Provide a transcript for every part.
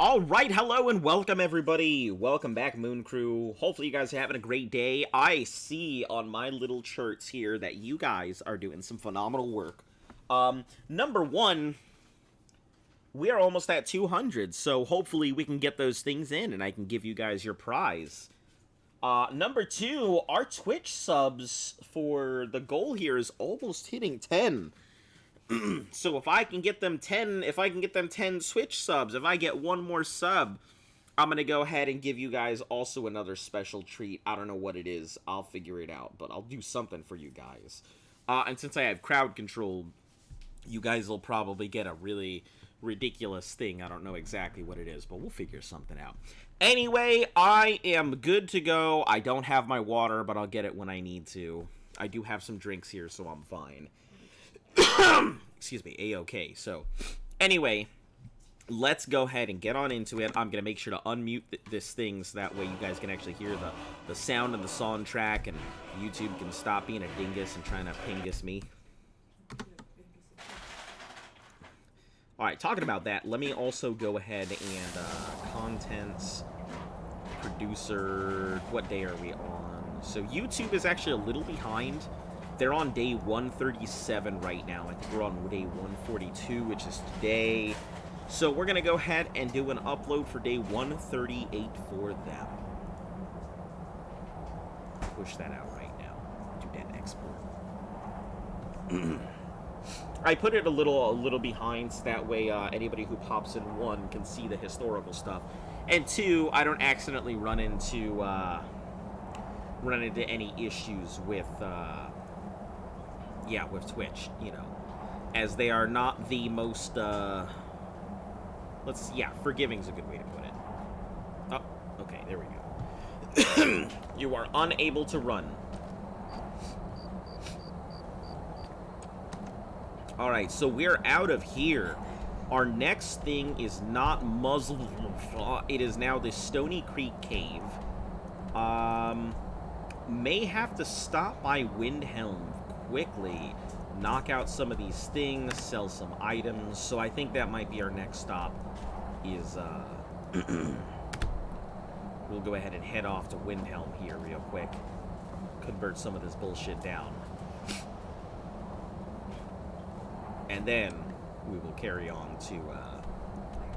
Alright, hello and welcome everybody. Welcome back, Moon Crew. Hopefully you guys are having a great day. I see on my little charts here that you guys are doing some phenomenal work. Number one, we are almost at 200, so hopefully we can get those things in and I can give you guys your prize. Number two, our Twitch subs for the goal here is almost hitting 10. So if I can get them 10, if I can get them 10 Switch subs, if I get one more sub, I'm going to go ahead and give you guys also another special treat. I don't know what it is. I'll figure it out, but I'll do something for you guys. And since I have crowd control, you guys will probably get a really ridiculous thing. I don't know exactly what it is, but we'll figure something out. Anyway, I am good to go. I don't have my water, but I'll get it when I need to. I do have some drinks here, so I'm fine. Excuse me, A-okay. So, anyway, let's go ahead and get on into it. I'm going to make sure to unmute this thing so that way you guys can actually hear the sound of the soundtrack and YouTube can stop being a dingus and trying to pingus me. Alright, talking about that, let me also go ahead and contents, producer, what day are we on? So YouTube is actually a little behind. They're on day 137 right now. I think we're on day 142, which is today. So we're going to go ahead and do an upload for day 138 for them. Push that out right now. Do that export. I put it a little behind so that way anybody who pops in, one, can see the historical stuff. And two, I don't accidentally run into any issues with... yeah, with Twitch, you know, as they are not the most, forgiving's a good way to put it. Oh, okay, there we go. You are unable to run. Alright, so we're out of here. Our next thing is not Muslim. It is now the Stony Creek Cave. May have to stop by Windhelm quickly, knock out some of these things, sell some items, so I think that might be our next stop, is, we'll go ahead and head off to Windhelm here real quick, convert some of this bullshit down, and then we will carry on to,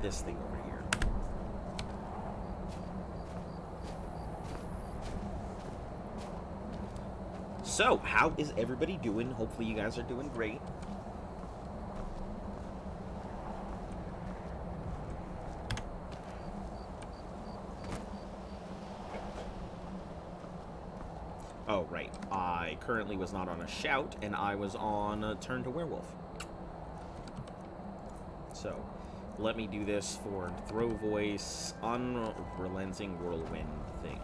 this thing over here. So, how is everybody doing? Hopefully you guys are doing great. Oh, right. I currently was not on a shout, and I was on a turn to werewolf. So, let me do this for throw voice, unrelenting whirlwind thing.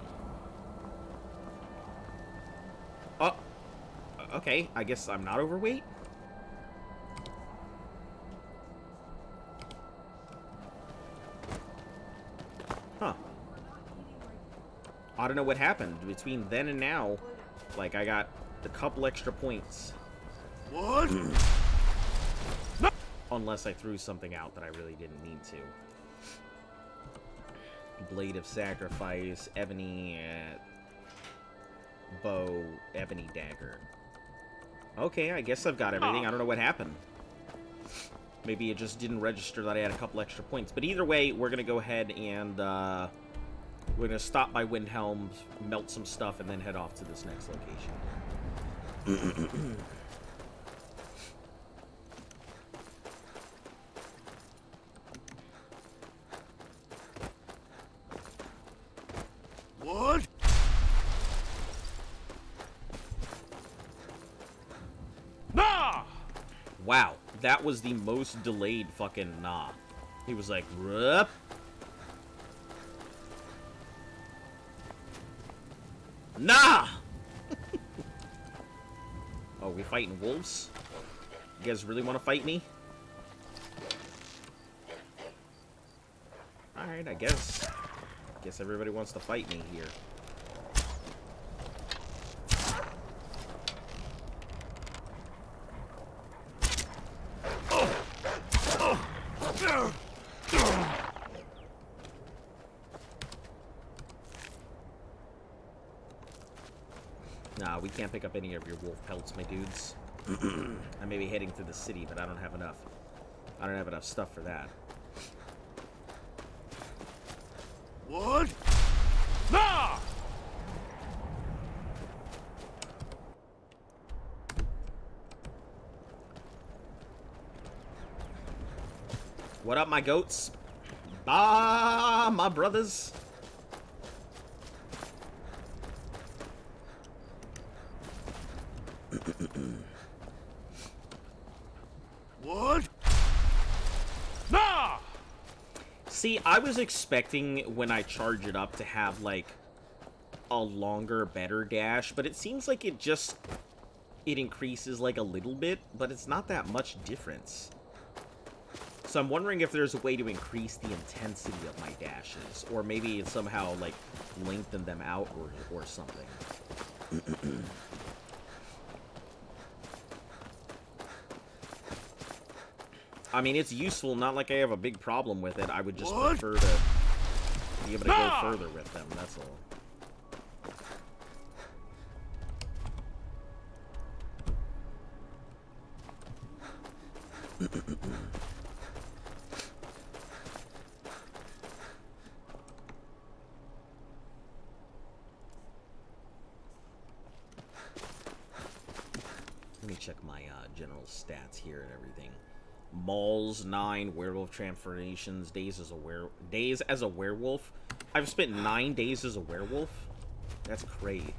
Oh, okay, I guess I'm not overweight? Huh. I don't know what happened between then and now. Like, I got a couple extra points. What? No! Unless I threw something out that I really didn't need to. Blade of Sacrifice, Ebony... bow, ebony dagger. Okay, I guess I've got everything. I don't know what happened. Maybe it just didn't register that I had a couple extra points. But either way, we're going to go ahead and we're going to stop by Windhelm, melt some stuff, and then head off to this next location. What? Nah! Wow, that was the most delayed fucking nah. He was like, rup. Nah! Oh, we fighting wolves? You guys really want to fight me? Alright, I guess. Guess everybody wants to fight me here. Nah, we can't pick up any of your wolf pelts, my dudes. I may be heading to the city, but I don't have enough. I don't have enough stuff for that. What? Nah! What up, my goats? Ah, my brothers. What? Nah! See, I was expecting when I charge it up to have, like, a longer, better dash, but it seems like it increases, like, a little bit, but it's not that much difference. So I'm wondering if there's a way to increase the intensity of my dashes, or maybe somehow, like, lengthen them out or something. I mean, it's useful, not like I have a big problem with it. I would just prefer to be able to go further with them, that's all. Let me check my general stats here and everything. Mauls 9, werewolf transformations, days as a werewolf. I've spent 9 days as a werewolf. That's crazy.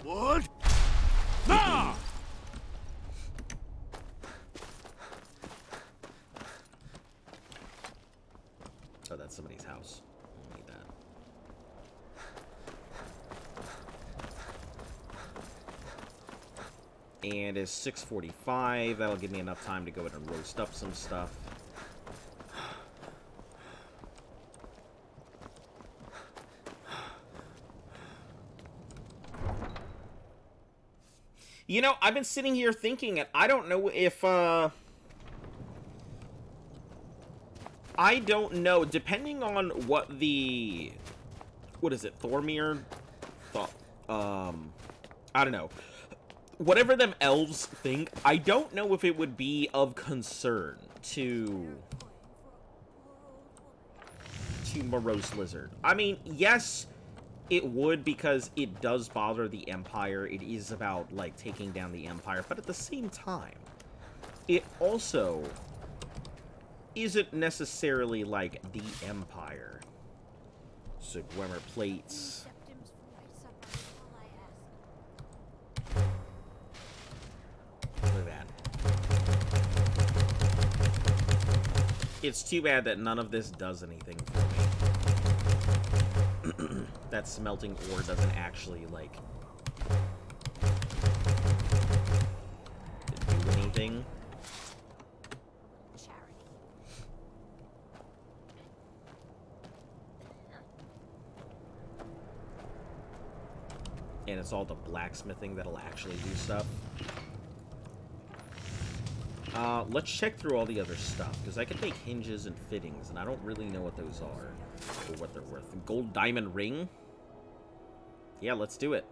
What? Nah! Oh, that's somebody's house. I don't need that. And it's 6:45. That'll give me enough time to go ahead and roast up some stuff. You know, I've been sitting here thinking, and I don't know if, I don't know, depending on what the, what is it, Thormir? I don't know. Whatever them elves think, I don't know if it would be of concern to Morose Lizard. I mean, yes, it would, because it does bother the Empire. It is about, like, taking down the Empire, but at the same time, it also isn't necessarily, like, the Empire. So, Gwemer plates. Look at that. It's too bad that none of this does anything for me. That smelting ore doesn't actually, like, do anything. And it's all the blacksmithing that'll actually do stuff. Let's check through all the other stuff, because I can make hinges and fittings, and I don't really know what those are, or what they're worth. Gold diamond ring? Yeah, let's do it.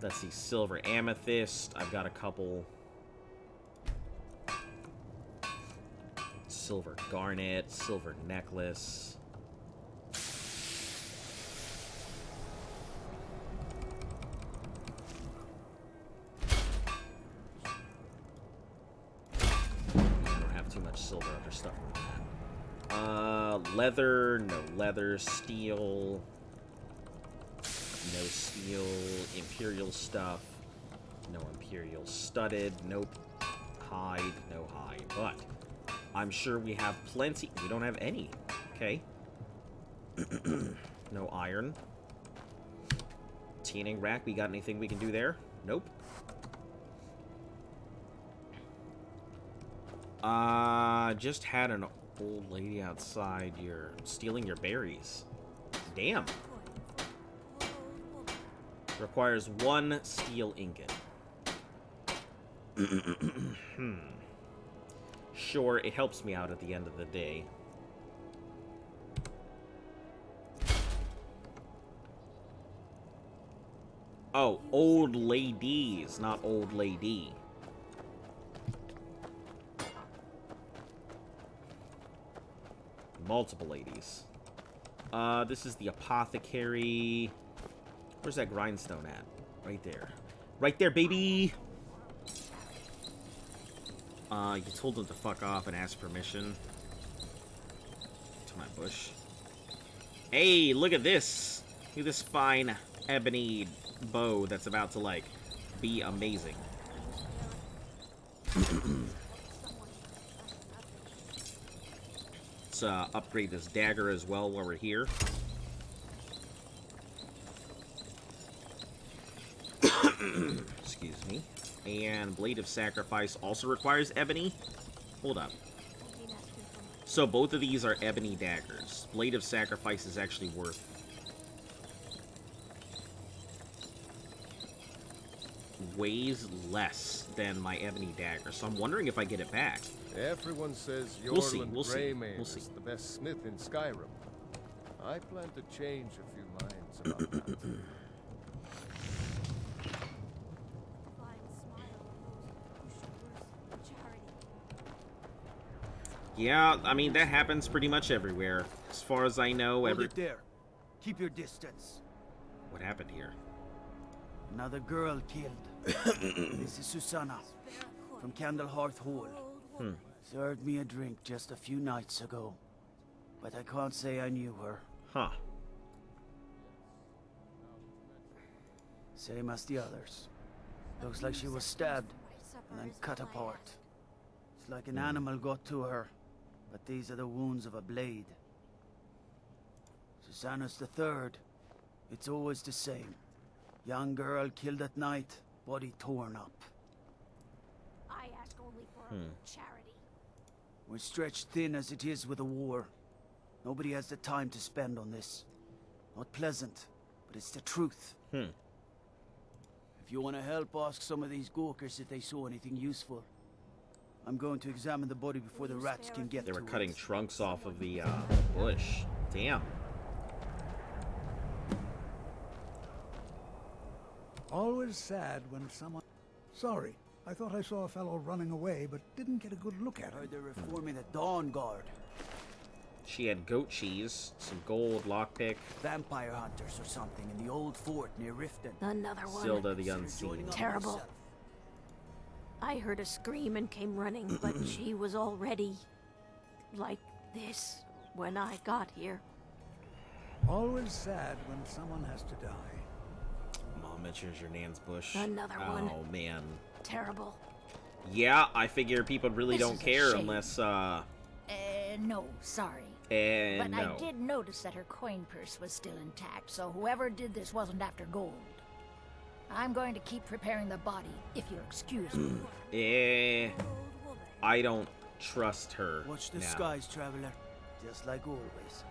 Let's see, silver amethyst. I've got a couple. Silver garnet, silver necklace. Silver, other stuff like that. Leather, no leather. Steel, no steel. Imperial stuff, no imperial. Studded, nope. Hide, no hide. But I'm sure we have plenty. We don't have any. Okay. No iron. Tanning rack, we got anything we can do there? Nope. Just had an old lady outside stealing your berries. Damn. Requires 1 steel ingot. Sure, it helps me out at the end of the day. Oh, old ladies, not old lady. Multiple ladies. This is the apothecary. Where's that grindstone at? Right there. Right there, baby! You told him to fuck off and ask permission. To my bush. Hey, look at this! Look at this fine ebony bow that's about to, like, be amazing. Let's upgrade this dagger as well while we're here. Excuse me. And Blade of Sacrifice also requires ebony. Hold up. So both of these are ebony daggers. Blade of Sacrifice is actually worth weighs less than my ebony dagger, so I'm wondering if I get it back. Everyone says We'll see, Jorlund we'll see, Greymane we'll see. is the best smith in Skyrim. I plan to change a few minds about that. Yeah, I mean, that happens pretty much everywhere. As far as I know, Hold it there. Keep your distance. What happened here? Another girl killed. This is Susanna from Candlehearth Hall. Served me a drink just a few nights ago, but I can't say I knew her. Huh. Same as the others. Looks like she was stabbed and then cut apart. It's like an animal got to her, but these are the wounds of a blade. Susanna's the third. It's always the same. Young girl killed at night, body torn up. I ask only for a little charity. We're stretched thin as it is with the war. Nobody has the time to spend on this. Not pleasant, but it's the truth. If you want to help, ask some of these Gorkers if they saw anything useful. I'm going to examine the body before the rats can get They to were it. cutting trunks off of the bush. Damn. Always sad when someone... Sorry, I thought I saw a fellow running away, but didn't get a good look at Heard him. they're reforming the Dawnguard. She had goat cheese, some gold, lockpick, Vampire hunters or something in the old fort near Riften. Another one. Silda the Consider Unseen. joining up Terrible. myself. I heard a scream and came running, but she was already like this when I got here. Always sad when someone has to die. Mom mentions your Nan's bush. Another one. Oh, man. Terrible. Yeah, I figure people really This don't is a care shame. unless, No, sorry. and But no. I did notice that her coin purse was still intact, so whoever did this wasn't after gold. I'm going to keep preparing the body, if you'll excuse me. I don't trust her. Watch the now. skies, traveler. Just like always.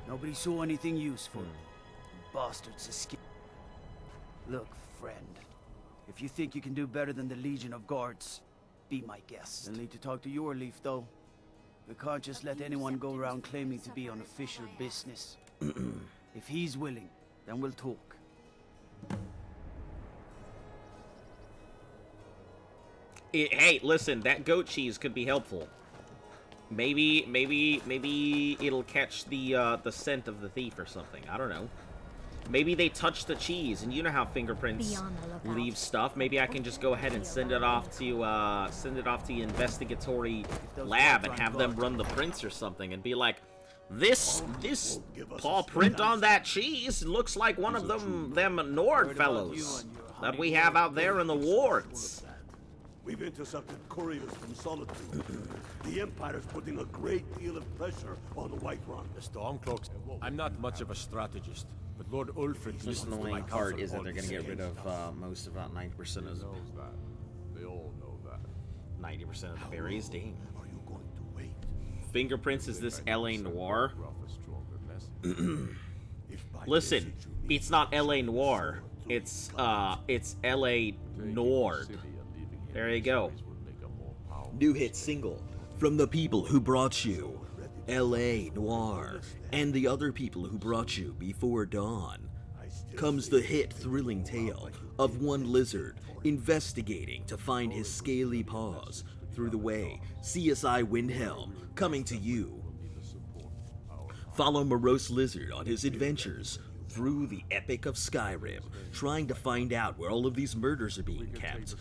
Nobody saw anything useful. Bastards escaped. Look, friend. If you think you can do better than the Legion of Guards, be my guest. You'll need to talk to your leaf, though. We can't just let anyone go around claiming to be on official business. If he's willing, then we'll talk. Hey, listen, that goat cheese could be helpful. Maybe it'll catch the scent of the thief or something. I don't know. Maybe they touched the cheese, and you know how fingerprints Be on the lookout. leave stuff. Maybe I can just go ahead and send it off to the investigatory lab and have them run the prints or something, and be like, this paw print on that cheese looks like one of them Nord fellows that we have out there in the wards. We've intercepted couriers from Solitude. The Empire's putting a great deal of pressure on the Whiterun. The Stormcloaks. I'm not much of a strategist, but Lord Ulfric Most listens to my annoying part counsel is that they're going to get always. rid of most, about 90% of Knows that. They all know that. 90% of the berries. Dang. Are you going to wait? Fingerprints is this LA Noir? Rough a stronger message. If by Listen, message you mean it's not LA Noir. It's LA Nord. City and leaving him There you in go. space would make a more powerful New hit single from the people who brought you L.A. Noir and the other people who brought you Before Dawn. comes the hit thrilling tale of one lizard investigating to find his scaly paws. Through the way, CSI Windhelm coming to you. Follow morose lizard on his adventures through the epic of Skyrim, trying to find out where all of these murders are being kept.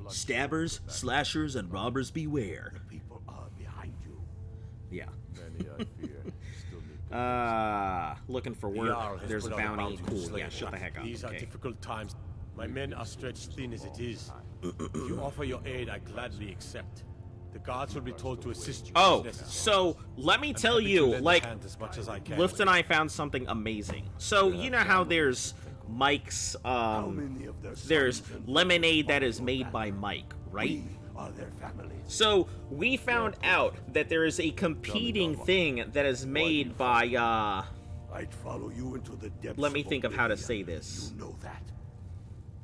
Stabbers, slashers, and robbers beware. People are behind you. Yeah. Many, I fear, still need to Looking for Jarl work. has There's a put out bounty. to Cool. slay Yeah, shut the us. heck up. These are Okay. difficult times. My men are stretched thin as it is. If you offer your aid, I gladly accept. The guards will be told to assist you. Oh, as necessary. so let me I'm tell happy to you, lend a like, hand as much as I can. Lift and I found something amazing. So, you know how there's Mike's, How many of their there's sons and lemonade that daughters is follow made back? by Mike, right? We are their families. So, we found out that there is a competing thing that is made by, I'd follow you into the depths. let me think of how to oblivion. say this. You know that.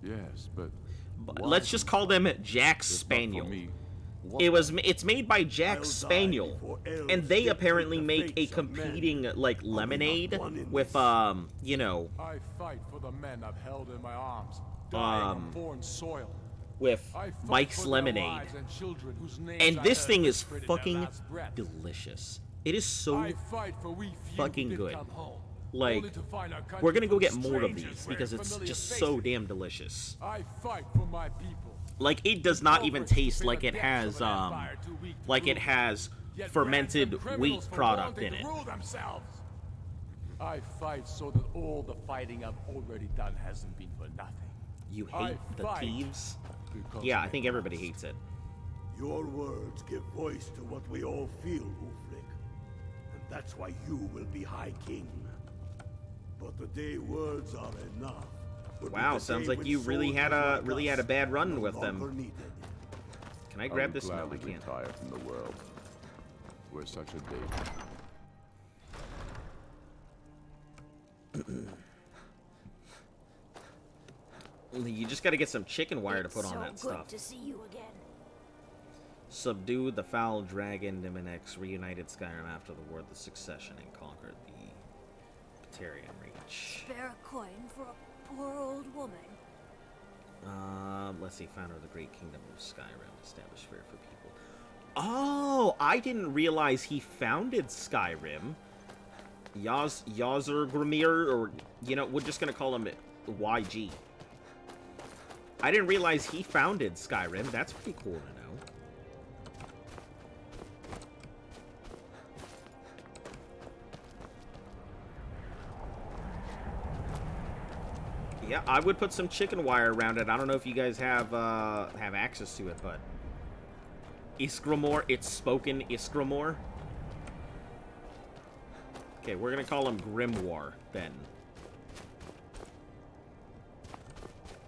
Yes, but Let's just call them Jack Spaniel. It's made by Jack I'll die Spaniel, before elves and they dictate apparently the make a fates of men. competing, like, lemonade one in with, this. you know, I fight for the men I've held in my arms, dying on foreign soil. with I fight Mike's for their lemonade. wives and children whose names And I this heard thing is whispered in their fucking last breath. delicious. It is so I fight for we few fucking who did good. come home, like, only to find our country we're gonna go full get of more of strangers these wearing because it's familiar just faces. so damn delicious. I fight for my people. Like, it does not even Culprits taste feel like the it depths has, of an empire too weak to like it rule. has Yet fermented ransom wheat criminals for product wanting in to it. rule themselves. I fight so that all the fighting I've already done hasn't been for nothing. You I hate the fight thieves? because Yeah, I they think everybody must. hates it. Your words give voice to what we all feel, Ulfric. And that's why you will be High King. But the day words are enough. will be Wow, the sounds day like when you really had soldiers a like really us had a bad run are no with them. longer needed. Can I grab this? No, I gladly can't. retire from the world. We're such a danger. You just gotta get some chicken wire to put on that so good stuff. to see you again. Subdued the foul dragon, Niminex reunited Skyrim after the War of the Succession and conquered the Batarian Reach. Spare a coin for a poor old woman. Let's see, founder of the Great Kingdom of Skyrim, established fair for people. Oh, I didn't realize he founded Skyrim. Yazurgrimir, or, you know, we're just gonna call him YG. I didn't realize he founded Skyrim. That's pretty cool to know. Yeah, I would put some chicken wire around it. I don't know if you guys have access to it, but Iskramor, it's spoken Iskramor. Okay, we're gonna call him Grimoire then.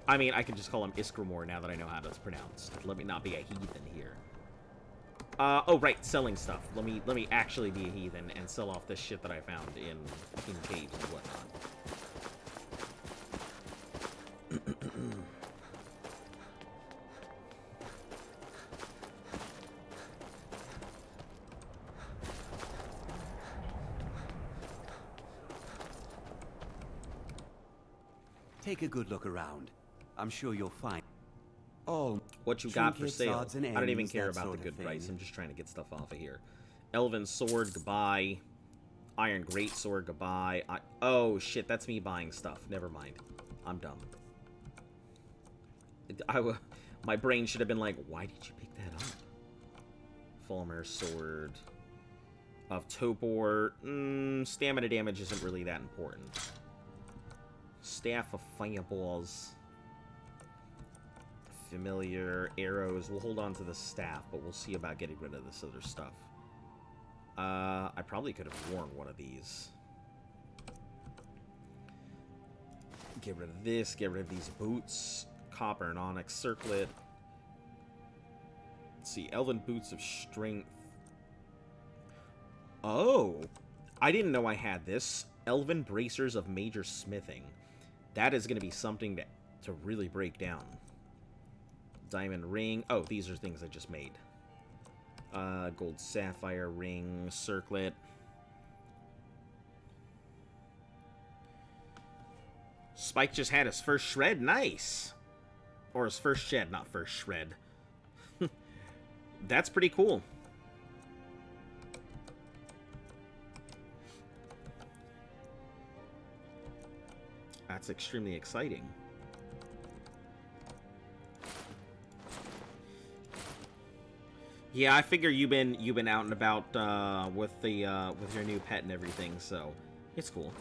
I mean, I can just call him Iskramor now that I know how it's pronounced. Let me not be a heathen here. Oh right, selling stuff. Let me actually be a heathen and sell off this shit that I found in caves and whatnot. Take a good look around. I'm sure you'll find all What you got for trinkets, sale? odds and I don't even ends, care that about the sort of good thing. price. I'm just trying to get stuff off of here. Elven sword, goodbye. Iron greatsword, goodbye. Oh shit, that's me buying stuff. Never mind. I'm dumb. My brain should have been like, why did you pick that up? Fulmer sword of Topor. Stamina damage isn't really that important. Staff of Fireballs. Familiar arrows. We'll hold on to the staff, but we'll see about getting rid of this other stuff. I probably could have worn one of these. Get rid of this. Get rid of these boots. Copper and onyx circlet. Let's see. Elven boots of strength. Oh! I didn't know I had this. Elven bracers of major smithing. That is going to be something to really break down. Diamond ring. Oh, these are things I just made. Gold sapphire ring, circlet. Spike just had his first shred. Nice. Or his first shed, not first shred. That's pretty cool. That's extremely exciting. Yeah, I figure you've been out and about with your new pet and everything, so it's cool.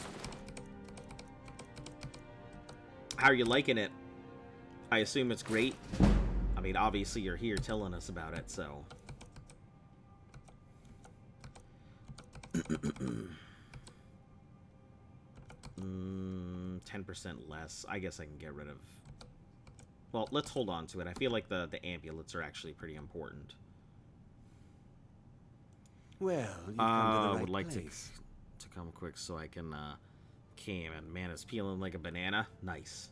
How are you liking it? I assume it's great. I mean, obviously you're here telling us about it, so. 10% less. I guess I can get rid of. Well, let's hold on to it. I feel like the amulets are actually pretty important. Well, you've come to the right would like place. to come quick so I can came and man, it's peeling like a banana. Nice.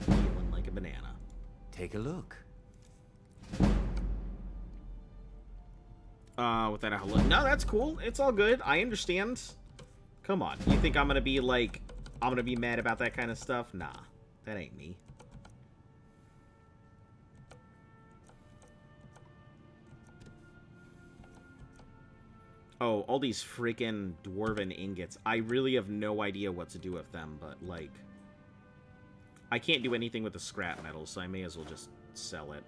Peeling like a banana. Take a look. Without a hello. No, that's cool. It's all good. I understand. Come on. You think I'm gonna be like, I'm gonna be mad about that kind of stuff? Nah, that ain't me. Oh, all these freaking dwarven ingots. I really have no idea what to do with them, but, like, I can't do anything with the scrap metal, so I may as well just sell it.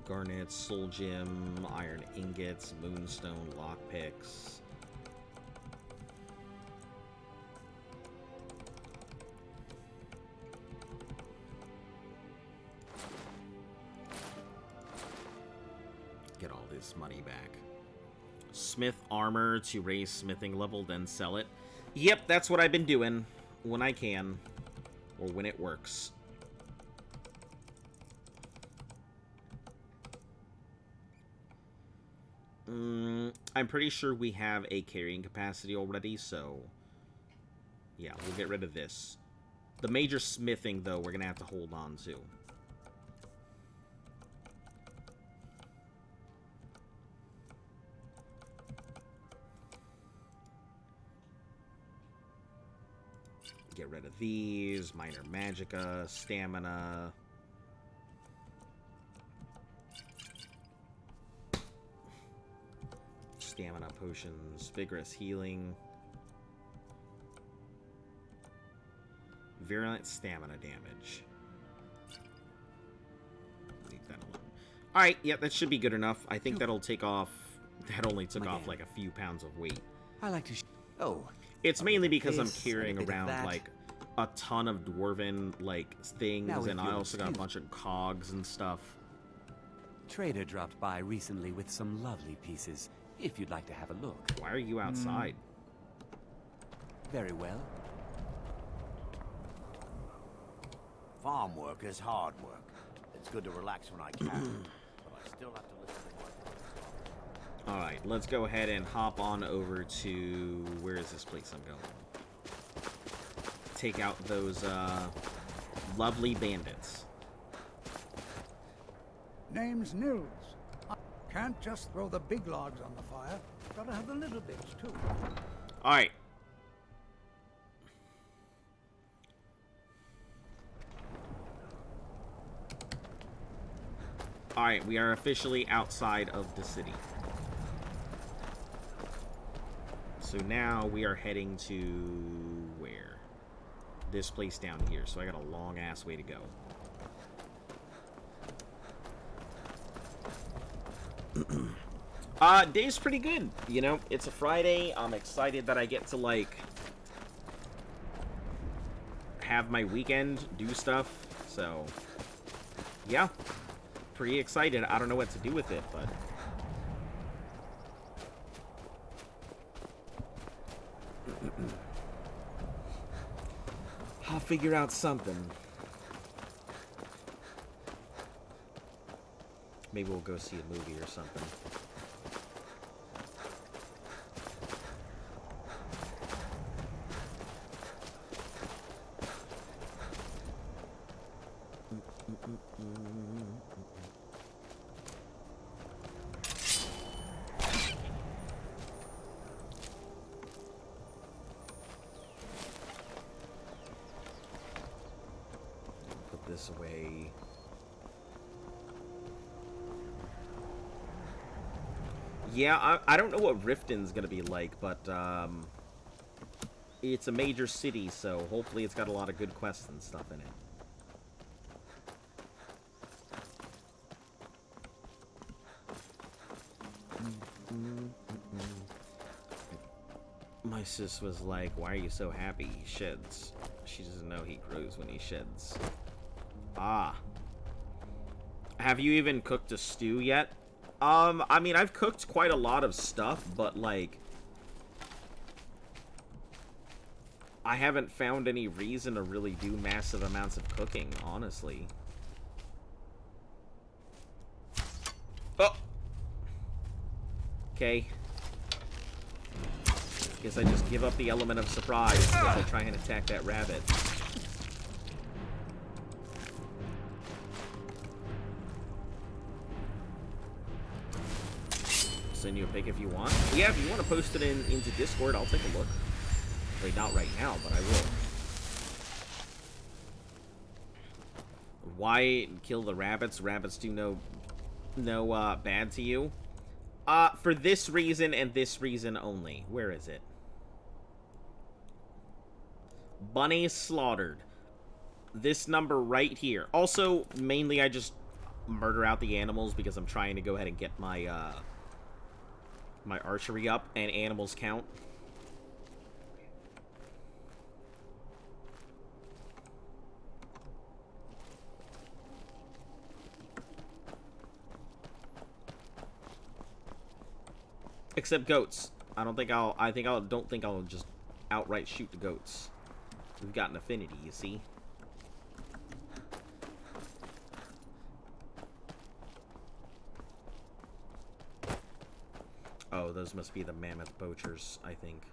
Garnet, soul gem, iron ingots, moonstone, lockpicks. Get all this money back. Smith armor to raise smithing level, then sell it. Yep, that's what I've been doing when I can, or when it works. I'm pretty sure we have a carrying capacity already, so yeah, we'll get rid of this. The major smithing, though, we're gonna have to hold on to. Get rid of these. Minor magicka, stamina. Stamina potions, vigorous healing. Virulent stamina damage. Leave that alone. Alright, yeah, that should be good enough. I think that'll take off. That only took off like a few pounds of weight. I like to. Oh. It's mainly because I'm this, carrying a bit of around that. like a ton of dwarven like things, Now, if and I you'll also got a excuse- bunch of cogs and stuff. Trader dropped by recently with some lovely pieces. If you'd like to have a look. Why are you outside? Very well. Farm work is hard work. It's good to relax when I can, but I still have to listen to work. Alright, let's go ahead and hop on over to... Where is this place I'm going? Take out those, lovely bandits. Name's Nils. I can't just throw the big logs on the fire. Gotta have the little bits, too. Alright. Alright, we are officially outside of the city. So now we are heading to where? This place down here. So I got a long ass way to go. Day's pretty good. You know, it's a Friday. I'm excited that I get to like have my weekend, do stuff. So yeah, pretty excited. I don't know what to do with it, but I'll figure out something. Maybe we'll go see a movie or something. this away. Yeah, I don't know what Riften's gonna be like, but it's a major city, so hopefully it's got a lot of good quests and stuff in it. My sis was like, why are you so happy? He sheds. She doesn't know he grows when he sheds. Ah. Have you even cooked a stew yet? I mean, I've cooked quite a lot of stuff, but, like, I haven't found any reason to really do massive amounts of cooking, honestly. Oh! Okay. Guess I just give up the element of surprise as I try and attack that rabbit. Send you a pic if you want. Yeah, if you want to post it into Discord, I'll take a look. Wait, not right now, but I will. Why kill the rabbits? Rabbits do no bad to you. For this reason and this reason only. Where is it? Bunnies slaughtered. This number right here. Also, mainly I just murder out the animals because I'm trying to go ahead and get my my archery up, and animals count. Except goats. don't think I'll just outright shoot the goats. We've got an affinity, you see. Oh, those must be the mammoth poachers, I think.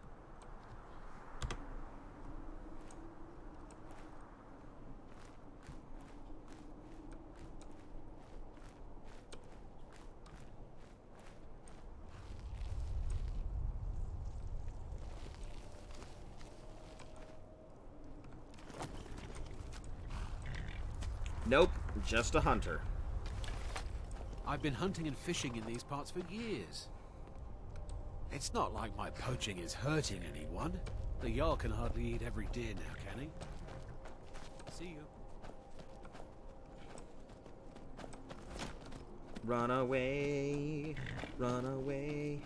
Nope, just a hunter. I've been hunting and fishing in these parts for years. It's not like my poaching is hurting anyone. The Jarl can hardly eat every deer now, can he? See you. Run away, run away.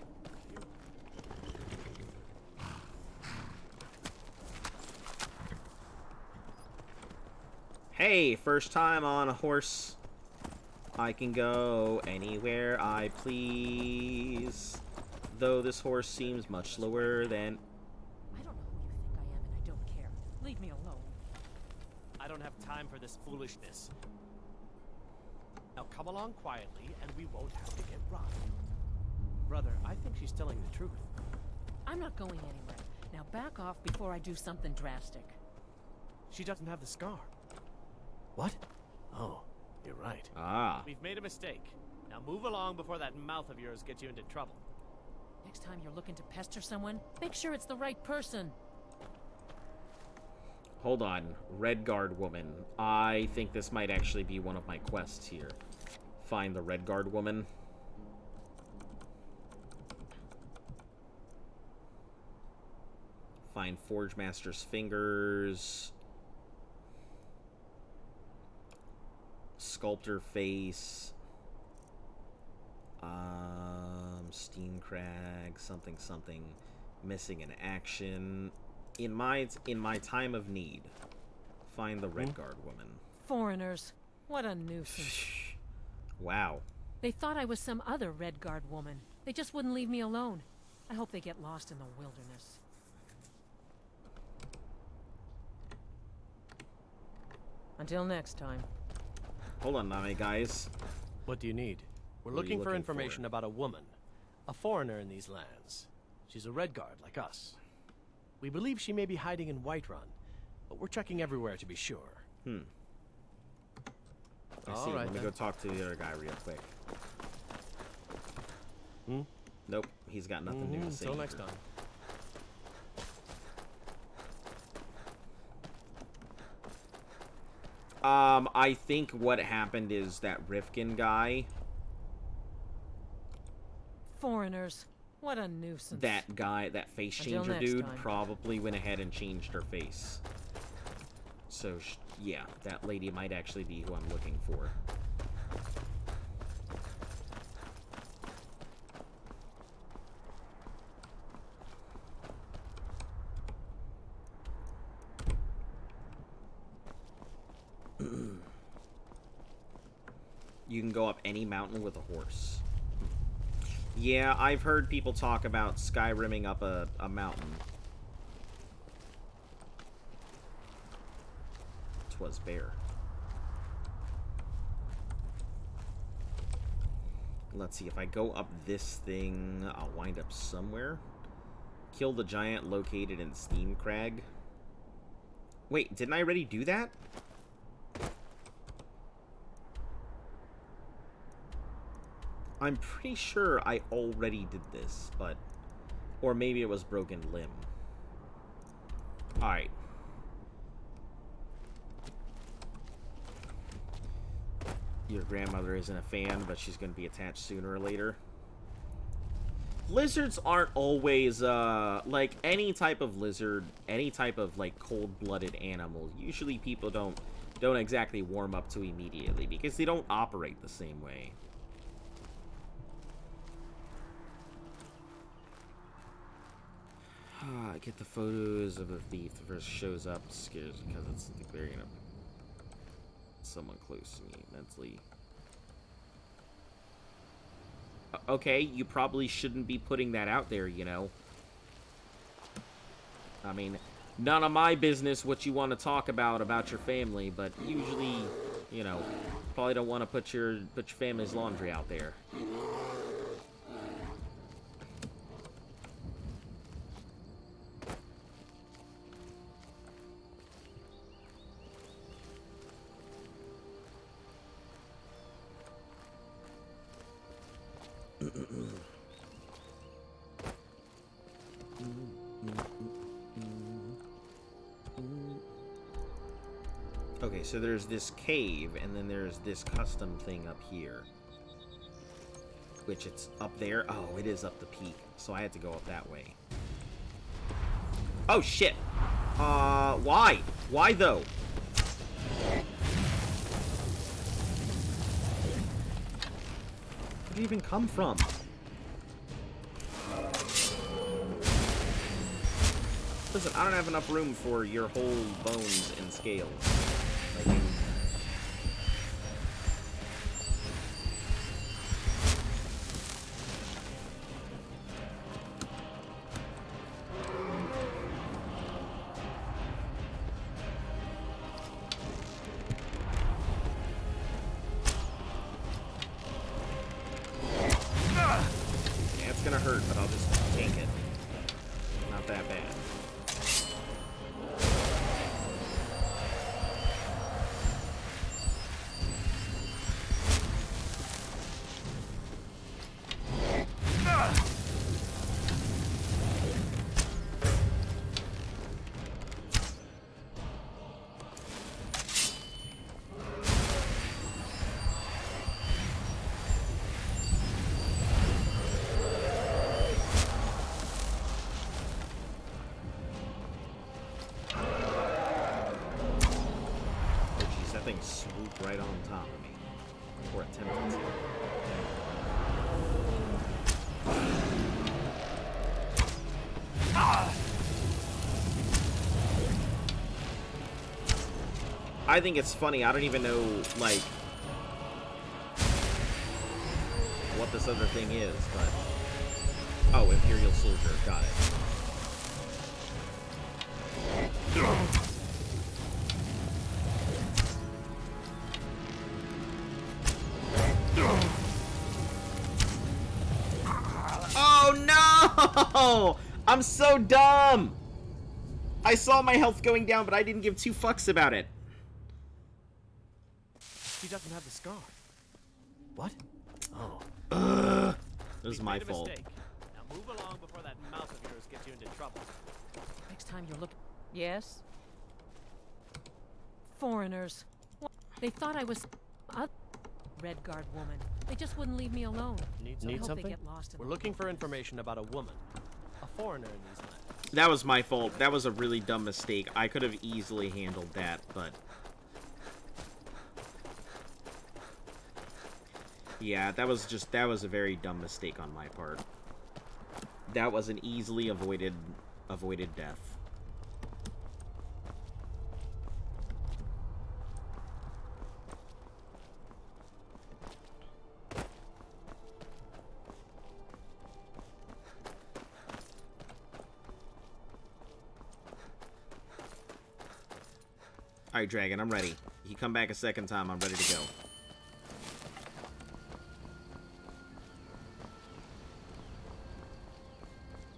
Hey, first time on a horse. I can go anywhere I please. Though this horse seems much slower than... I don't know who you think I am, and I don't care. Leave me alone. I don't have time for this foolishness. Now come along quietly, and we won't have to get robbed. Brother, I think she's telling the truth. I'm not going anywhere. Now back off before I do something drastic. She doesn't have the scar. What? Oh, you're right. Ah. We've made a mistake. Now move along before that mouth of yours gets you into trouble. Next time you're looking to pester someone, make sure it's the right person. Hold on. Redguard woman. I think this might actually be one of my quests here. Find the Redguard woman. Find Forge Master's fingers. Sculptor face. Steam crag, something. Missing in action. In my time of need, find the Redguard woman. Foreigners. What a nuisance. Wow. They thought I was some other Redguard woman. They just wouldn't leave me alone. I hope they get lost in the wilderness. Until next time. Hold on, Name, guys. What do you need? We're What are you looking for looking information for? about a woman. A foreigner in these lands. She's a Redguard, like us. We believe she may be hiding in Whiterun, but we're checking everywhere to be sure. I All see. right, Let me then. go talk to the other guy real quick. Nope, he's got nothing new to say. Until next either. time. I think what happened is that Rifkin guy... Foreigners. What a nuisance. That guy, that face Until changer next dude, time. probably went ahead and changed her face. So, yeah, that lady might actually be who I'm looking for. You can go up any mountain with a horse. Yeah, I've heard people talk about Skyrimming up a mountain. 'Twas bear. Let's see, if I go up this thing, I'll wind up somewhere. Kill the giant located in Steam Crag. Wait, didn't I already do that? I'm pretty sure I already did this, but... Or maybe it was broken limb. Alright. Your grandmother isn't a fan, but she's going to be attached sooner or later. Lizards aren't always, like, any type of lizard, any type of, like, cold-blooded animal. Usually people don't exactly warm up to immediately, because they don't operate the same way. Get the photos of the thief. The first shows up, scares because it's they're gonna someone close to me mentally. Okay, you probably shouldn't be putting that out there, you know. I mean, none of my business what you want to talk about your family, but usually, you know, probably don't want to put your family's laundry out there. Okay, so there's this cave, and then there's this custom thing up here. Which it's up there. Oh, it is up the peak. So I had to go up that way. Oh, shit! Why? Why, though? Where did it even come from? Listen, I don't have enough room for your whole bones and scales. Like, yeah, it's gonna hurt, but I'll just take it. Not that bad. Swoop right on top of me. Or attempted to. I think it's funny. I don't even know, like, what this other thing is, but... Oh, Imperial Soldier. Got it. Oh, I'm so dumb! I saw my health going down, but I didn't give two fucks about it. He doesn't have the scar. What? Oh. It was my fault. Now move along before that mouth of yours gets you into trouble. Next time you look... Yes? Foreigners. They thought I was a Redguard woman. They just wouldn't leave me alone. Need I hope something? they get lost in We're the looking for information about a woman. A foreigner in these lands. That was my fault. That was a really dumb mistake. I could have easily handled that, but... yeah, that was a very dumb mistake on my part. That was an easily avoided death. Alright, Dragon, I'm ready. You come back a second time, I'm ready to go.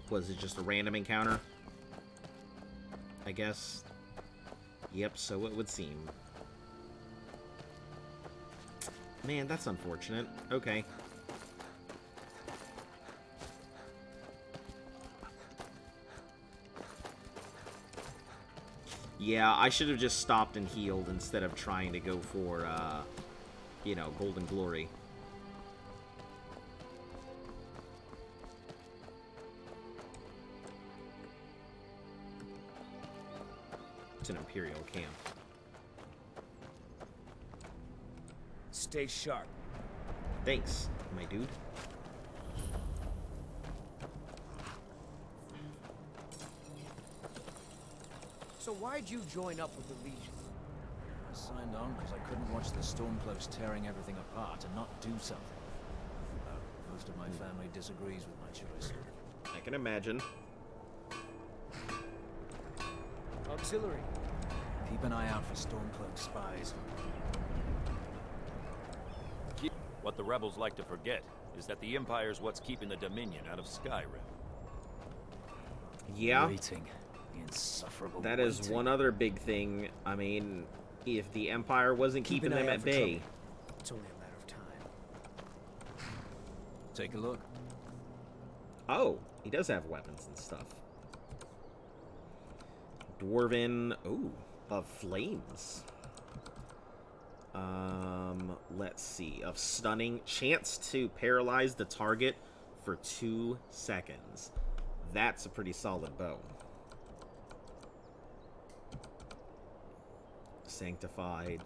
Was it just a random encounter? I guess. Yep, so it would seem. Man, that's unfortunate. Okay. Yeah, I should have just stopped and healed instead of trying to go for, you know, Golden Glory. It's an Imperial camp. Stay sharp. Thanks, my dude. So why'd you join up with the Legion? I signed on because I couldn't watch the Stormcloaks tearing everything apart and not do something. Most of my family disagrees with my choice. I can imagine. Auxiliary. Keep an eye out for Stormcloak spies. What the rebels like to forget is that the Empire's what's keeping the Dominion out of Skyrim. Yeah. Waiting. The insufferable That is waiting. one other big thing. I mean, if the Empire wasn't keeping them at bay. It's only a matter of time. Take a look. Oh, he does have weapons and stuff. Dwarven, ooh, of flames. Let's see. Of stunning. Chance to paralyze the target for 2 seconds. That's a pretty solid bow. Sanctified.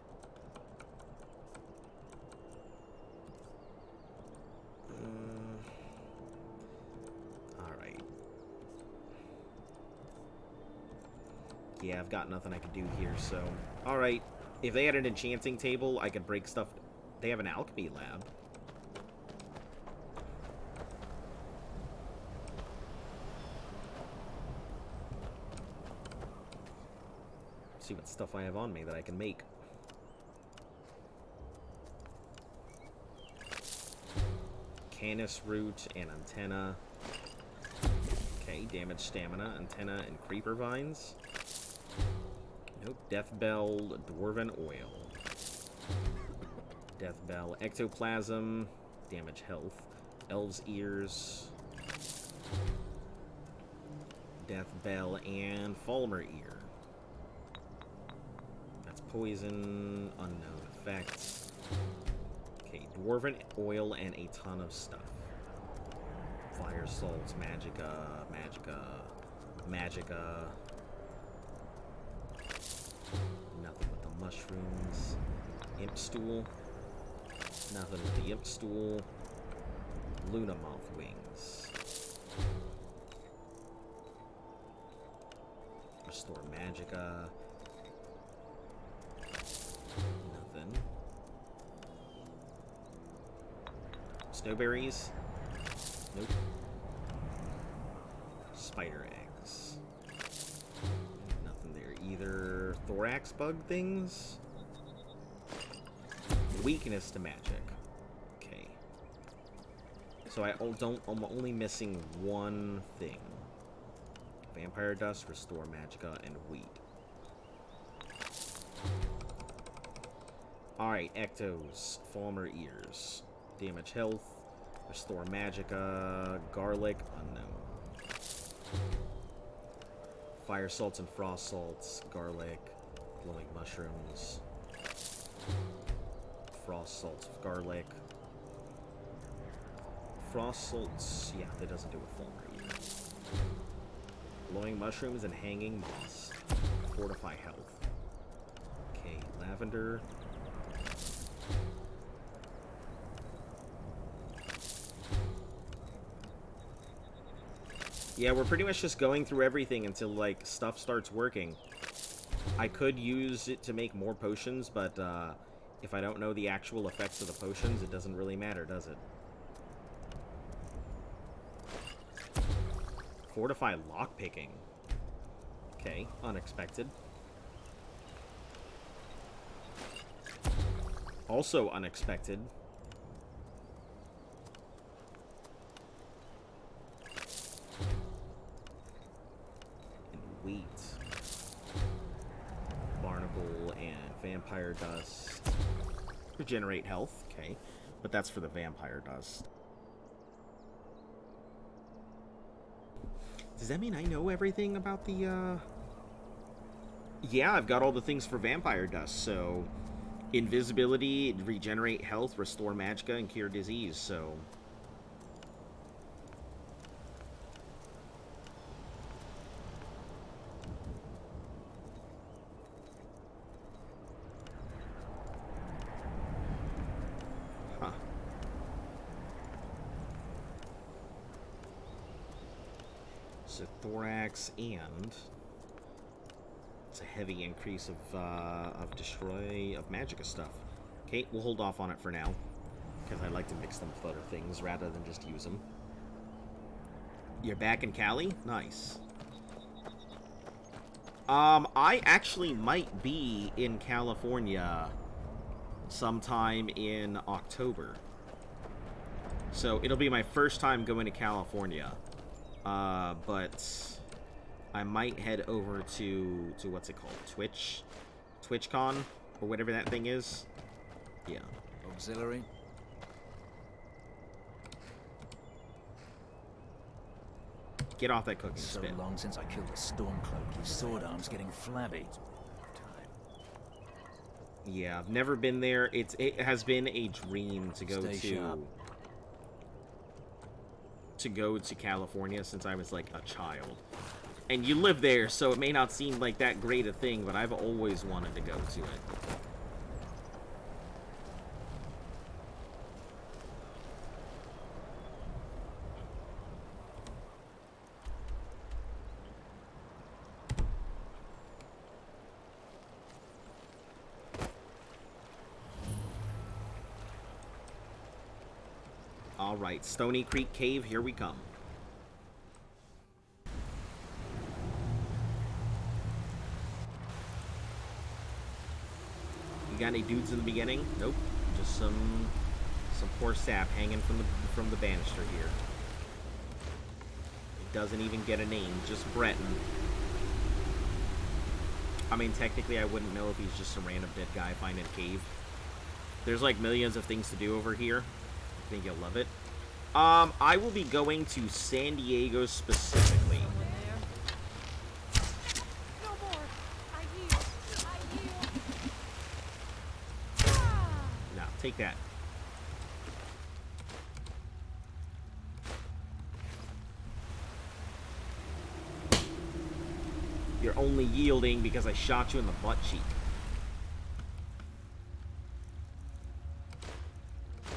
Alright. Yeah, I've got nothing I can do here, so... Alright. If they had an enchanting table, I could break stuff... They have an alchemy lab. See what stuff I have on me that I can make. Canis root and antenna. Okay, damage stamina, antenna, and creeper vines. Nope, death bell, dwarven oil. Death bell, ectoplasm, damage health, elves ears, death bell, and Falmer ear. That's poison, unknown effects. Okay, dwarven oil and a ton of stuff. Fire salts, magicka. Nothing with the mushrooms. Imp stool. Nothing with the imp stool. Luna moth wings. Restore magicka. Nothing. Snowberries. Nope. Spider eggs. Nothing there either. Thorax bug things. Weakness to magic. Okay. So I'm only missing one thing. Vampire dust, restore magicka, and wheat. Alright, ectos, Falmer ears. Damage health, restore magicka, garlic, unknown. Fire salts and frost salts, garlic, glowing mushrooms. frost salts with garlic. Frost salts, yeah, that doesn't do a full rate. Glowing mushrooms and hanging moss. Fortify health. Okay, lavender. Yeah, we're pretty much just going through everything until, like, stuff starts working. I could use it to make more potions, but, if I don't know the actual effects of the potions, it doesn't really matter, does it? Fortify lockpicking. Okay, unexpected. Also unexpected. And wheat. Barnacle and vampire dust. Regenerate health, okay. But that's for the vampire dust. Does that mean I know everything about the, Yeah, I've got all the things for vampire dust, so... Invisibility, regenerate health, restore magicka, and cure disease, so... Huh. So thorax and... It's a heavy increase of magicka stuff. Okay, we'll hold off on it for now. Because I like to mix them with other things rather than just use them. You're back in Cali? Nice. I actually might be in California sometime in October. So it'll be my first time going to California. But... I might head over to what's it called? TwitchCon? Or whatever that thing is. Yeah. Auxiliary? Get off that cooking spit. So long since I killed a Stormcloak, his sword arm's getting flabby. Yeah, I've never been there. It has been a dream to go to California since I was like a child. And you live there, so it may not seem like that great a thing, but I've always wanted to go to it. Alright, Stony Creek Cave, here we come. Got any dudes in the beginning? Nope. Just some poor sap hanging from the banister here. It doesn't even get a name, just Breton. I mean, technically I wouldn't know if he's just some random dead guy finding a cave. There's like millions of things to do over here. I think you'll love it. I will be going to San Diego specifically. Take that. You're only yielding because I shot you in the butt cheek.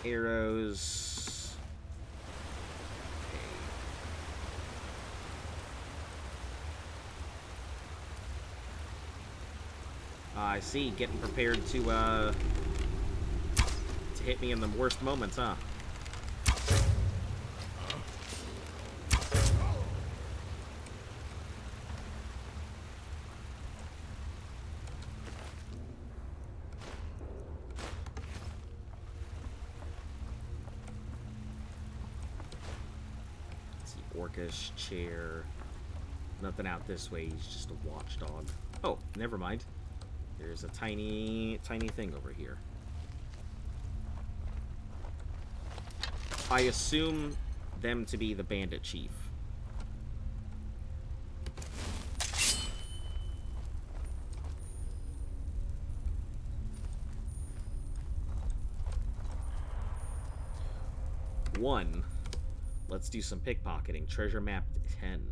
Arrows. Okay. I see. Getting prepared to hit me in the worst moments, huh? Let's see, Orcish chair. Nothing out this way, he's just a watchdog. Oh, never mind. There's a tiny thing over here. I assume them to be the bandit chief. 1. Let's do some pickpocketing. Treasure map 10.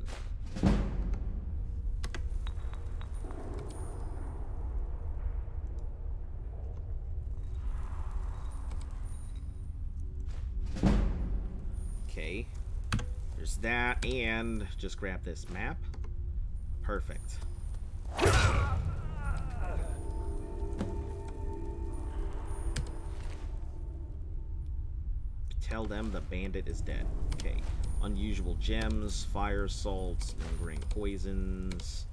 Okay. There's that, and just grab this map. Perfect. Tell them the bandit is dead. Okay. Unusual gems, fire salts, lingering poisons.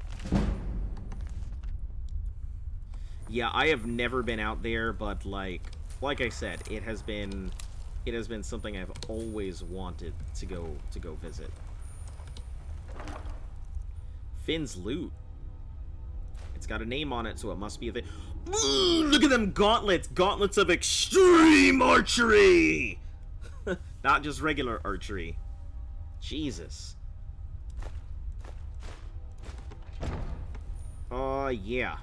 Yeah, I have never been out there, but like I said, it has been something I've always wanted to go visit. Finn's loot. It's got a name on it, so it must be a thing. Ooh, look at them gauntlets! Gauntlets of extreme archery! Not just regular archery. Jesus. Yeah.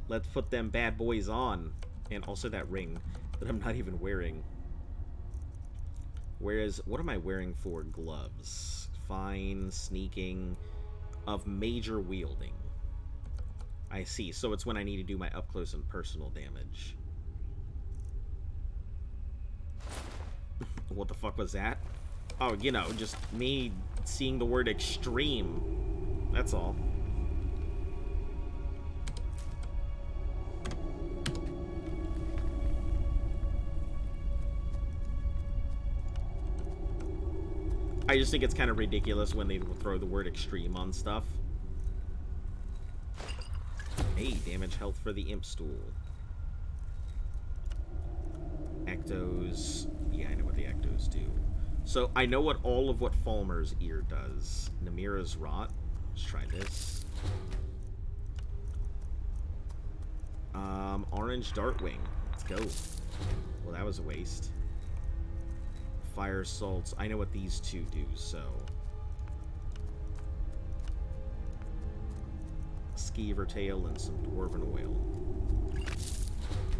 Let's put them bad boys on. And also that ring that I'm not even wearing. Whereas, what am I wearing for gloves? Fine, sneaking, of major wielding. I see. So it's when I need to do my up close and personal damage. What the fuck was that? Oh, you know, just me seeing the word extreme. That's all. I just think it's kind of ridiculous when they throw the word extreme on stuff. Hey, damage health for the imp stool. Ectos. Yeah, I know what the ectos do. So, I know what all of what Falmer's ear does. Namira's rot. Let's try this. Orange Dartwing. Let's go. Well, that was a waste. Fire salts. I know what these two do, so. Skeever tail and some dwarven oil.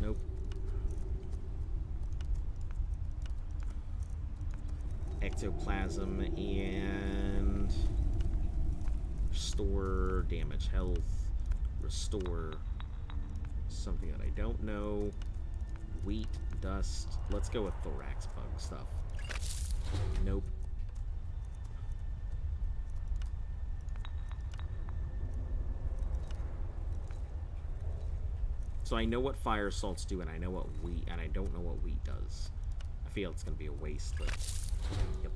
Nope. Ectoplasm and restore damage health. Restore something that I don't know. Wheat, dust. Let's go with thorax bug stuff. Nope. So I know what fire salts do, and I know what wheat, and I don't know what wheat does. I feel it's gonna be a waste, but yep.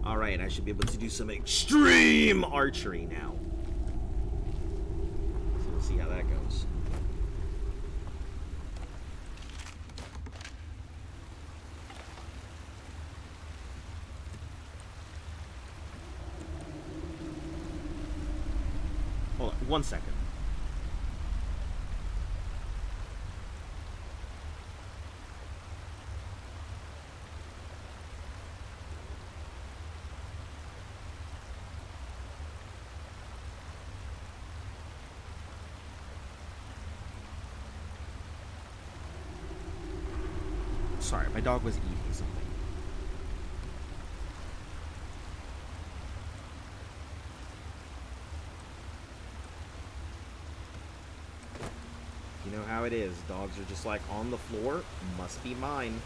Alright, I should be able to do some extreme archery now. So we'll see how that goes. Hold on, 1 second. Sorry, my dog was eating something. You know how it is. Dogs are just like on the floor. Must be mine.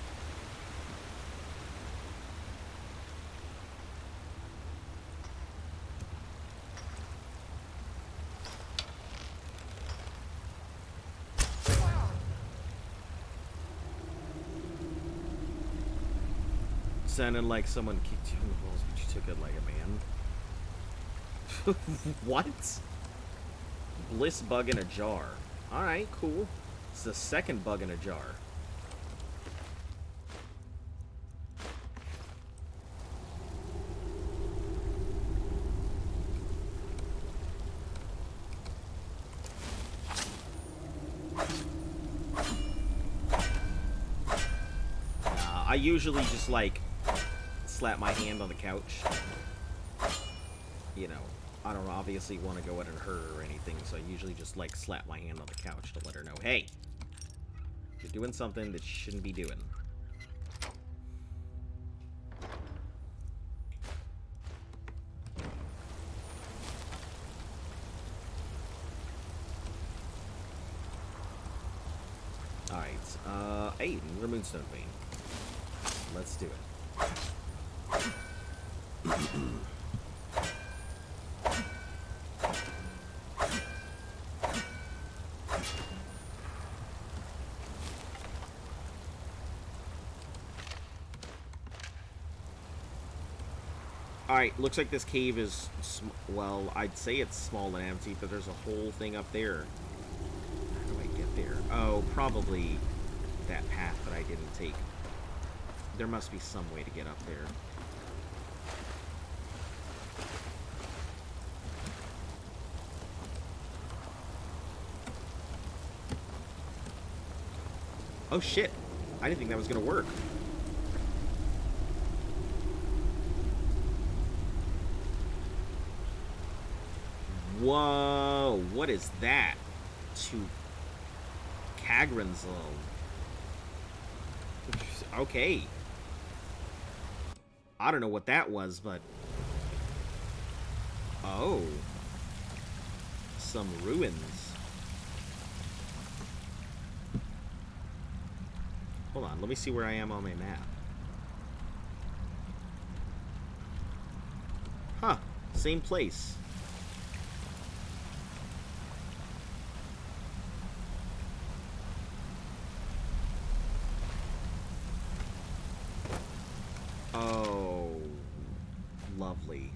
Sounded like someone kicked you in the balls, but you took it like a man. What? Bliss bug in a jar. Alright, cool. It's the second bug in a jar. I usually just like slap my hand on the couch. You know, I don't obviously want to go at her or anything, so I usually just, like, slap my hand on the couch to let her know, hey, you're doing something that you shouldn't be doing. Alright, hey, another Moonstone Vein. Let's do it. Alright, looks like this cave is, well, I'd say it's small and empty, but there's a whole thing up there. How do I get there? Oh, probably that path that I didn't take. There must be some way to get up there. Oh shit! I didn't think that was gonna work. Whoa! What is that? To Kagran's okay. I don't know what that was, but... Oh. Some ruins. Hold on, let me see where I am on my map. Huh, same place. Oh, lovely.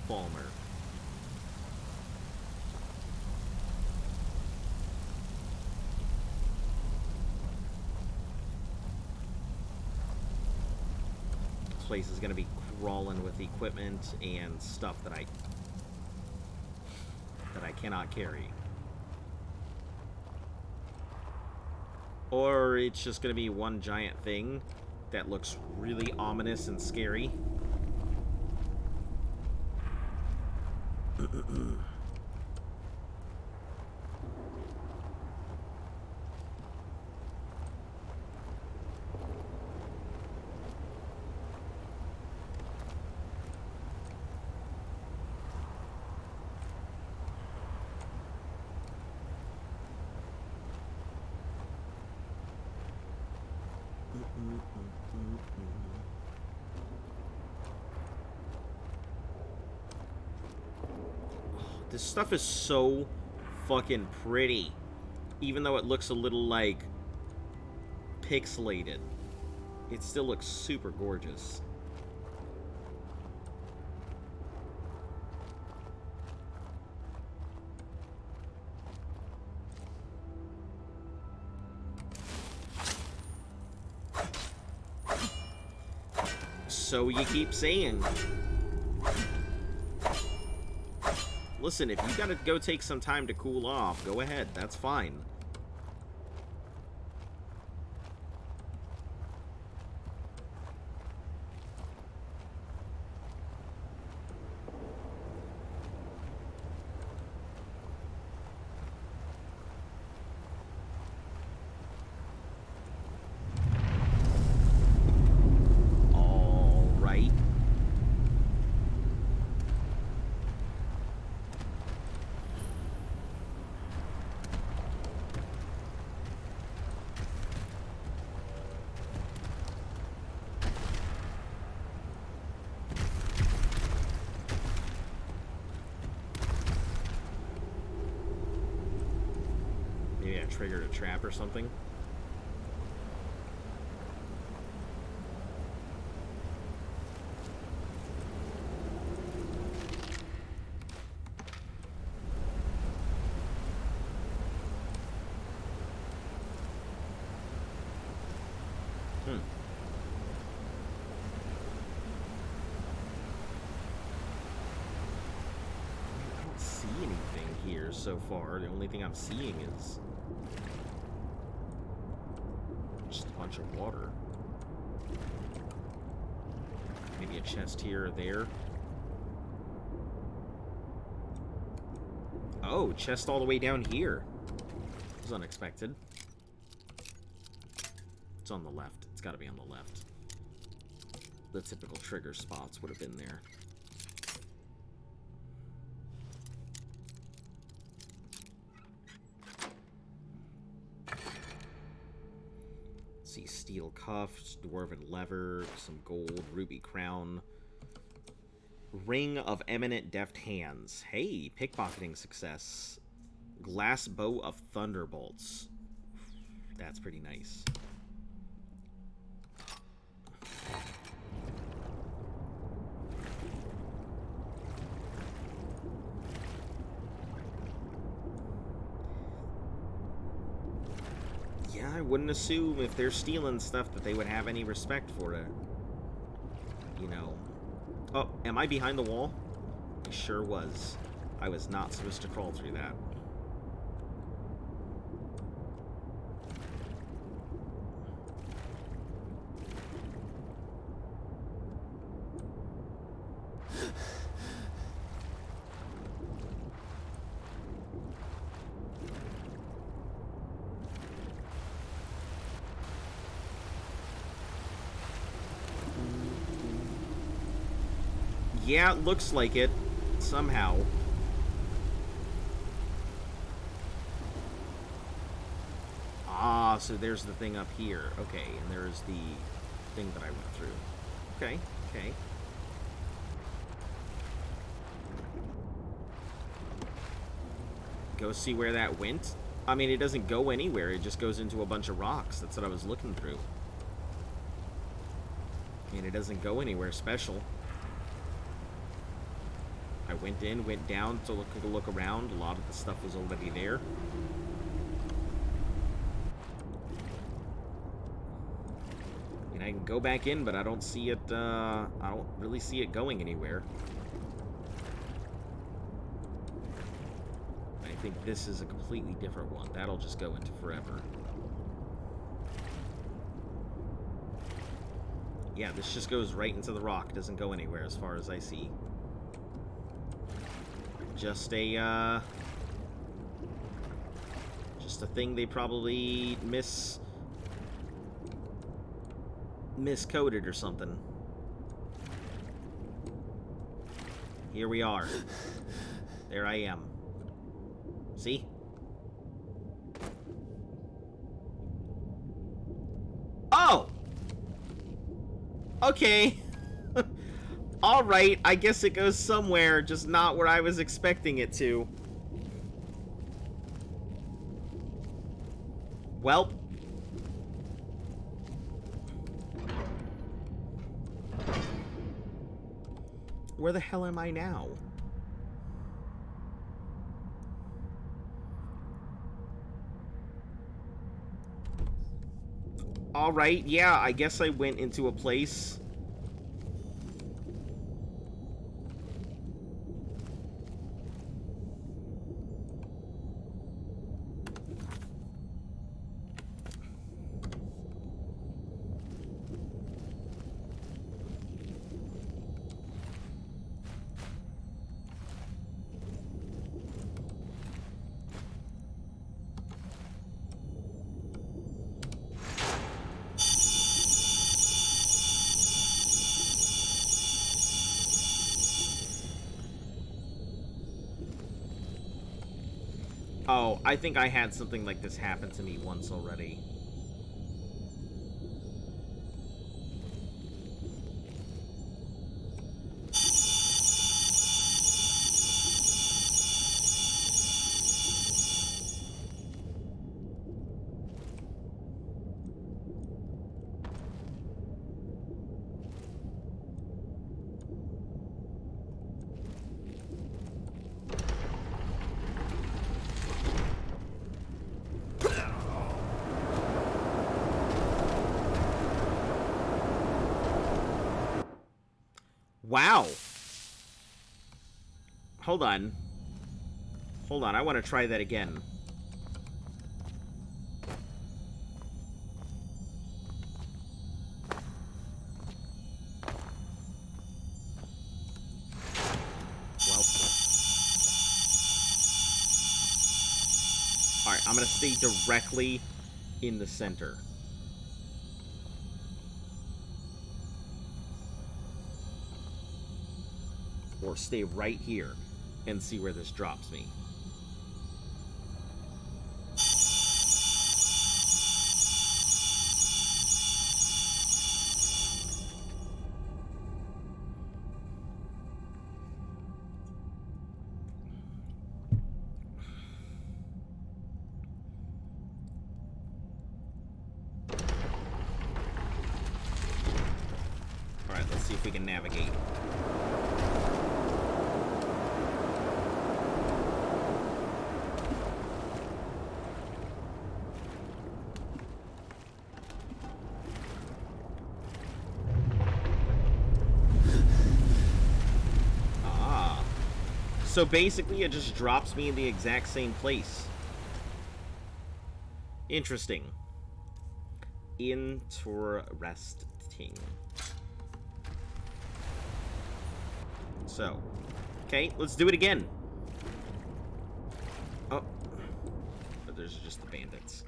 Falmer. This place is gonna be crawling with equipment and stuff that I cannot carry. Or it's just gonna be one giant thing that looks really ominous and scary. This stuff is so fucking pretty. Even though it looks a little, like, pixelated. It still looks super gorgeous. So you keep saying. Listen, if you gotta go take some time to cool off, go ahead. That's fine. All right. Maybe I triggered a trap or something. I don't see anything here so far. The only thing I'm seeing is just a bunch of water. Maybe a chest here or there. Oh, chest all the way down here. This was unexpected. It's on the left. It's gotta be on the left. The typical trigger spots would have been there. See, steel cuffs, dwarven lever, some gold, ruby crown, ring of eminent deft hands. Hey, pickpocketing success. Glass bow of thunderbolts. That's pretty nice. Yeah, I wouldn't assume if they're stealing stuff that they would have any respect for it. You know. Oh, am I behind the wall? I sure was. I was not supposed to crawl through that. Yeah, it looks like it. Somehow. Ah, so there's the thing up here. Okay, and there's the thing that I went through. Okay, okay. Go see where that went? I mean, it doesn't go anywhere. It just goes into a bunch of rocks. That's what I was looking through. I mean, it doesn't go anywhere special. I went in, went down to look around. A lot of the stuff was already there. I mean, I can go back in, but I don't see it, I don't really see it going anywhere. I think this is a completely different one. That'll just go into forever. Yeah, this just goes right into the rock. Doesn't go anywhere as far as I see. Just a thing they probably miscoded or something. Here we are. There I am. See? Oh! Okay. Alright, I guess it goes somewhere, just not where I was expecting it to. Well. Where the hell am I now? Alright, yeah, I guess I went into a place. Oh, I think I had something like this happen to me once already. Wow. Hold on. Hold on, I want to try that again. Alright, I'm gonna stay directly in the center. Or stay right here and see where this drops me. Alright, let's see if we can navigate. So basically, it just drops me in the exact same place. Interesting. Interesting. So, okay, let's do it again. Oh. But there's just the bandits.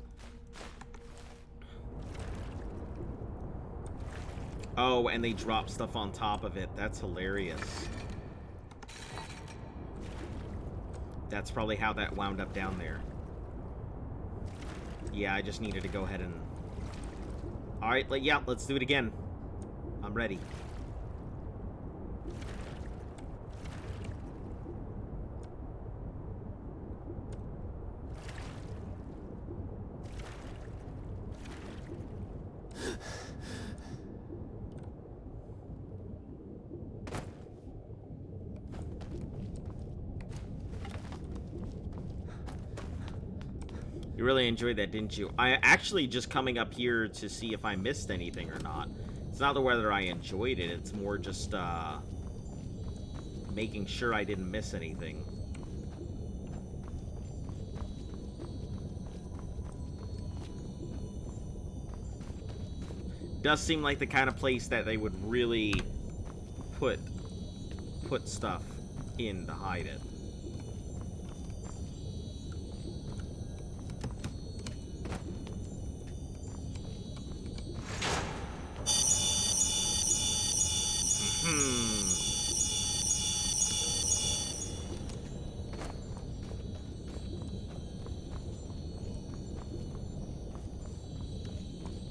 Oh, and they drop stuff on top of it. That's hilarious. That's probably how that wound up down there. Yeah, I just needed to go ahead and... Alright, yeah, let's do it again. I'm ready. You really enjoyed that, didn't you? I actually just coming up here to see if I missed anything or not. It's not whether I enjoyed it, it's more just, making sure I didn't miss anything. Does seem like the kind of place that they would really put stuff in to hide it.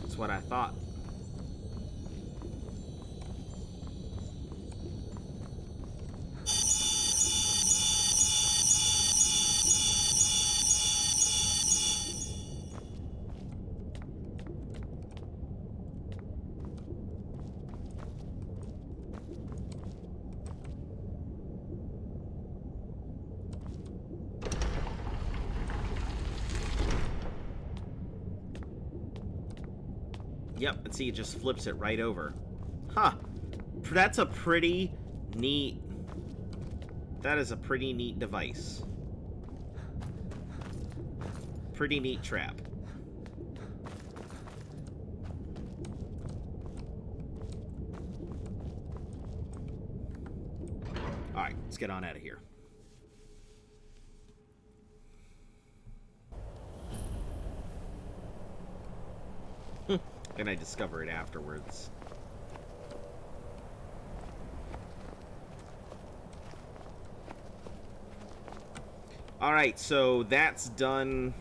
That's what I thought. Yep, and see, it just flips it right over. Huh. That's a pretty neat... That is a pretty neat device. Pretty neat trap. Alright, let's get on out of here. And I discover it afterwards. Alright, so that's done.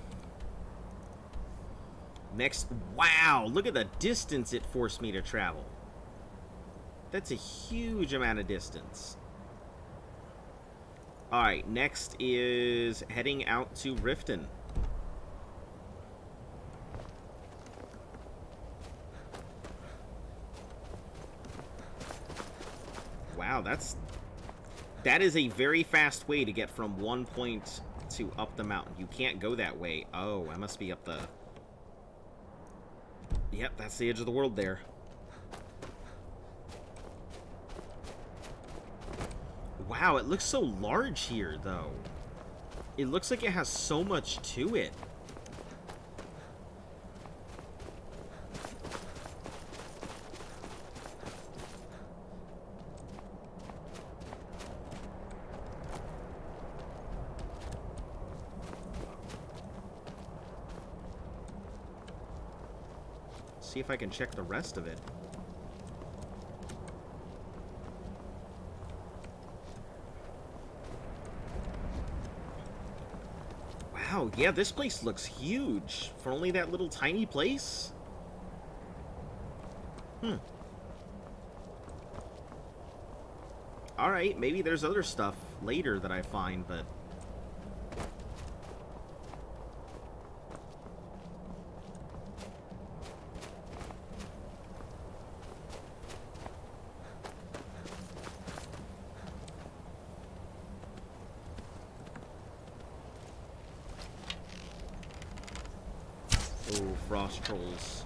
Next, wow, look at the distance it forced me to travel. That's a huge amount of distance. Alright, next is heading out to Riften. Wow, that is a very fast way to get from one point to up the mountain. You can't go that way. Oh, I must be up the... Yep, that's the edge of the world there. Wow, it looks so large here, though. It looks like it has so much to it. see if I can check the rest of it. Wow, yeah, this place looks huge for only that little tiny place. Alright, maybe there's other stuff later that I find, but... Oh, frost trolls.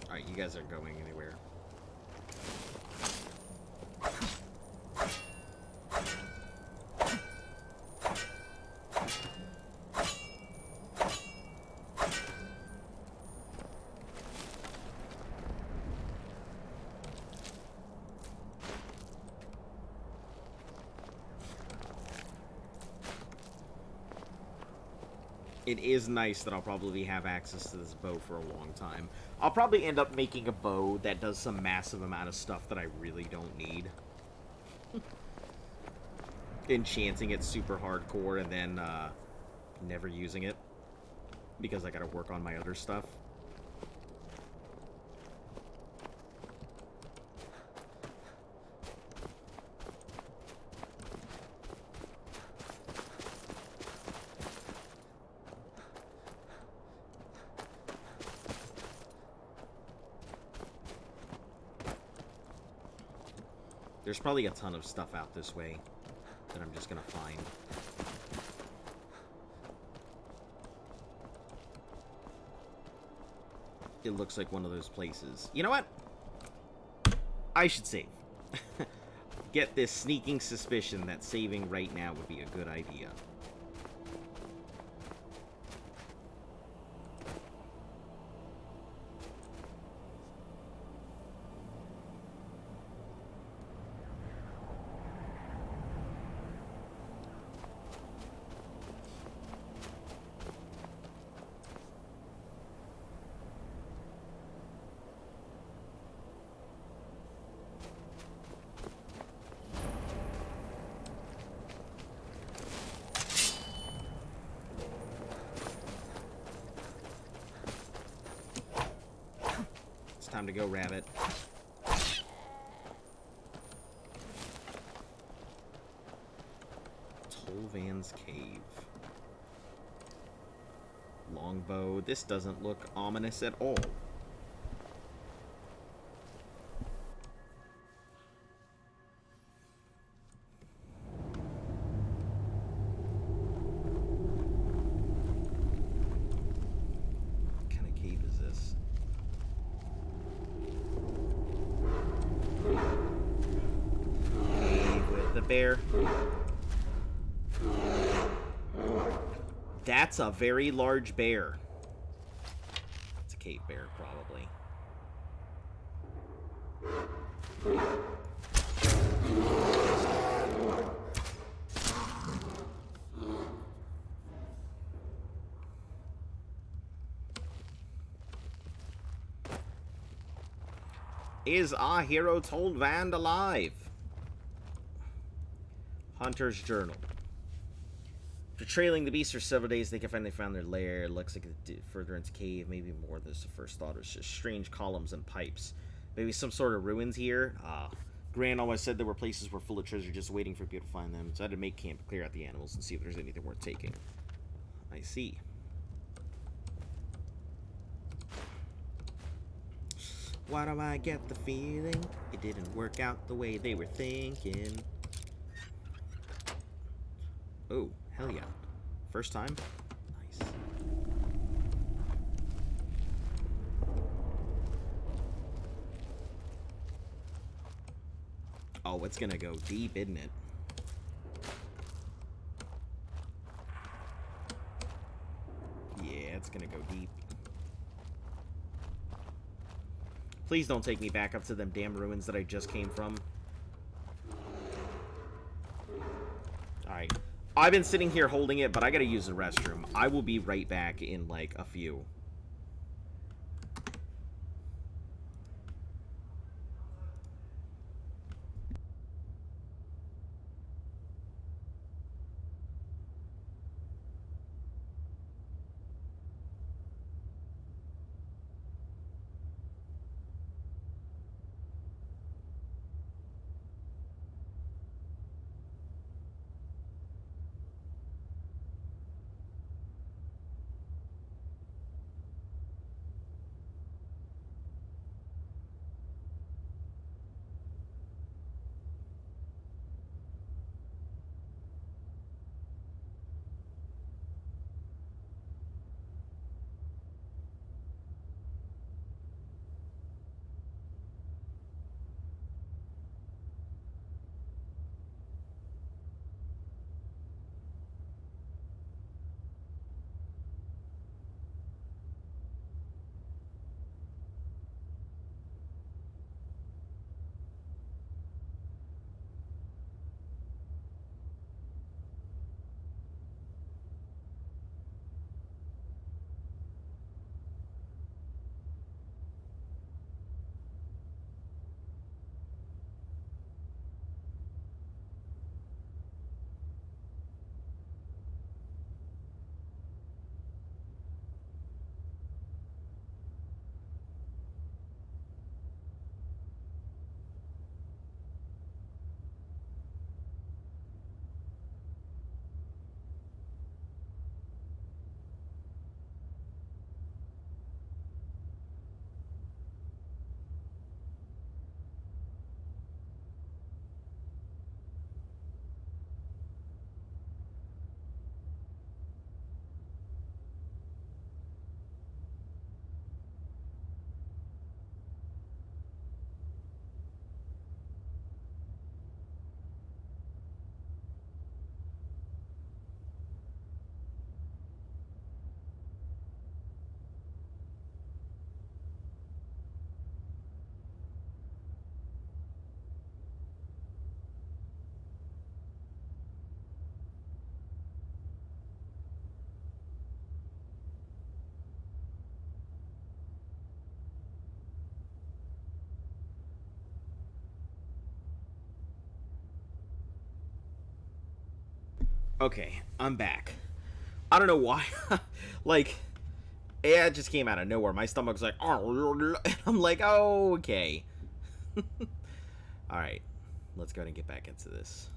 Alright, you guys aren't going anywhere. It is nice that I'll probably have access to this bow for a long time. I'll probably end up making a bow that does some massive amount of stuff that I really don't need. Enchanting it super hardcore and then never using it because I gotta work on my other stuff. There's probably a ton of stuff out this way that I'm just gonna find. It looks like one of those places. You know what? I should save. Get this sneaking suspicion that saving right now would be a good idea. Time to go, rabbit. Tolvan's Cave. Longbow. This doesn't look ominous at all. What kind of cave is this? The bear. That's a very large bear. It's a cave bear, probably. Is our hero Tolvan alive? Hunter's Journal. After trailing the beast for several days, they finally found their lair. It looks like further into the cave, maybe more than the first thought. It's just strange columns and pipes. Maybe some sort of ruins here. Gran always said there were places were full of treasure just waiting for people to find them. So I had to make camp, clear out the animals, and see if there's anything worth taking. I see. Why do I get the feeling it didn't work out the way they were thinking? Oh, hell yeah. First time? Nice. Oh, Oh, it's gonna go deep, isn't it? Yeah, it's gonna go deep. Please don't take me back up to them damn ruins that I just came from. Alright. I've been sitting here holding it, but I gotta use the restroom. I will be right back in, like, a few. Okay, I'm back. I don't know why. Like, yeah, it just came out of nowhere. My stomach's like, and I'm like, oh, okay. Alright, let's go ahead and get back into this.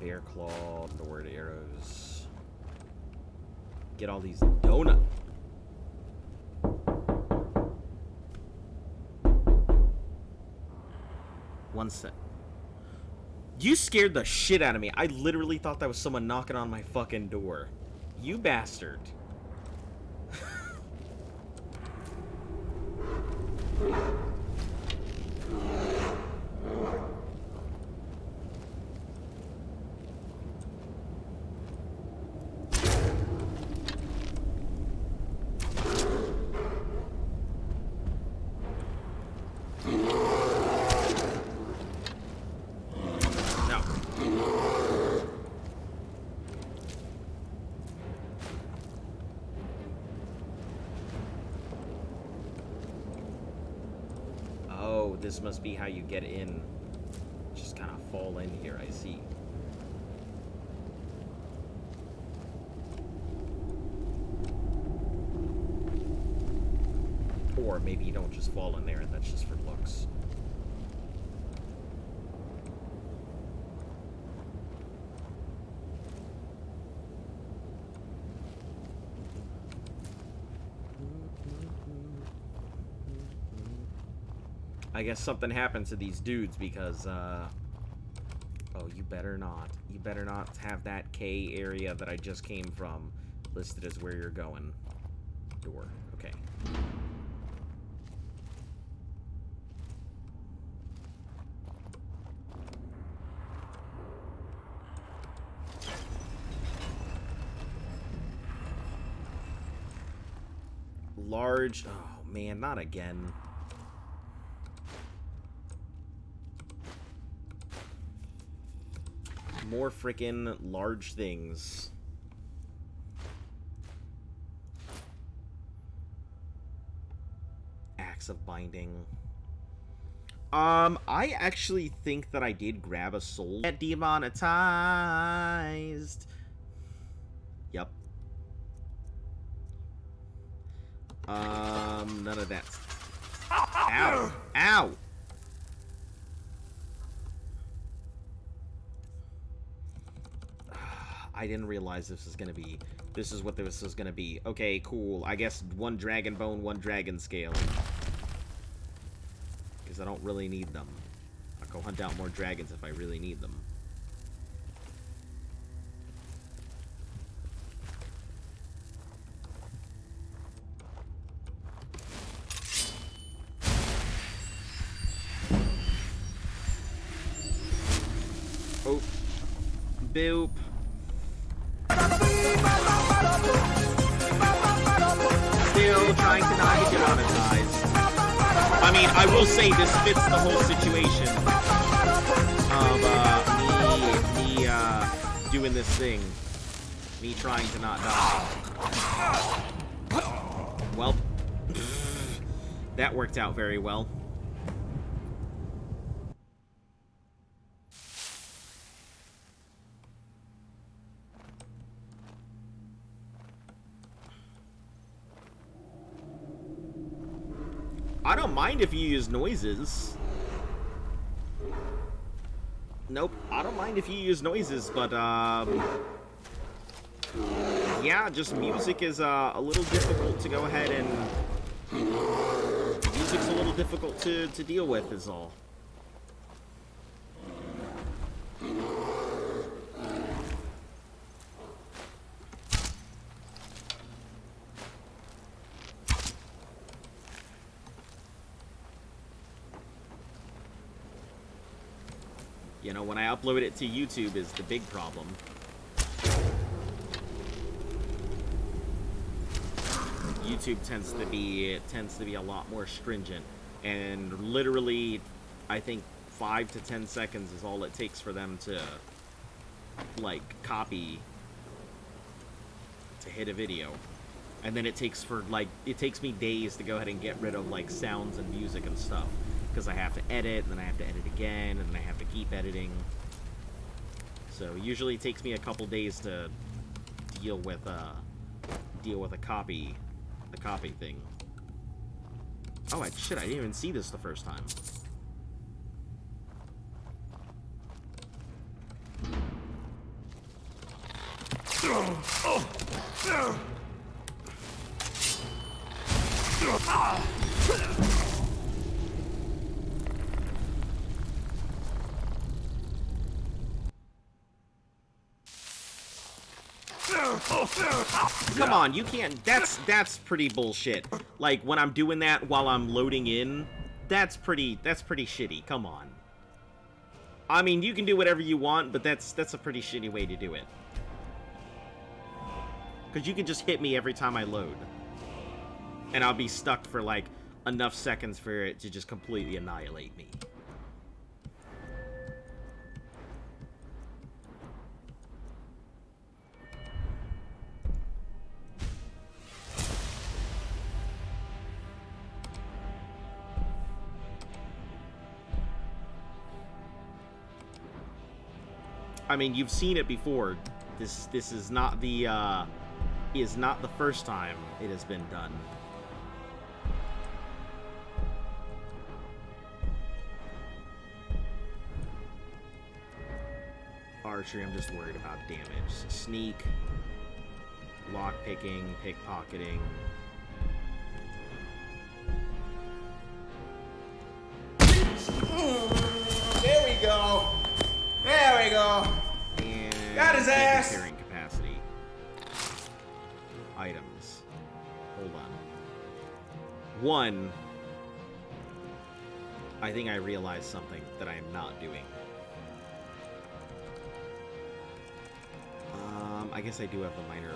Bear claw, Nord arrows. Get all these donut. One sec. You scared the shit out of me. I literally thought that was someone knocking on my fucking door. You bastard. This must be how you get in. Just kind of fall in here, I see. Or maybe you don't just fall in there and that's just for looks. I guess something happened to these dudes because, oh, you better not. You better not have that K area that I just came from listed as where you're going. Door. Okay. Large. Oh, man, not again. More frickin' large things. Axe of Binding. I actually think that I did grab a soul. Get demonetized. Yep. None of that. Ow! Ow! I didn't realize this was gonna be. This is what this was gonna be. Okay, cool. I guess one dragon bone, one dragon scale. Because I don't really need them. I'll go hunt out more dragons if I really need them. Oh. Boop. Still trying to not get demonetized. I mean, I will say this fits the whole situation of me doing this thing. Me trying to not die. Well, that worked out very well. I don't mind if you use noises. Nope, I don't mind if you use noises, but, yeah, just music is, a little difficult to go ahead and... Music's a little difficult to deal with, is all. You know, when I upload it to YouTube is the big problem. YouTube tends to be a lot more stringent, and literally, I think 5 to 10 seconds is all it takes for them to, like, copy to hit a video, and then it takes me days to go ahead and get rid of like sounds and music and stuff. Because I have to edit, and then I have to edit again, and then I have to keep editing. So usually it takes me a couple days to deal with the copy thing. Oh shit! I didn't even see this the first time. Come on, you can't. That's pretty bullshit. Like when I'm doing that while I'm loading in, that's pretty shitty. Come on. I mean, you can do whatever you want, but that's a pretty shitty way to do it. Because you can just hit me every time I load, and I'll be stuck for like enough seconds for it to just completely annihilate me. I mean, you've seen it before. This is not the first time it has been done. Archery, I'm just worried about damage. Sneak, lockpicking, pickpocketing. Got his ass! Carrying capacity. Items. Hold on. 1. I think I realized something that I am not doing. I guess I do have the minor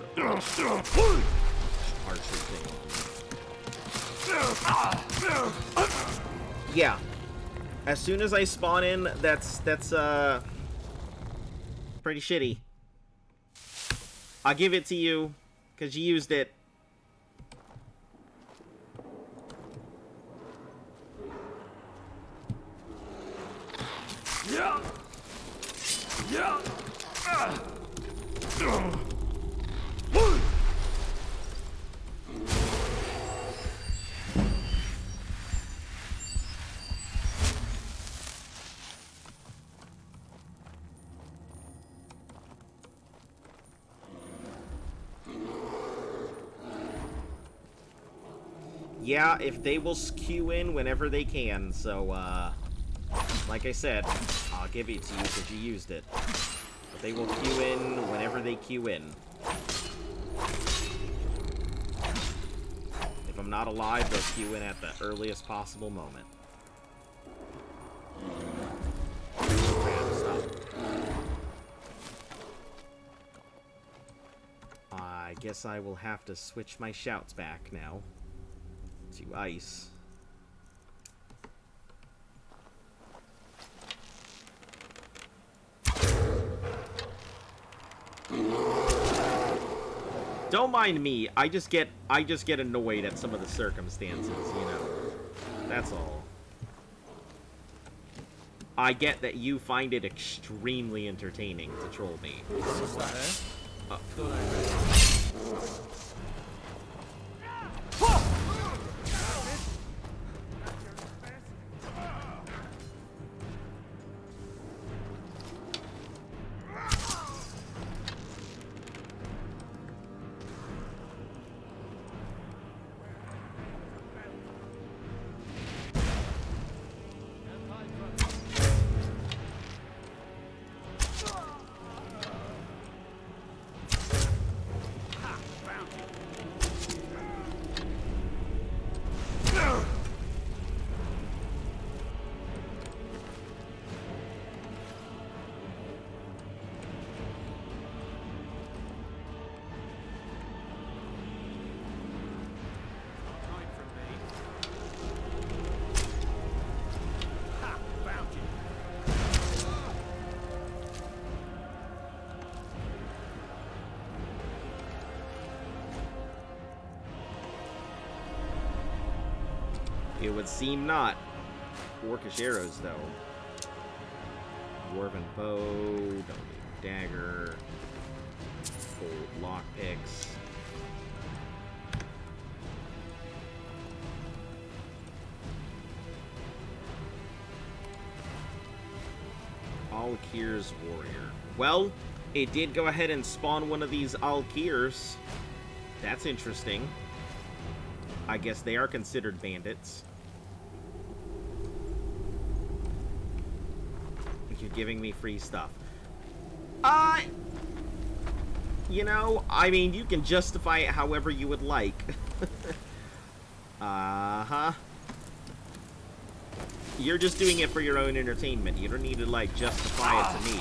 archery thing. Yeah. As soon as I spawn in, that's pretty shitty. I'll give it to you, because you used it. Yeah. Yeah. Yeah, if they will queue in whenever they can, so, like I said, I'll give it to you because you used it. But they will queue in whenever they queue in. If I'm not alive, they'll queue in at the earliest possible moment. Crap, stop. I guess I will have to switch my shouts back now to ice. Don't mind me. I just get annoyed at some of the circumstances, you know. That's all. I get that you find it extremely entertaining to troll me. It would seem not. Orcish arrows, though. Dwarven bow, don't need dagger. Gold lockpicks. Alkir's warrior. Well, it did go ahead and spawn one of these Alkirs. That's interesting. I guess they are considered bandits. You're giving me free stuff. You know, I mean, you can justify it however you would like. Uh-huh. You're just doing it for your own entertainment. You don't need to, like, justify it to me.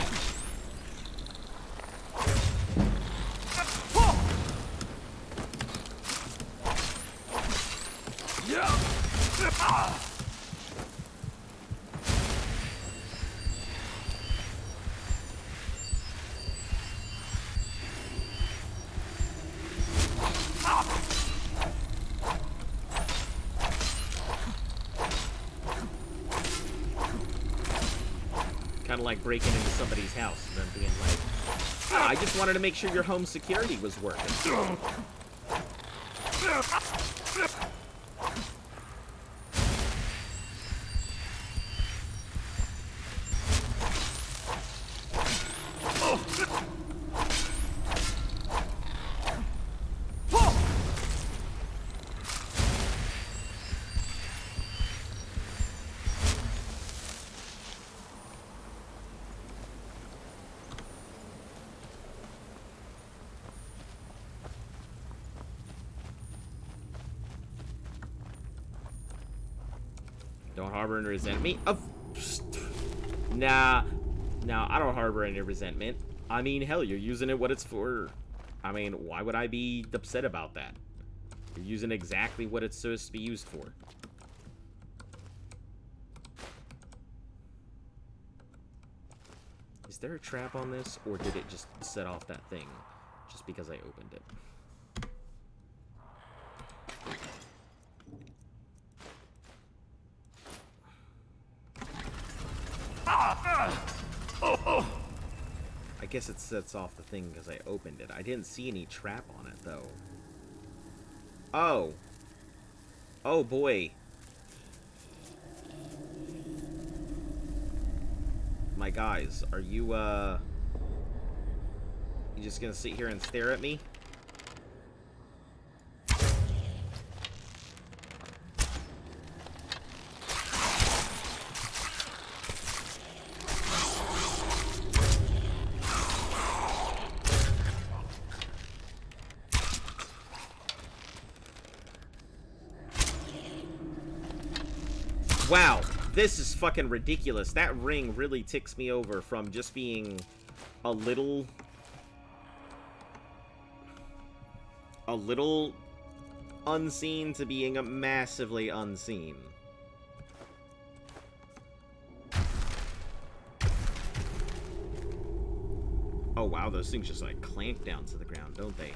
Kind of like breaking into somebody's house and then being like, oh, I just wanted to make sure your home security was working. Don't harbor any resentment. Nah. No, I don't harbor any resentment. I mean, hell, you're using it what it's for. I mean, why would I be upset about that? You're using exactly what it's supposed to be used for. Is there a trap on this, or did it just set off that thing just because I opened it? I guess it sets off the thing because I opened it. I didn't see any trap on it, though. Oh. Oh, boy. My guys, are you, you just gonna sit here and stare at me? Wow, this is fucking ridiculous. That ring really ticks me over from just being a little unseen to being a massively unseen. Oh wow, those things just like clank down to the ground, don't they?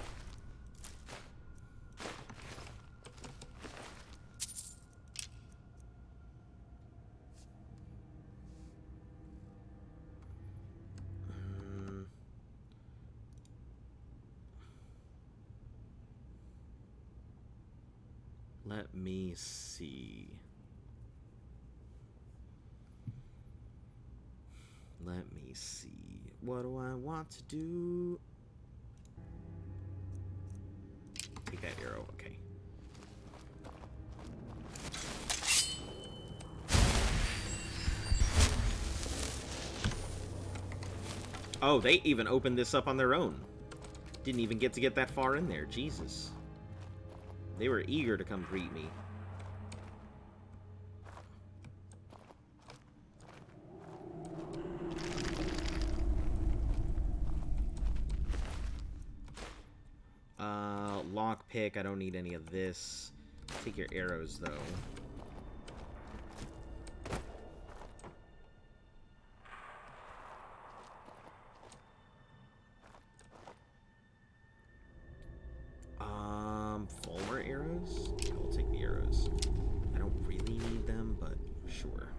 Let me see. Let me see. What do I want to do? Take that arrow, okay. Oh, they even opened this up on their own. Didn't even get to get that far in there. Jesus. They were eager to come greet me. Lockpick, I don't need any of this. Take your arrows, though. Fulmer arrows? I'll take the arrows. I don't really need them, but sure.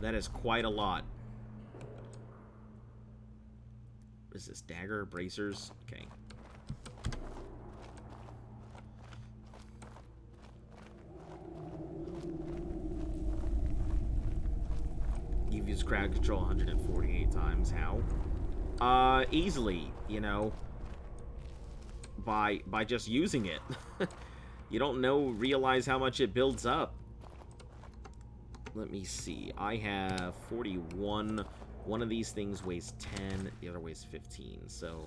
That is quite a lot. What is this? Dagger? Bracers? Okay. You've used crowd control 148 times. How? Easily, you know. By just using it. You don't realize how much it builds up. Let me see. I have 41. One of these things weighs 10. The other weighs 15. So...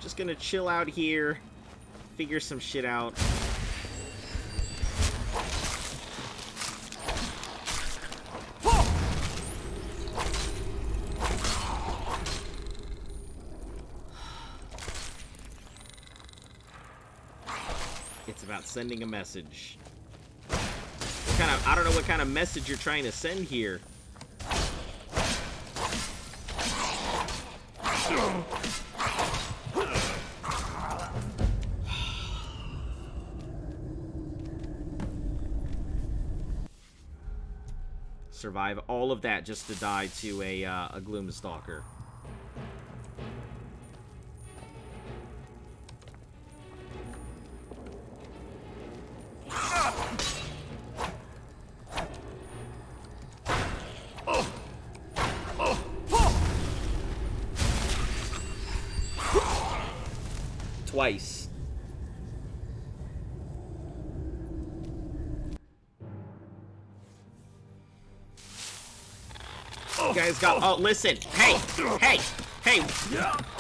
Just gonna chill out here, figure some shit out. It's about sending a message. I don't know what kind of message you're trying to send here. Survive all of that just to die to a Gloomstalker. Twice. You guys got... Oh, listen. Hey! Hey! Hey!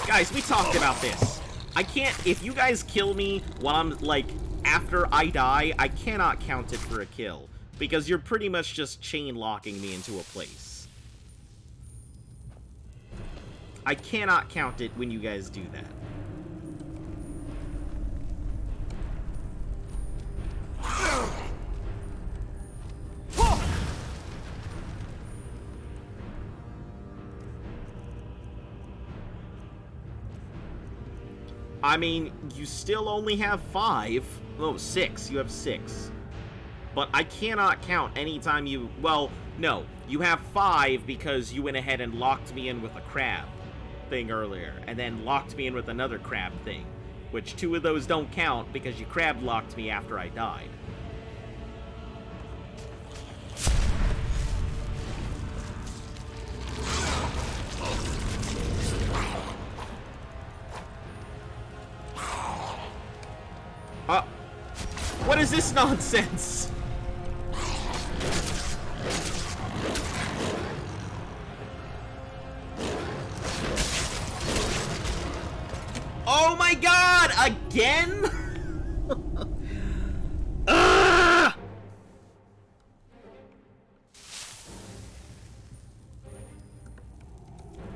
Guys, we talked about this. I can't... If you guys kill me while I'm, like, after I die, I cannot count it for a kill. Because you're pretty much just chain-locking me into a place. I cannot count it when you guys do that. I mean, you still only have 5. Oh, 6. You have 6. But I cannot count anytime you... Well, no. You have 5 because you went ahead and locked me in with a crab thing earlier. And then locked me in with another crab thing. Which 2 of those don't count because you crab locked me after I died. What is this nonsense? Oh my god! Again?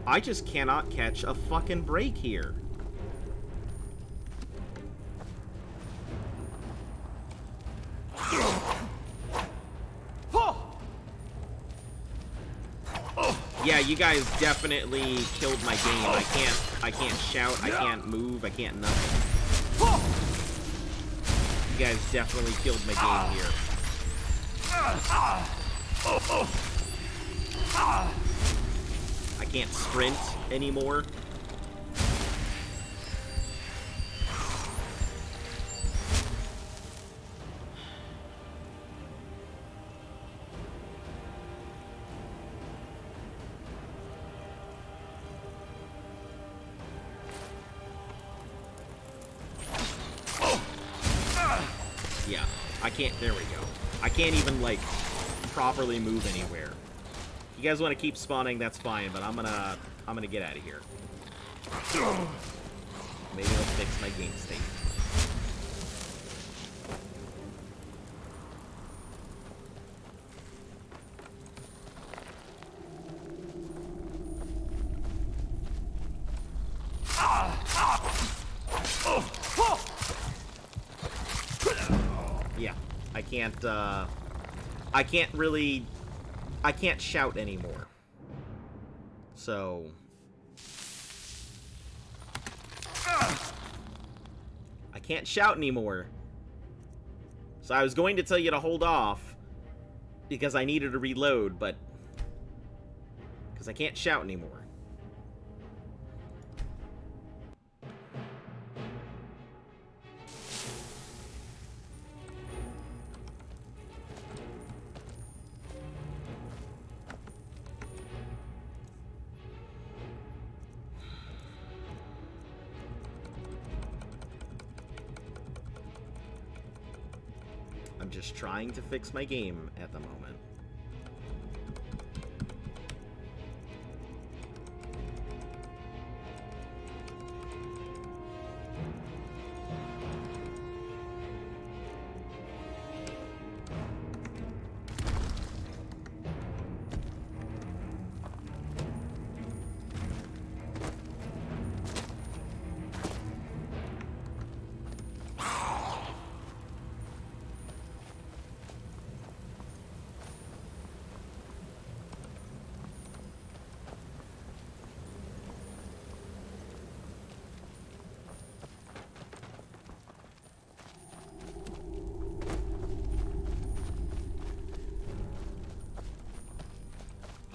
I just cannot catch a fucking break here. Yeah, you guys definitely killed my game. I can't shout, I can't move, I can't nothing. You guys definitely killed my game here. I can't sprint anymore. Yeah, I can't, there we go. I can't even, like, properly move anywhere. You guys want to keep spawning, that's fine, but I'm gonna get out of here. Maybe I'll fix my game state. Yeah, I can't really... I can't shout anymore. So... I can't shout anymore. So I was going to tell you to hold off, because I needed to reload, but... because I can't shout anymore. just trying to fix my game at the moment.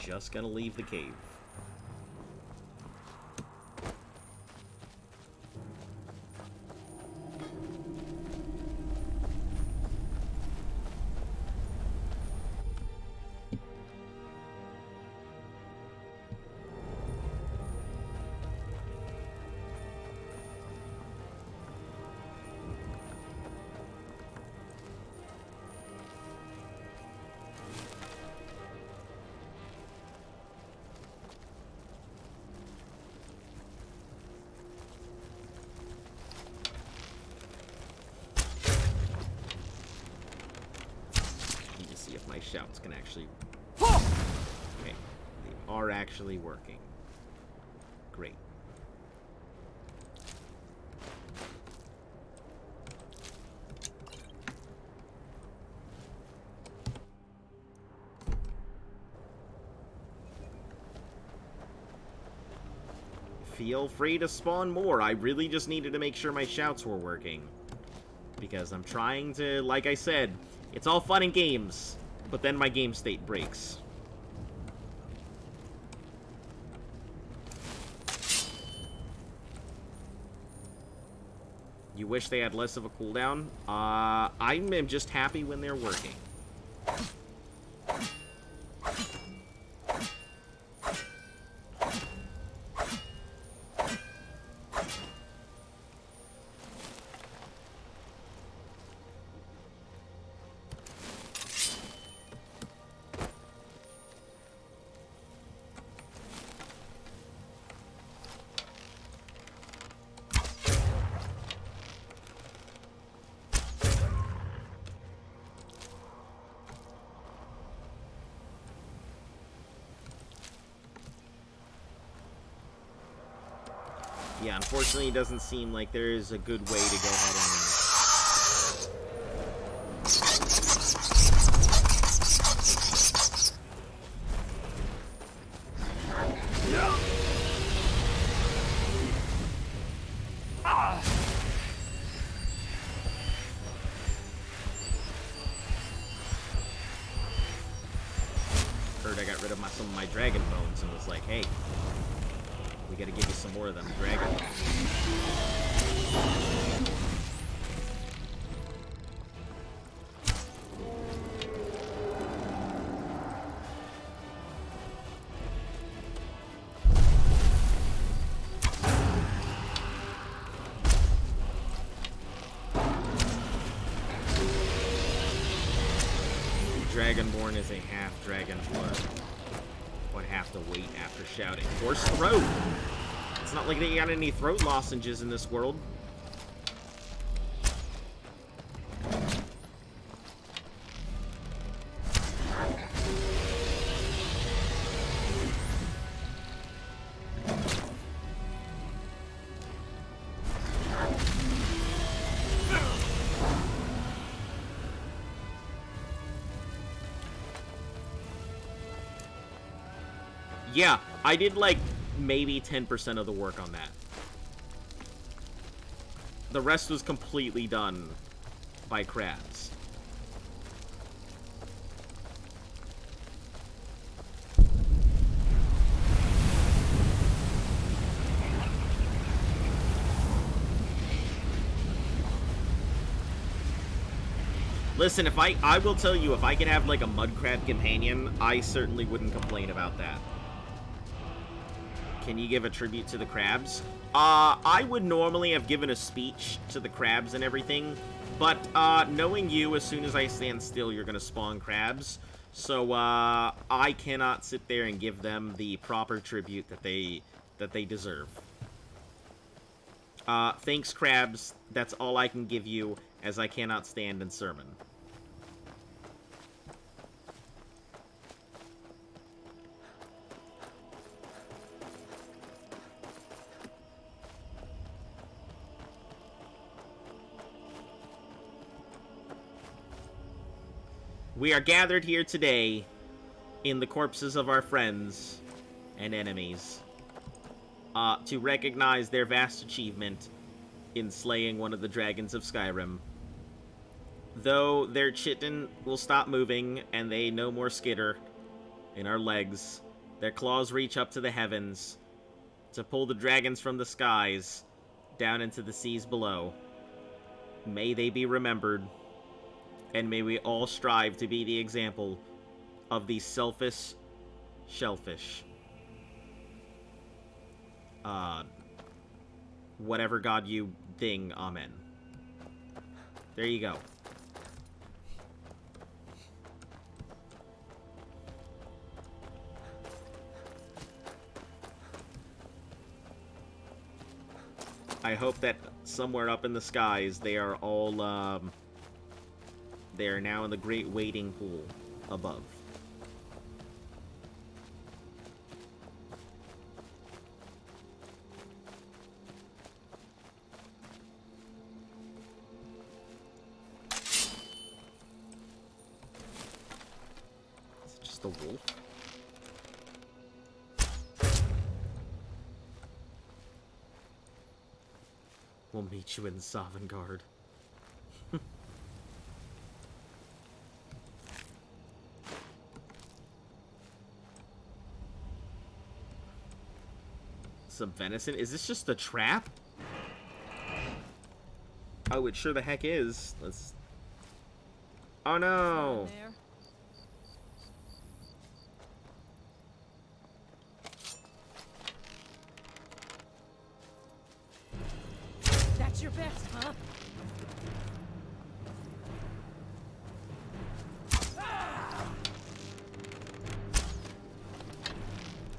Just gonna leave the cave. My shouts can actually... Okay, they are actually working. Great. Feel free to spawn more. I really just needed to make sure my shouts were working. Because I'm trying to, like I said, it's all fun and games. But then my game state breaks. You wish they had less of a cooldown? I'm just happy when they're working. Yeah, unfortunately, it doesn't seem like there is a good way to go ahead and... Heard I got rid of some of my dragon bones and was like, hey, we gotta give you some more of them dragon bones. Dragonborn is a half dragon blood. Would have to wait after shouting. Horse throat! It's not like they got any throat lozenges in this world. Yeah, I did like maybe 10% of the work on that. The rest was completely done by crabs. Listen, if I will tell you, if I could have like a mud crab companion, I certainly wouldn't complain about that. Can you give a tribute to the crabs? I would normally have given a speech to the crabs and everything, But, knowing you, as soon as I stand still, you're gonna spawn crabs. So, I cannot sit there and give them the proper tribute that they deserve. Thanks, crabs. That's all I can give you, as I cannot stand and sermon. We are gathered here today in the corpses of our friends and enemies to recognize their vast achievement in slaying one of the dragons of Skyrim. Though their chitin will stop moving and they no more skitter in our legs, their claws reach up to the heavens to pull the dragons from the skies down into the seas below. May they be remembered, and may we all strive to be the example of these selfish shellfish. Whatever God you ding, amen. There you go. I hope that somewhere up in the skies they are all, they are now in the great wading pool above. Is it just a wolf? We'll meet you in Sovngarde. Some venison? Is this just a trap? Oh, it sure the heck is. Let's... Oh no! That's your best, huh?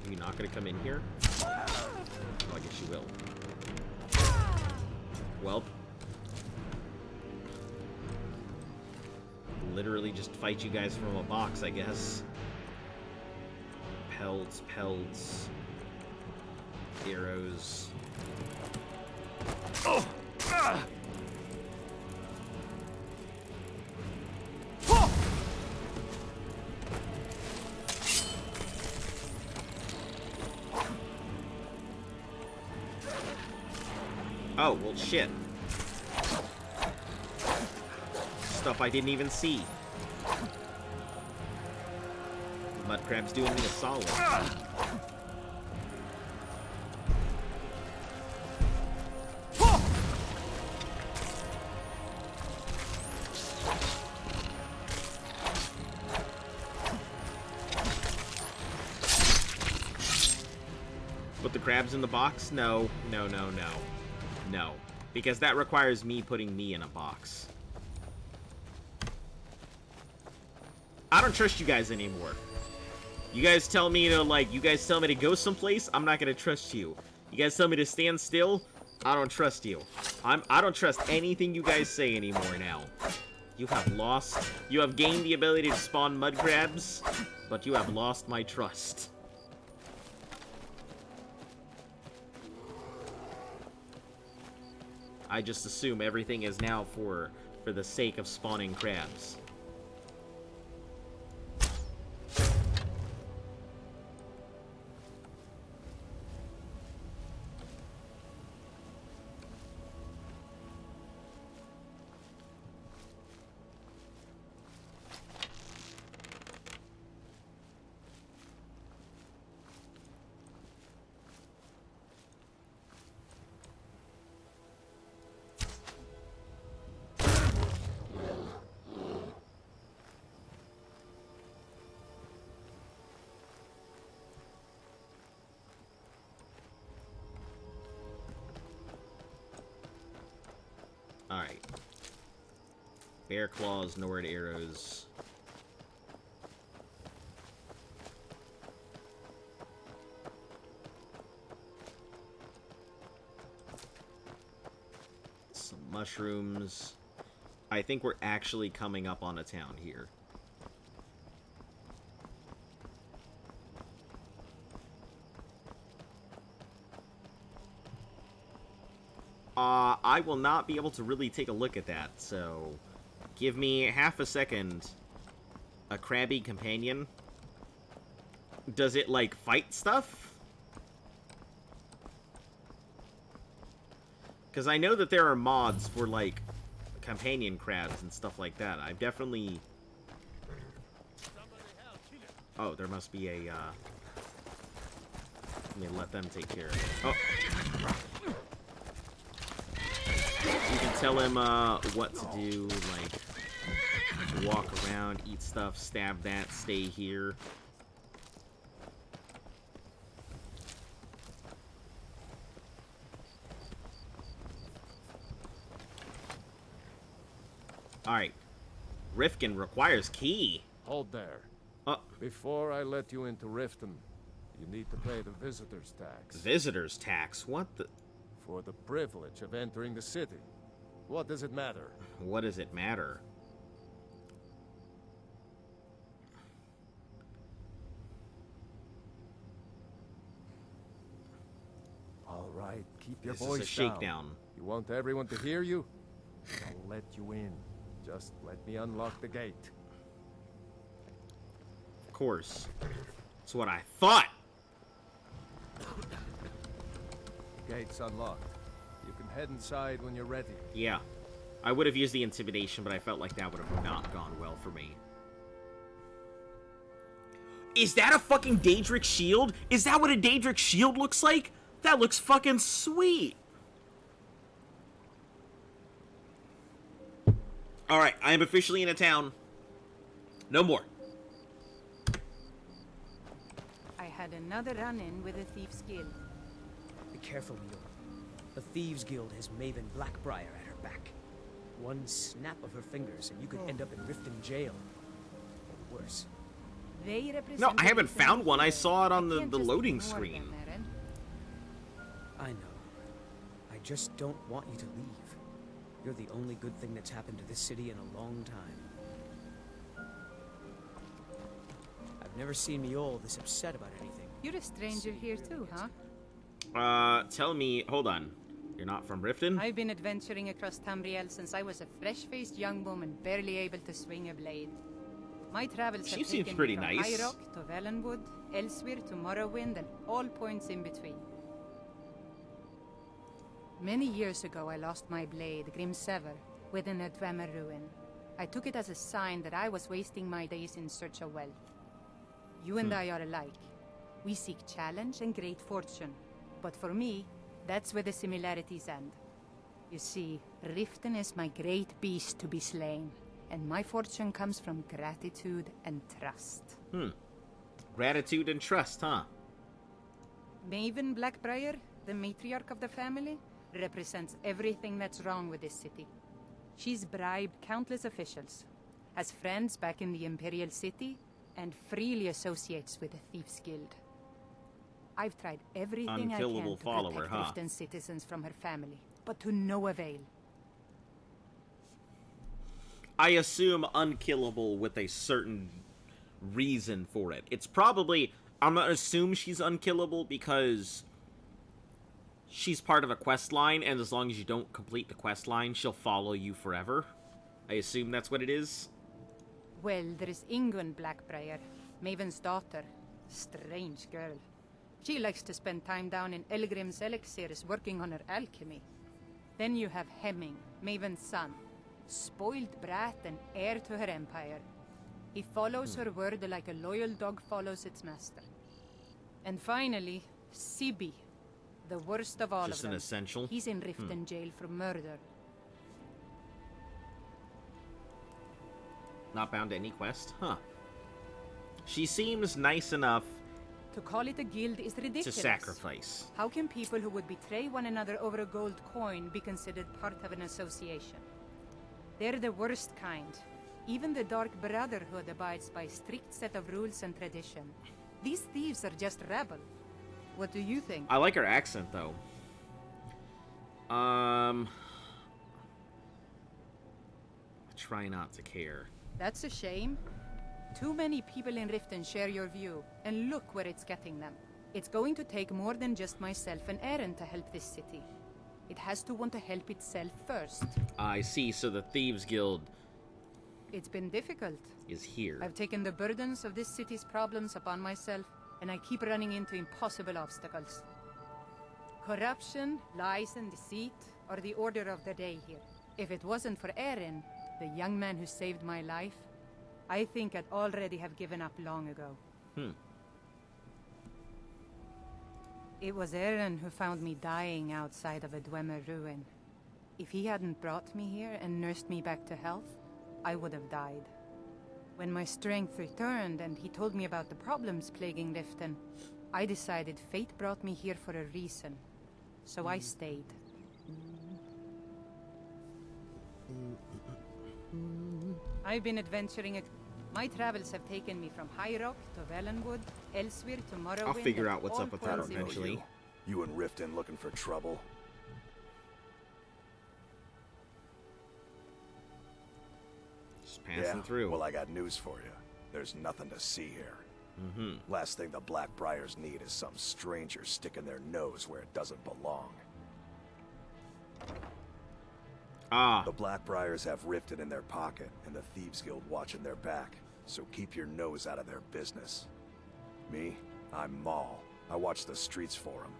Are you not gonna come in here? Oh, I guess you will. Well. Literally just fight you guys from a box, I guess. Pelts, pelts. Arrows. Oh! Ah! Oh, well, shit. Stuff I didn't even see. Mud crab's doing me a solid. Put the crabs in the box? No, no, no, no. No, because that requires me putting me in a box. I don't trust you guys anymore. You guys tell me to, like, you guys tell me to go someplace, I'm not gonna trust you. You guys tell me to stand still, I don't trust you. I don't trust anything you guys say anymore now. You have lost, you have gained the ability to spawn mud crabs, but you have lost my trust. I just assume everything is now for the sake of spawning crabs. Alright. Bear claws, Nord arrows. Some mushrooms. I think we're actually coming up on a town here. I will not be able to really take a look at that, so give me half a second. A crabby companion? Does it, like, fight stuff? Because I know that there are mods for, like, companion crabs and stuff like that. I've definitely... Oh, there must be a, Let me let them take care of it. Oh! You can tell him, what to do, like, walk around, eat stuff, stab that, stay here. Alright. Rifkin requires key. Hold there. Before I let you into Riften, you need to pay the visitor's tax. Visitor's tax? What the... For the privilege of entering the city. What does it matter? What does it matter? All right, keep your This is voice a shakedown. You want everyone to hear you? I'll let you in. Just let me unlock the gate. Of course. That's what I thought! The gate's unlocked. You can head inside when you're ready. Yeah. I would have used the intimidation, but I felt like that would have not gone well for me. Is that a fucking Daedric shield? Is that what a Daedric shield looks like? That looks fucking sweet! Alright, I am officially in a town. No more. I had another run-in with the Thieves Guild. Be careful, Leo. The Thieves Guild has Maven Blackbriar at her back. One snap of her fingers and you could end up in Riften jail. Or worse. They represent No, I haven't found one. I saw it on the loading screen. I know. I just don't want you to leave. You're the only good thing that's happened to this city in a long time. I've never seen me all this upset about anything. You're a stranger here too, huh? Tell me, hold on. You're not from Riften? I've been adventuring across Tamriel since I was a fresh-faced young woman, barely able to swing a blade. My travels have She seems taken pretty me from nice. High Rock to Valenwood, Elsewhere to Morrowind, and all points in between. Many years ago, I lost my blade, Grimsever, within a Dwemer ruin. I took it as a sign that I was wasting my days in search of wealth. You and I are alike. We seek challenge and great fortune. But for me, that's where the similarities end. You see, Riften is my great beast to be slain, and my fortune comes from gratitude and trust. Gratitude and trust, huh? Maven Blackbriar, the matriarch of the family, represents everything that's wrong with this city. She's bribed countless officials, has friends back in the Imperial City, and freely associates with the Thieves Guild. I've tried everything I Unkillable can to follower, protect huh? Riften citizens from her family, but to no avail. I assume unkillable with a certain reason for it. It's probably... I'm gonna assume she's unkillable because she's part of a quest line, and as long as you don't complete the quest line, she'll follow you forever. I assume that's what it is. Well, there is Ingun Blackbriar, Maven's daughter. Strange girl. She likes to spend time down in Elgrim's elixirs working on her alchemy. Then you have Hemming, Maven's son. Spoiled brat and heir to her empire. He follows her word like a loyal dog follows its master. And finally, Sibi, the worst of all Just of them. an essential? He's in Riften jail for murder. Not bound to any quest? Huh. She seems nice enough To call it a guild is ridiculous. to sacrifice. How can people who would betray one another over a gold coin be considered part of an association? They're the worst kind. Even the Dark Brotherhood abides by a strict set of rules and tradition. These thieves are just rabble. What do you think? I like her accent, though. Try not to care. That's a shame. Too many people in Riften share your view, and look where it's getting them. It's going to take more than just myself and Aaron to help this city. It has to want to help itself first. I see, so the Thieves Guild It's been difficult. is here. I've taken the burdens of this city's problems upon myself, and I keep running into impossible obstacles. Corruption, lies, and deceit are the order of the day here. If it wasn't for Aaron, the young man who saved my life, I think I'd already have given up long ago. It was Aaron who found me dying outside of a Dwemer ruin. If he hadn't brought me here and nursed me back to health, I would have died. When my strength returned and he told me about the problems plaguing Riften, I decided fate brought me here for a reason. So I stayed. I've been adventuring. My travels have taken me from High Rock to Valenwood, elsewhere to Morrowind. I'll figure out what's up with that eventually. You and Riften looking for trouble? Just passing through. Well, I got news for you. There's nothing to see here. Last thing the Blackbriars need is some stranger sticking their nose where it doesn't belong. The Blackbriars have Riften in their pocket, and the Thieves Guild watching their back, so keep your nose out of their business. Me? I'm Maul. I watch the streets for them.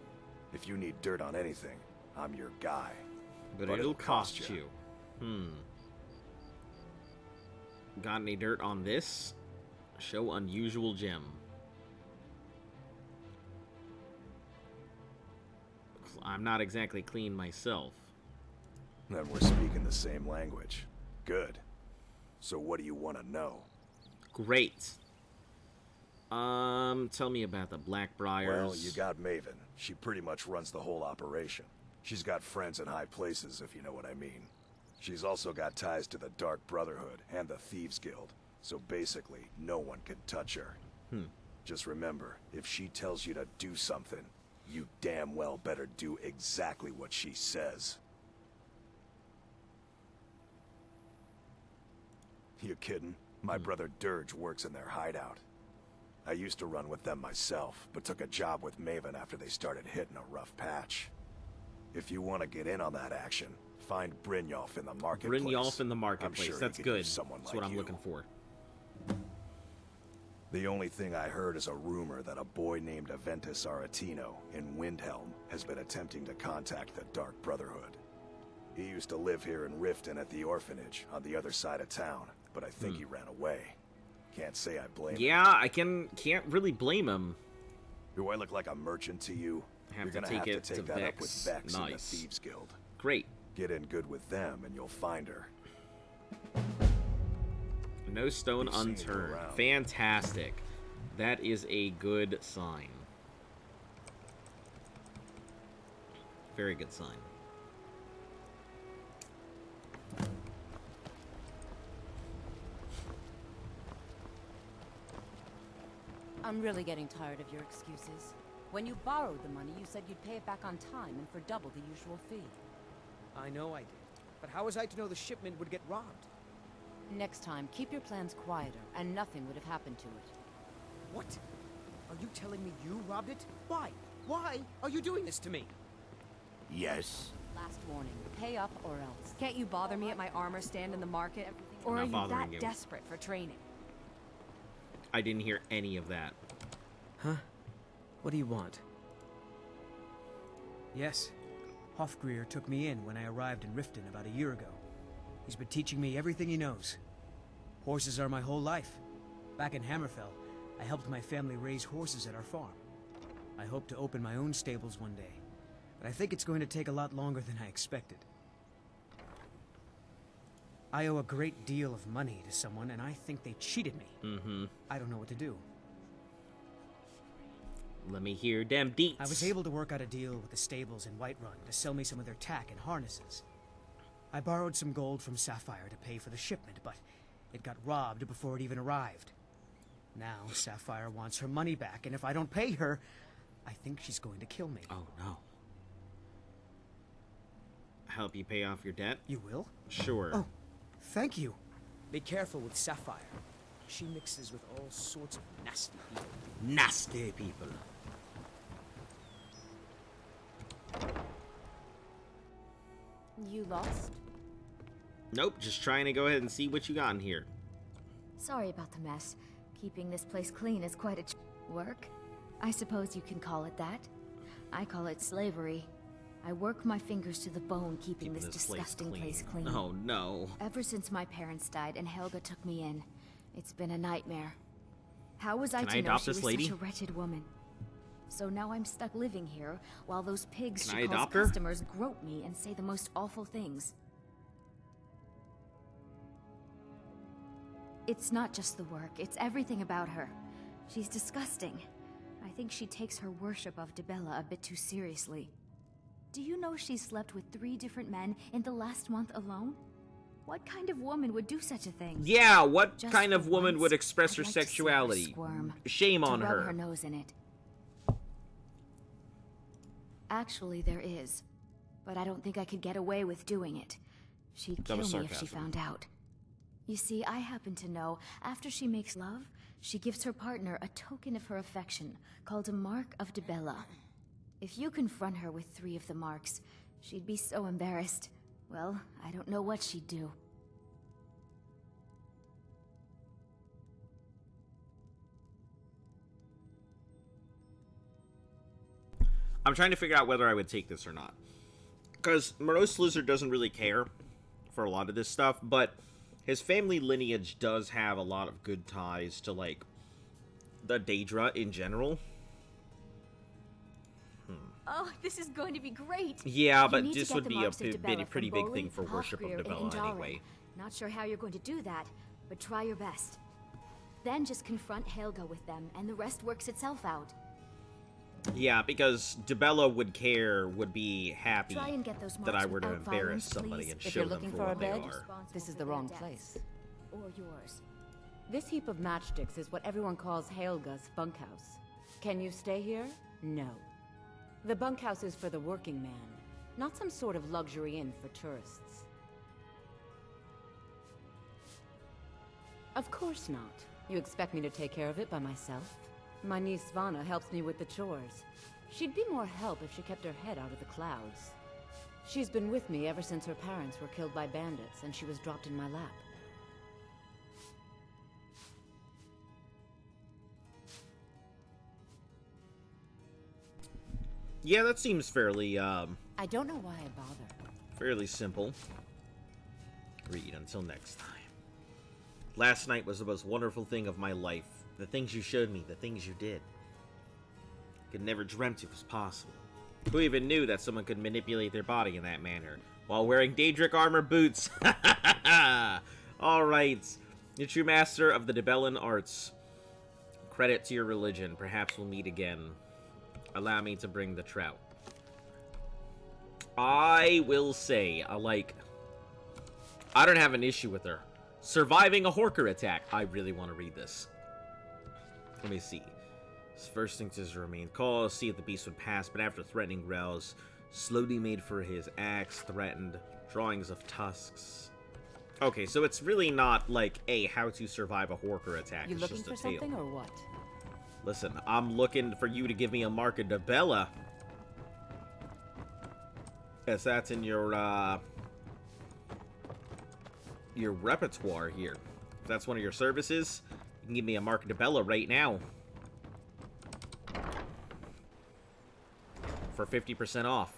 If you need dirt on anything, I'm your guy. But it'll cost you. Got any dirt on this? Show unusual gem. I'm not exactly clean myself. Then we're speaking the same language. Good. So what do you want to know? Great. Tell me about the Blackbriars. Well, you got Maven. She pretty much runs the whole operation. She's got friends in high places, if you know what I mean. She's also got ties to the Dark Brotherhood and the Thieves Guild. So basically, no one can touch her. Just remember, if she tells you to do something, you damn well better do exactly what she says. You kidding? My brother Dirge works in their hideout. I used to run with them myself, but took a job with Maven after they started hitting a rough patch. If you want to get in on that action, find Brynjolf in the marketplace. Brynjolf in the marketplace. Sure That's good. That's like what I'm looking for. The only thing I heard is a rumor that a boy named Aventus Aretino in Windhelm has been attempting to contact the Dark Brotherhood. He used to live here in Riften at the Orphanage on the other side of town, but I think he ran away. Can't say I blame him. Yeah, I can't really blame him. Do I look like a merchant to you? You're gonna have to take that up with Vex and the Thieves Guild. Great. Get in good with them and you'll find her. No stone unturned. Fantastic. That is a good sign. Very good sign. I'm really getting tired of your excuses. When you borrowed the money, you said you'd pay it back on time and for double the usual fee. I know I did. But how was I to know the shipment would get robbed? Next time, keep your plans quieter, and nothing would have happened to it. What? Are you telling me you robbed it? Why? Why are you doing this to me? Yes. Last warning. Pay up or else. Can't you bother me at my armor stand in the market? Or are you that desperate for training? I didn't hear any of that. Huh? What do you want? Yes. Hofgrir took me in when I arrived in Riften about a year ago. He's been teaching me everything he knows. Horses are my whole life. Back in Hammerfell, I helped my family raise horses at our farm. I hope to open my own stables one day, but I think it's going to take a lot longer than I expected. I owe a great deal of money to someone, and I think they cheated me. I don't know what to do. Let me hear them deets. I was able to work out a deal with the stables in Whiterun to sell me some of their tack and harnesses. I borrowed some gold from Sapphire to pay for the shipment, but it got robbed before it even arrived. Now, Sapphire wants her money back, and if I don't pay her, I think she's going to kill me. Oh, no. Help you pay off your debt? You will? Sure. Oh, thank you. Be careful with Sapphire. She mixes with all sorts of nasty people. Nasty people. You lost? Nope, just trying to go ahead and see what you got in here. Sorry about the mess. Keeping this place clean is quite a work. I suppose you can call it that. I call it slavery. I work my fingers to the bone keeping this disgusting place clean. Oh no. Ever since my parents died and Helga took me in, it's been a nightmare. How was I to know she was such a wretched woman? So now I'm stuck living here while those pigs she calls customers grope me and say the most awful things. It's not just the work, it's everything about her. She's disgusting. I think she takes her worship of Dibella a bit too seriously. Do you know she slept with 3 different men in the last month alone? What kind of woman would do such a thing? Yeah, what kind of woman would express her sexuality? Shame on her. Rub her nose in it. Actually, there is. But I don't think I could get away with doing it. She'd kill me if she found out. You see, I happen to know, after she makes love, she gives her partner a token of her affection, called a Mark of Dibella. If you confront her with 3 of the marks, she'd be so embarrassed. Well, I don't know what she'd do. I'm trying to figure out whether I would take this or not. Because Morose Lizard doesn't really care for a lot of this stuff, but his family lineage does have a lot of good ties to, like, the Daedra in general. Oh, this is going to be great! Yeah, but this would be a pretty big thing for worship of Dibella anyway. Not sure how you're going to do that, but try your best. Then just confront Helga with them, and the rest works itself out. Yeah, because Dibella would be happy that I were to embarrass somebody and show them for what they are. This is the wrong place. Or yours. This heap of matchsticks is what everyone calls Helga's bunkhouse. Can you stay here? No. The bunkhouse is for the working man, not some sort of luxury inn for tourists. Of course not. You expect me to take care of it by myself? My niece Svana helps me with the chores. She'd be more help if she kept her head out of the clouds. She's been with me ever since her parents were killed by bandits and she was dropped in my lap. Yeah, that seems fairly, I don't know why I bother. Fairly simple. Read until next time. Last night was the most wonderful thing of my life. The things you showed me, the things you did. I could never dreamt it was possible. Who even knew that someone could manipulate their body in that manner, while wearing Daedric armor boots? Alright. The true master of the Dibellan arts. Credit to your religion. Perhaps we'll meet again. Allow me to bring the trout. I will say, I don't have an issue with her. Surviving a Horker attack. I really want to read this. Let me see. His first instinct is to remain calm, see if the beast would pass, but after threatening growls, slowly made for his axe, threatened, drawings of tusks. Okay, so it's really not like a how to survive a Horker attack. You it's looking just for a tale. something or what? Listen, I'm looking for you to give me a mark of Dibella. Yes, that's in your repertoire here. If that's one of your services, you can give me a mark of Dibella right now. For 50% off.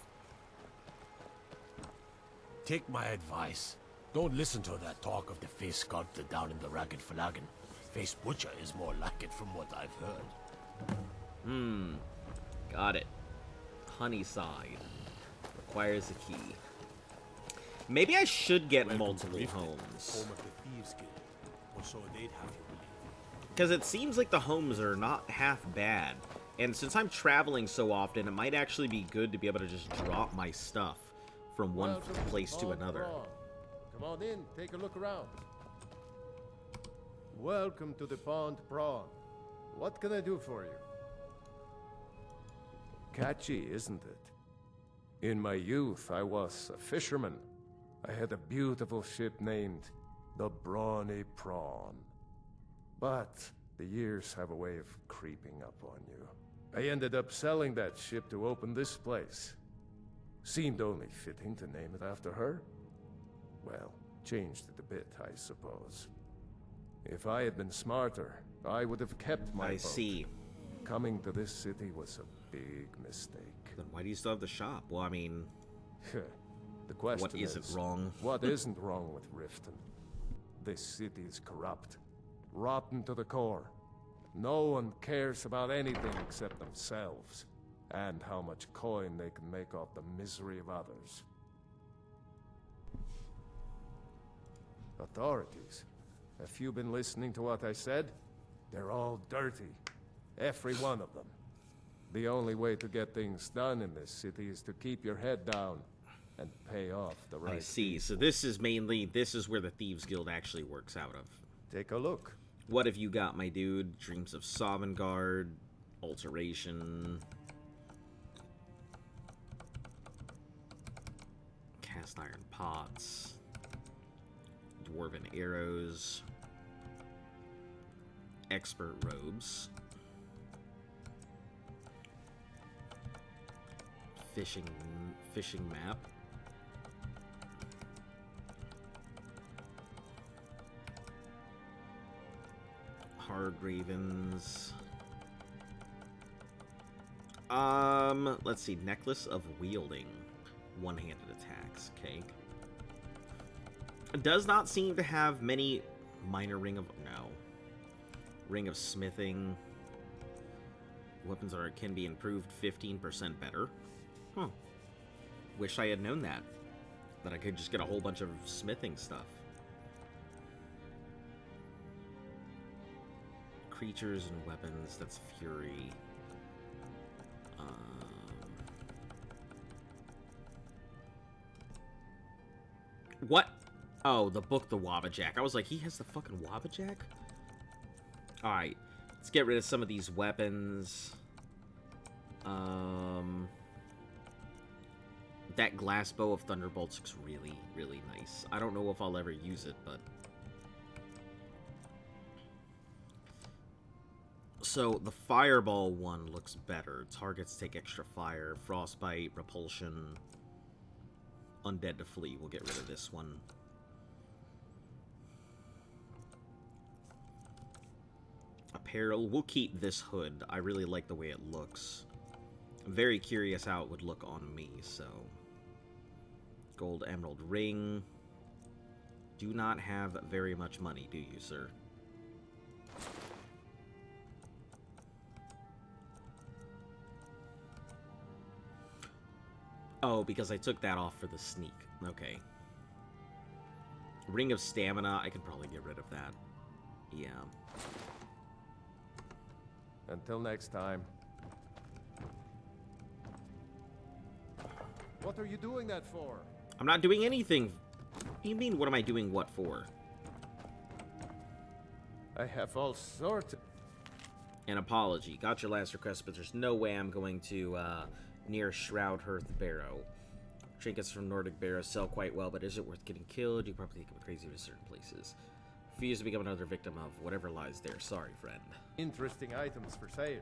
Take my advice. Don't listen to that talk of the face sculptor down in the Ragged Flagon. Face Butcher is more like it from what I've heard. Got it. Honeyside. Requires a key. Maybe I should get multiple homes. Home of the Thieves Guild. Or so they'd have you believe. Because it seems like the homes are not half bad. And since I'm traveling so often, it might actually be good to be able to just drop my stuff from one place to another. Come on in, take a look around. Welcome to the Pond Prawn. What can I do for you? Catchy, isn't it? In my youth, I was a fisherman. I had a beautiful ship named the Brawny Prawn. But the years have a way of creeping up on you. I ended up selling that ship to open this place. Seemed only fitting to name it after her. Well, changed it a bit, I suppose. If I had been smarter, I would have kept my boat. I see. Coming to this city was a big mistake. Then why do you still have the shop? Well, I mean... the question what isn't wrong? What isn't wrong with Riften? This city is corrupt. Rotten to the core. No one cares about anything except themselves. And how much coin they can make off the misery of others. Authorities. Have you been listening to what I said? They're all dirty. Every one of them. The only way to get things done in this city is to keep your head down and pay off the right I see. people. So this is where the Thieves Guild actually works out of. Take a look. What have you got, my dude? Dreams of Dawnguard, Alteration, Cast Iron Pots, Dwarven Arrows, Expert Robes, Fishing Map, Hard Ravens. Let's see. Necklace of Wielding. One-handed attacks. Okay. It does not seem to have many minor Ring of... No. Ring of Smithing. Weapons can be improved 15% better. Huh. Wish I had known that. That I could just get a whole bunch of smithing stuff. Creatures and weapons, that's Fury. What? Oh, the book, the Wabbajack. I was like, he has the fucking Wabbajack? Alright, let's get rid of some of these weapons. That glass bow of Thunderbolts looks really, really nice. I don't know if I'll ever use it, but... So, the Fireball one looks better. Targets take extra fire. Frostbite, Repulsion. Undead to Flee. We'll get rid of this one. Apparel. We'll keep this hood. I really like the way it looks. I'm very curious how it would look on me, so... Gold Emerald Ring. Do not have very much money, do you, sir? Oh, because I took that off for the sneak. Okay. Ring of Stamina, I can probably get rid of that. Yeah. Until next time. What are you doing that for? I'm not doing anything. What do you mean, what am I doing what for? I have all sorts of... An apology. Got your last request, but there's no way I'm going to, near Shroud Hearth Barrow. Trinkets from Nordic Barrows sell quite well, but is it worth getting killed? You probably think I'm crazy to certain places. Refuse to become another victim of whatever lies there. Sorry, friend. Interesting items for sale.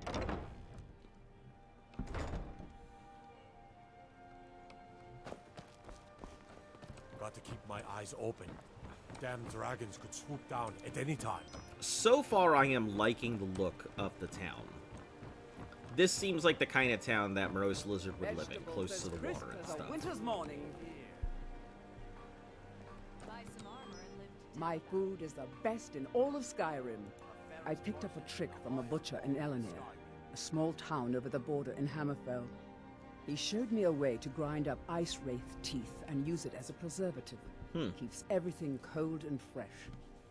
Got to keep my eyes open. Damn dragons could swoop down at any time. So far, I am liking the look of the town. This seems like the kind of town that Morose Lizard would live in, close to the water and stuff. Winter's morning. My food is the best in all of Skyrim. I picked up a trick from a butcher in Elenir, a small town over the border in Hammerfell. He showed me a way to grind up ice wraith teeth and use it as a preservative. Keeps everything cold and fresh,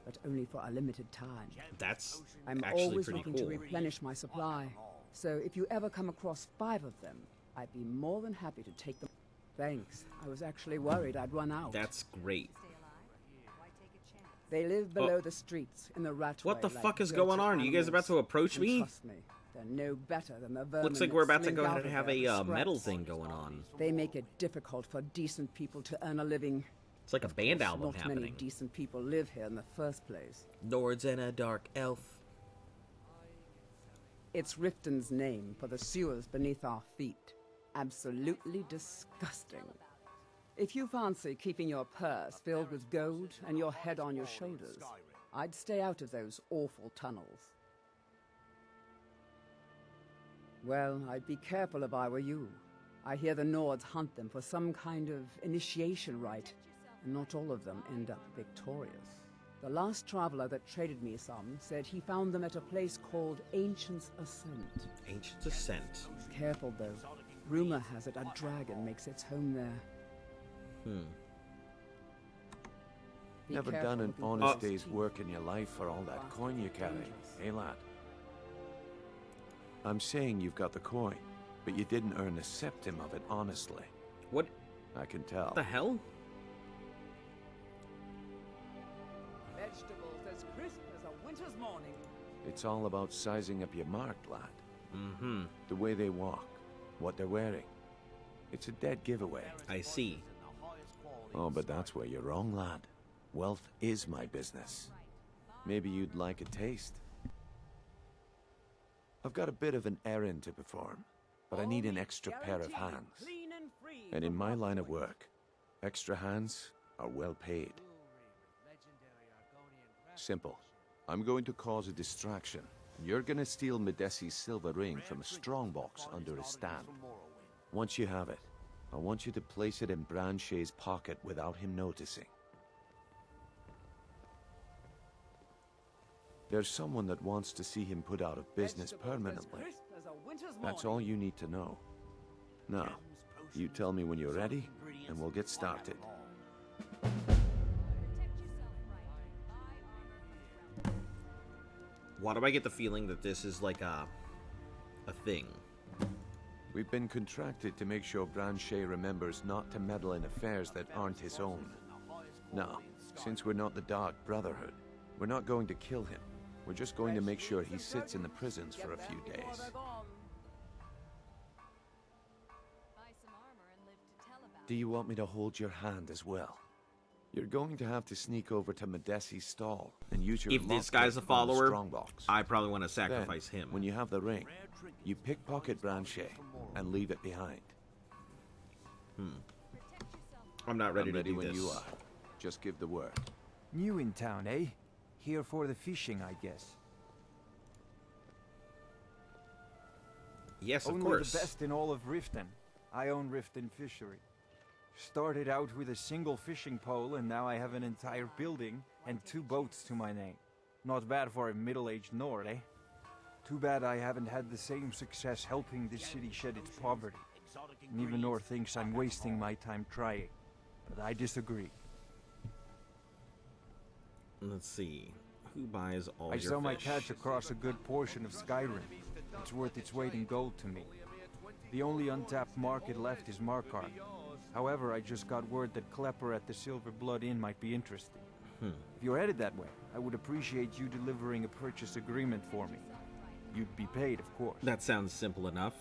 but only for a limited time. That's I'm actually always pretty looking cool. to replenish my supply, so if you ever come across 5 of them, I'd be more than happy to take them. Thanks. I was actually worried I'd run out. That's great. They live below the streets in the ratway. What the like fuck is goats going or on? Are you guys about to animals. approach And me? Trust me, they're no better than the vermin. Looks like that we're about to slink go out ahead and of have there a for metal scraps. thing going on. They make it difficult for decent people to earn a living. It's like a band album Not happening. many decent people live here in the first place. Nords and a dark elf. It's Riften's name for the sewers beneath our feet. Absolutely disgusting. If you fancy keeping your purse filled with gold and your head on your shoulders, I'd stay out of those awful tunnels. Well, I'd be careful if I were you. I hear the Nords hunt them for some kind of initiation rite, and not all of them end up victorious. The last traveler that traded me some said he found them at a place called Ancient's Ascent. Ancient's Ascent. Careful, though. Rumor has it a dragon makes its home there. Never done an honest day's work in your life for all that coin you carry, eh, lad? I'm saying you've got the coin, but you didn't earn a septim of it honestly. What? I can tell. What the hell? Vegetables as crisp as a winter's morning. It's all about sizing up your mark, lad. Mm-hmm. The way they walk, what they're wearing. It's a dead giveaway. I see. Oh, but that's where you're wrong, lad. Wealth is my business. Maybe you'd like a taste. I've got a bit of an errand to perform, but I need an extra pair of hands. And in my line of work, extra hands are well paid. Simple. I'm going to cause a distraction. You're gonna steal Medesi's silver ring from a strongbox under a stand. Once you have it, I want you to place it in Branche's pocket without him noticing. There's someone that wants to see him put out of business permanently. That's all you need to know. Now, you tell me when you're ready, and we'll get started. Why do I get the feeling that this is like a thing? We've been contracted to make sure Branche remembers not to meddle in affairs that aren't his own. Now, since we're not the Dark Brotherhood, we're not going to kill him. We're just going to make sure he sits in the prisons for a few days. Do you want me to hold your hand as well? You're going to have to sneak over to Medesi's stall and use your If this lockpick guy's a on the follower, strongbox. I probably want to sacrifice Then, him. when you have the ring, you pickpocket Branche and leave it behind. I'm not ready to do when this. you are. Just give the word. New in town, eh? Here for the fishing, I guess. Yes, of Only course. the best in all of Riften. I own Riften Fishery. Started out with a single fishing pole, and now I have an entire building and 2 boats to my name. Not bad for a middle-aged Nord, eh? Too bad I haven't had the same success helping this city shed its poverty. And even Nord thinks I'm wasting my time trying. But I disagree. Let's see. Who buys all I your sell my fish? catch across a good portion of Skyrim. It's worth its weight in gold to me. The only untapped market left is Markarth. However, I just got word that Klepper at the Silver Blood Inn might be interested. If you're headed that way, I would appreciate you delivering a purchase agreement for me. You'd be paid, of course. That sounds simple enough.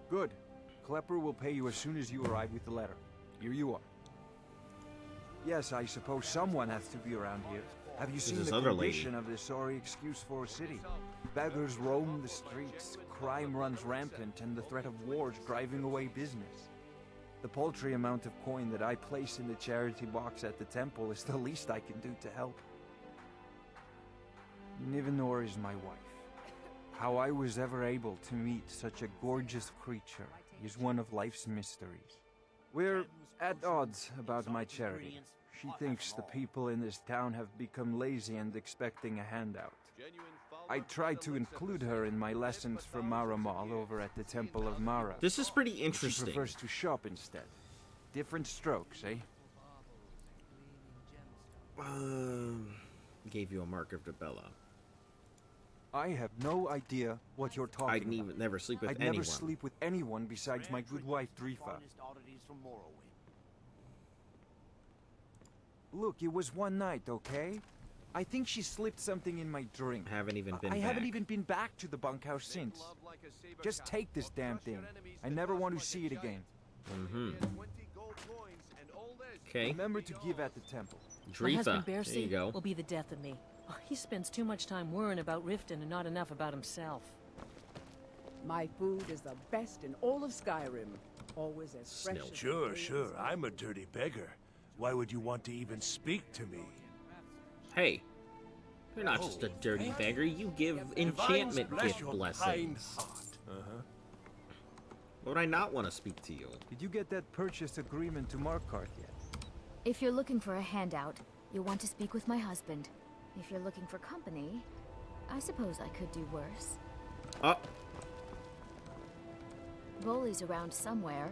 Good. Klepper will pay you as soon as you arrive with the letter. Here you are. Yes, I suppose someone has to be around here. Have you seen this the other condition lady. of this sorry excuse for a city? Beggars roam the streets, crime runs rampant, and the threat of war's driving away business. The paltry amount of coin that I place in the charity box at the temple is the least I can do to help. Nivenor is my wife. How I was ever able to meet such a gorgeous creature is one of life's mysteries. We're at odds about my charity. She thinks the people in this town have become lazy and expecting a handout. I tried to include her in my lessons from Maramal over at the Temple of Mara. This is pretty But she interesting. prefers to shop instead. Different strokes, eh? Gave you a mark of Debella. I have no idea what you're talking I'd about. even never sleep with I'd anyone. never sleep with anyone besides my good wife, Drifa. Look, it was one night, okay? I think she slipped something in my drink. Haven't even been I back. haven't even been back to the bunkhouse since. Just take this damn thing. I never want to see it again. Mm-hmm. Okay. Remember to give at the temple. My husband There you Bercy go. will be the death of me. Oh, he spends too much time worrying about Riften and not enough about himself. My food is the best in all of Skyrim. Always as fresh as Sure, sure. I'm a dirty beggar. Why would you want to even speak to me? Hey, you're not just a dirty beggar. You give enchantment gift blessings. Why would I not want to speak to you? Did you get that purchase agreement to Markarth yet? If you're looking for a handout, you'll want to speak with my husband. If you're looking for company, I suppose I could do worse. Oh. Bolly's around somewhere,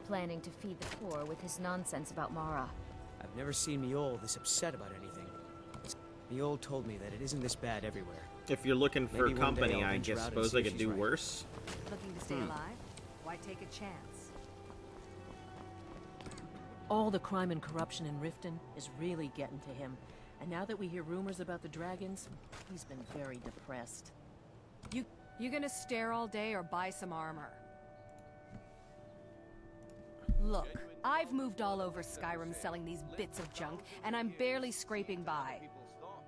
planning to feed the poor with his nonsense about Mara. I've never seen Miol this upset about anything. Miol told me that it isn't this bad everywhere. If you're looking for Maybe one day company, I'll I venture guess out and suppose see I if could she's do right. worse. Looking to stay alive? Why take a chance? All the crime and corruption in Riften is really getting to him. And now that we hear rumors about the dragons, he's been very depressed. You gonna stare all day or buy some armor? Look, I've moved all over Skyrim selling these bits of junk, and I'm barely scraping by.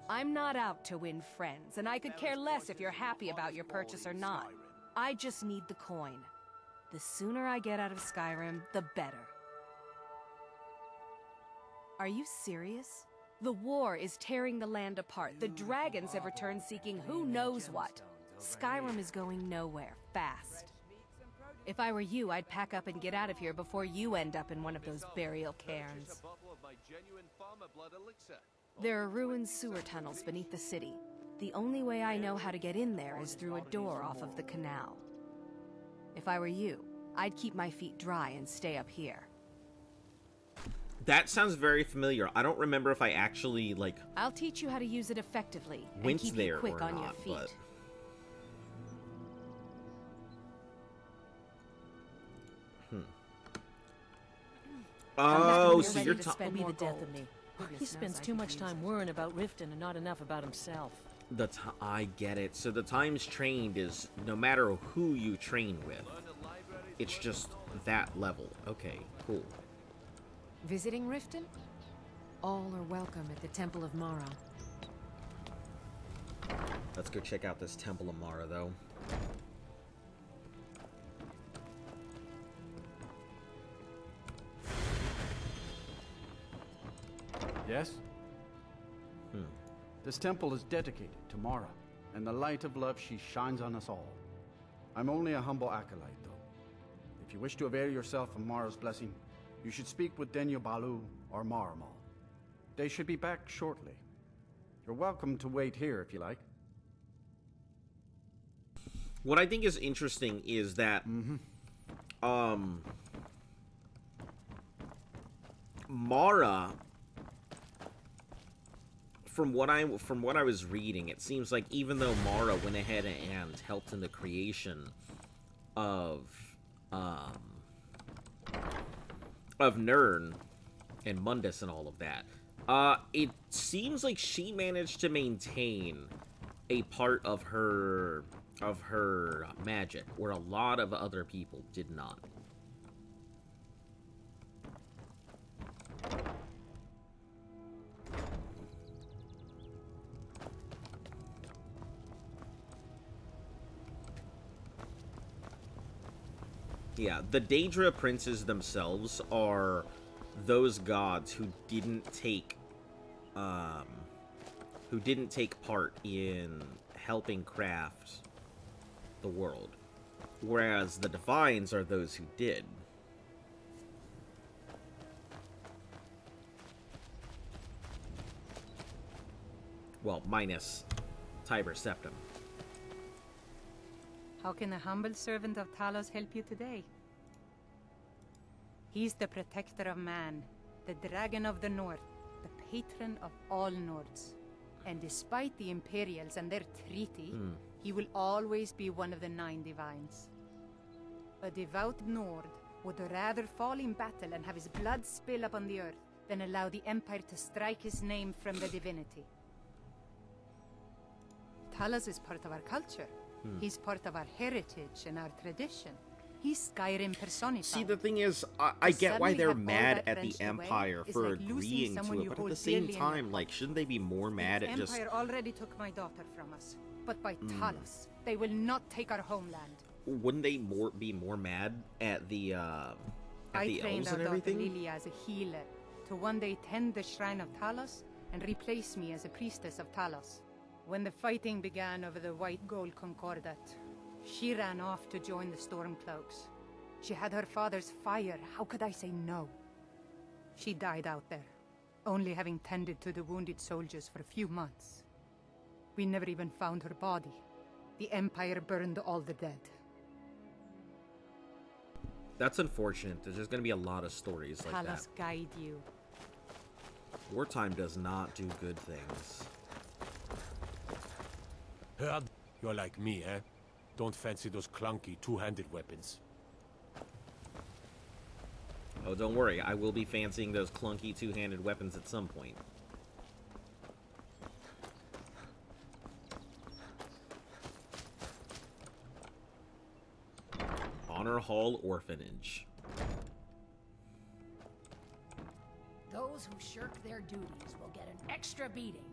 I'm not out to win friends, and I could care less if you're happy about your purchase or not. I just need the coin. The sooner I get out of Skyrim, the better. Are you serious? The war is tearing the land apart. The dragons have returned seeking who knows what. Skyrim is going nowhere, fast. If I were you, I'd pack up and get out of here before you end up in one of those burial cairns. There are ruined sewer tunnels beneath the city. The only way I know how to get in there is through a door off of the canal. If I were you, I'd keep my feet dry and stay up here. That sounds very familiar. I don't remember if I actually, like, I'll teach you how to use it effectively and went keep there you quick or on your not, feet. but... Oh, so you're will be the death of me. He spends too much time worrying about Riften and not enough about himself. I get it. So the times trained is no matter who you train with. It's just that level. Okay, cool. Visiting Riften? All are welcome at the Temple of Mara. Let's go check out this Temple of Mara, though. Yes? This temple is dedicated to Mara, and the light of love she shines on us all. I'm only a humble acolyte, though. If you wish to avail yourself of Mara's blessing, you should speak with Denyo Balu or Maramal. They should be back shortly. You're welcome to wait here if you like. What I think is interesting is that, Mara, from what I was reading, it seems like even though Mara went ahead and helped in the creation of Nirn and Mundus and all of that, it seems like she managed to maintain a part of her magic, where a lot of other people did not. Yeah, the Daedra princes themselves are those gods who didn't take part in helping craft the world, whereas the Divines are those who did. Well, minus Tiber Septim. How can the humble servant of Talos help you today? He's the protector of man, the dragon of the north, the patron of all Nords. And despite the Imperials and their treaty, he will always be one of the 9 divines. A devout Nord would rather fall in battle and have his blood spill upon the earth then allow the Empire to strike his name from the divinity. Talos is part of our culture. He's part of our heritage and our tradition. He's Skyrim personified. See, the thing is, I get why they're mad at the Empire for agreeing to it, but at the same time, like, shouldn't they be more mad at just... The Empire already took my daughter from us, but by Talos, they will not take our homeland. Wouldn't they be more mad at the elves and everything? I trained our daughter Lilia as a healer to one day tend the shrine of Talos and replace me as a priestess of Talos. When the fighting began over the white gold concordat, she ran off to join the Stormcloaks. She had her father's fire. How could I say no? She died out there, only having tended to the wounded soldiers for a few months. We never even found her body. The Empire burned all the dead. That's unfortunate. There's just going to be a lot of stories like that. Talos guide you. Wartime does not do good things. Heard? You're like me, eh? Don't fancy those clunky two-handed weapons. Oh, don't worry. I will be fancying those clunky two-handed weapons at some point. Honor Hall Orphanage. Those who shirk their duties will get an extra beating.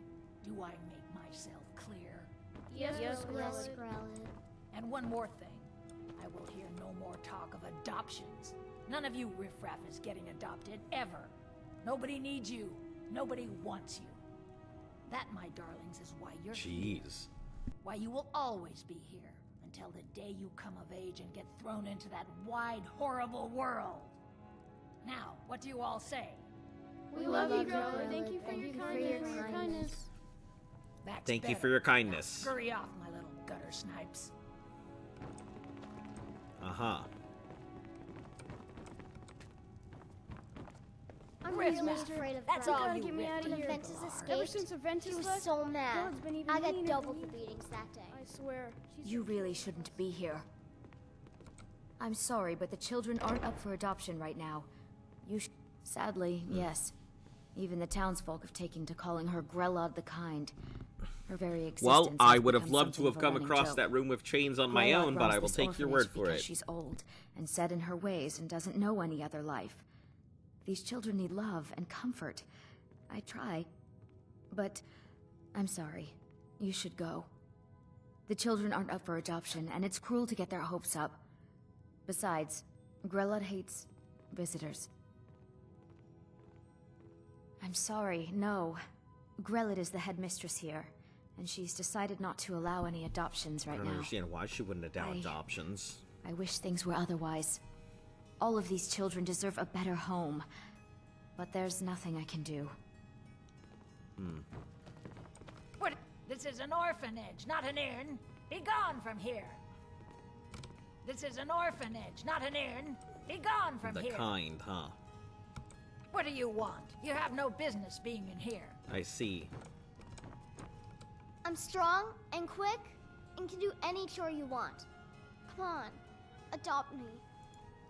Do I make myself clear? Yes, Grellet. And one more thing. I will hear no more talk of adoptions. None of you riffraff is getting adopted, ever. Nobody needs you. Nobody wants you. That, my darlings, is why you're here. Why you will always be here, until the day you come of age and get thrown into that wide, horrible world. Now, what do you all say? We love you, Grellet. Thank you for your kindness. That's Thank you better. for your kindness. Now scurry off, my little gutter snipes. Uh-huh. I'm really afraid of That's Grellet. all you Get me out of here. Aventus escaped. Ever since Aventus he was so mad. I got double the beatings that day. I swear. You really shouldn't be here. I'm sorry, but the children aren't up for adoption right now. Sadly, yes. Even the townsfolk have taken to calling her Grelod the Kind. Her very existence. Well, I would have become loved to something have of a come running across joke. that room with chains on my Grelod own, but runs I will this take your word orphanage for because it. she's old and set in her ways and doesn't know any other life. These children need love and comfort. I try, but I'm sorry. You should go. The children aren't up for adoption, and it's cruel to get their hopes up. Besides, Grelod hates visitors. I'm sorry, no. Grelod is the headmistress here, and she's decided not to allow any adoptions right I now. don't understand why she wouldn't allow adoptions. I wish things were otherwise. All of these children deserve a better home, but there's nothing I can do. What? This is an orphanage, not an inn. Be gone from here. This is an orphanage, not an inn. Be gone from The here. Kind, huh? What do you want? You have no business being in here. I see. I'm strong and quick and can do any chore you want. Come on, adopt me.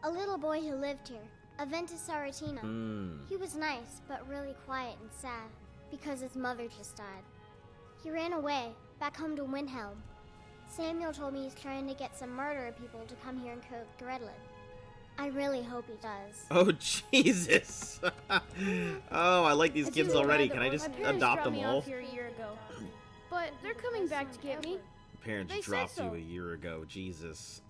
A little boy who lived here, Aventus Aretino. He was nice, but really quiet and sad because his mother just died. He ran away, back home to Windhelm. Samuel told me he's trying to get some murderer people to come here and kill Gredlin. I really hope he does. Oh, Jesus. Oh, I like these kids already. Can I just adopt them all? Here a year ago, but they're coming back to get me. Parents They say dropped so. you a year ago. Jesus.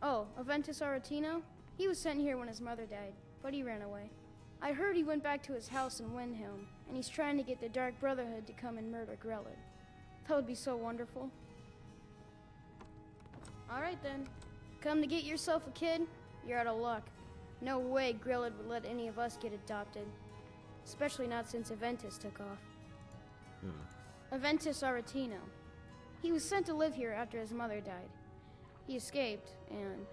Oh, Aventus Aretino? He was sent here when his mother died, but he ran away. I heard he went back to his house in Windhelm, and he's trying to get the Dark Brotherhood to come and murder Grelod. That would be so wonderful. Alright then. Come to get yourself a kid? You're out of luck. No way Grelod would let any of us get adopted. Especially not since Aventus took off. Aventus Aretino. He was sent to live here after his mother died. He escaped, and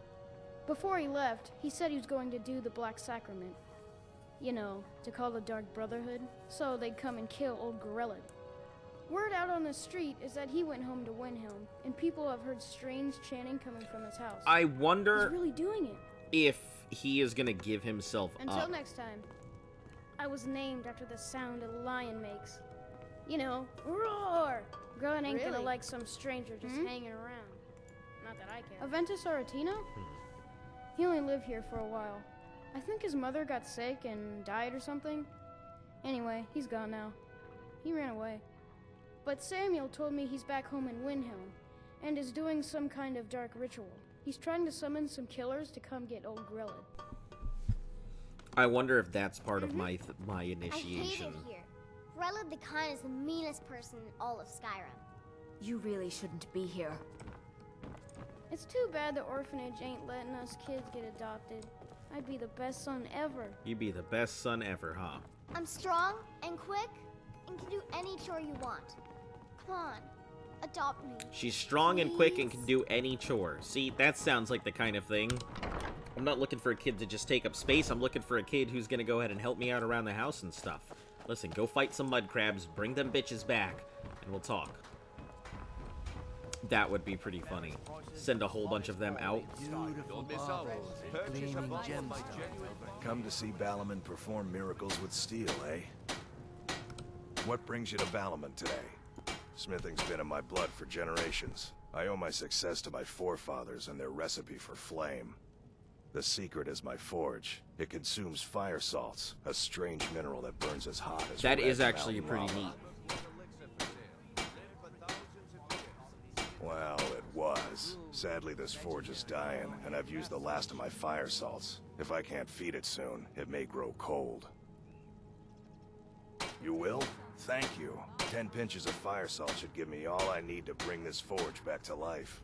before he left, he said he was going to do the Black Sacrament. You know, to call the Dark Brotherhood, so they'd come and kill old Grelod. Word out on the street is that he went home to Windhelm, and people have heard strange chanting coming from his house. I wonder He's really doing it. if he is going to give himself Until up. next time. I was named after the sound a lion makes. You know, roar! God ain't gonna like some stranger just hanging around. Not that I care. Aventus Aretino? He only lived here for a while. I think his mother got sick and died or something. Anyway, he's gone now. He ran away. But Samuel told me he's back home in Windhelm and is doing some kind of dark ritual. He's trying to summon some killers to come get old Grillin. I wonder if that's part of my initiation. I hate it here. Grellin the Khan is the meanest person in all of Skyrim. You really shouldn't be here. It's too bad the orphanage ain't letting us kids get adopted. I'd be the best son ever. You'd be the best son ever, huh? I'm strong and quick and can do any chore you want. Come on, adopt me. She's strong and quick and can do any chore. See, that sounds like the kind of thing. I'm not looking for a kid to just take up space. I'm looking for a kid who's gonna go ahead and help me out around the house and stuff. Listen, go fight some mud crabs, bring them bitches back, and we'll talk. That would be pretty funny. Send a whole bunch of them out. Come to see Balaman perform miracles with steel, eh? What brings you to Balaman today? Smithing's been in my blood for generations. I owe my success to my forefathers and their recipe for flame. The secret is my forge. It consumes fire salts, a strange mineral that burns as hot as that red is actually mountain pretty lava. neat. Well, it was. Sadly, this forge is dying, and I've used the last of my fire salts. If I can't feed it soon, it may grow cold. You will? Thank you. 10 pinches of fire salt should give me all I need to bring this forge back to life.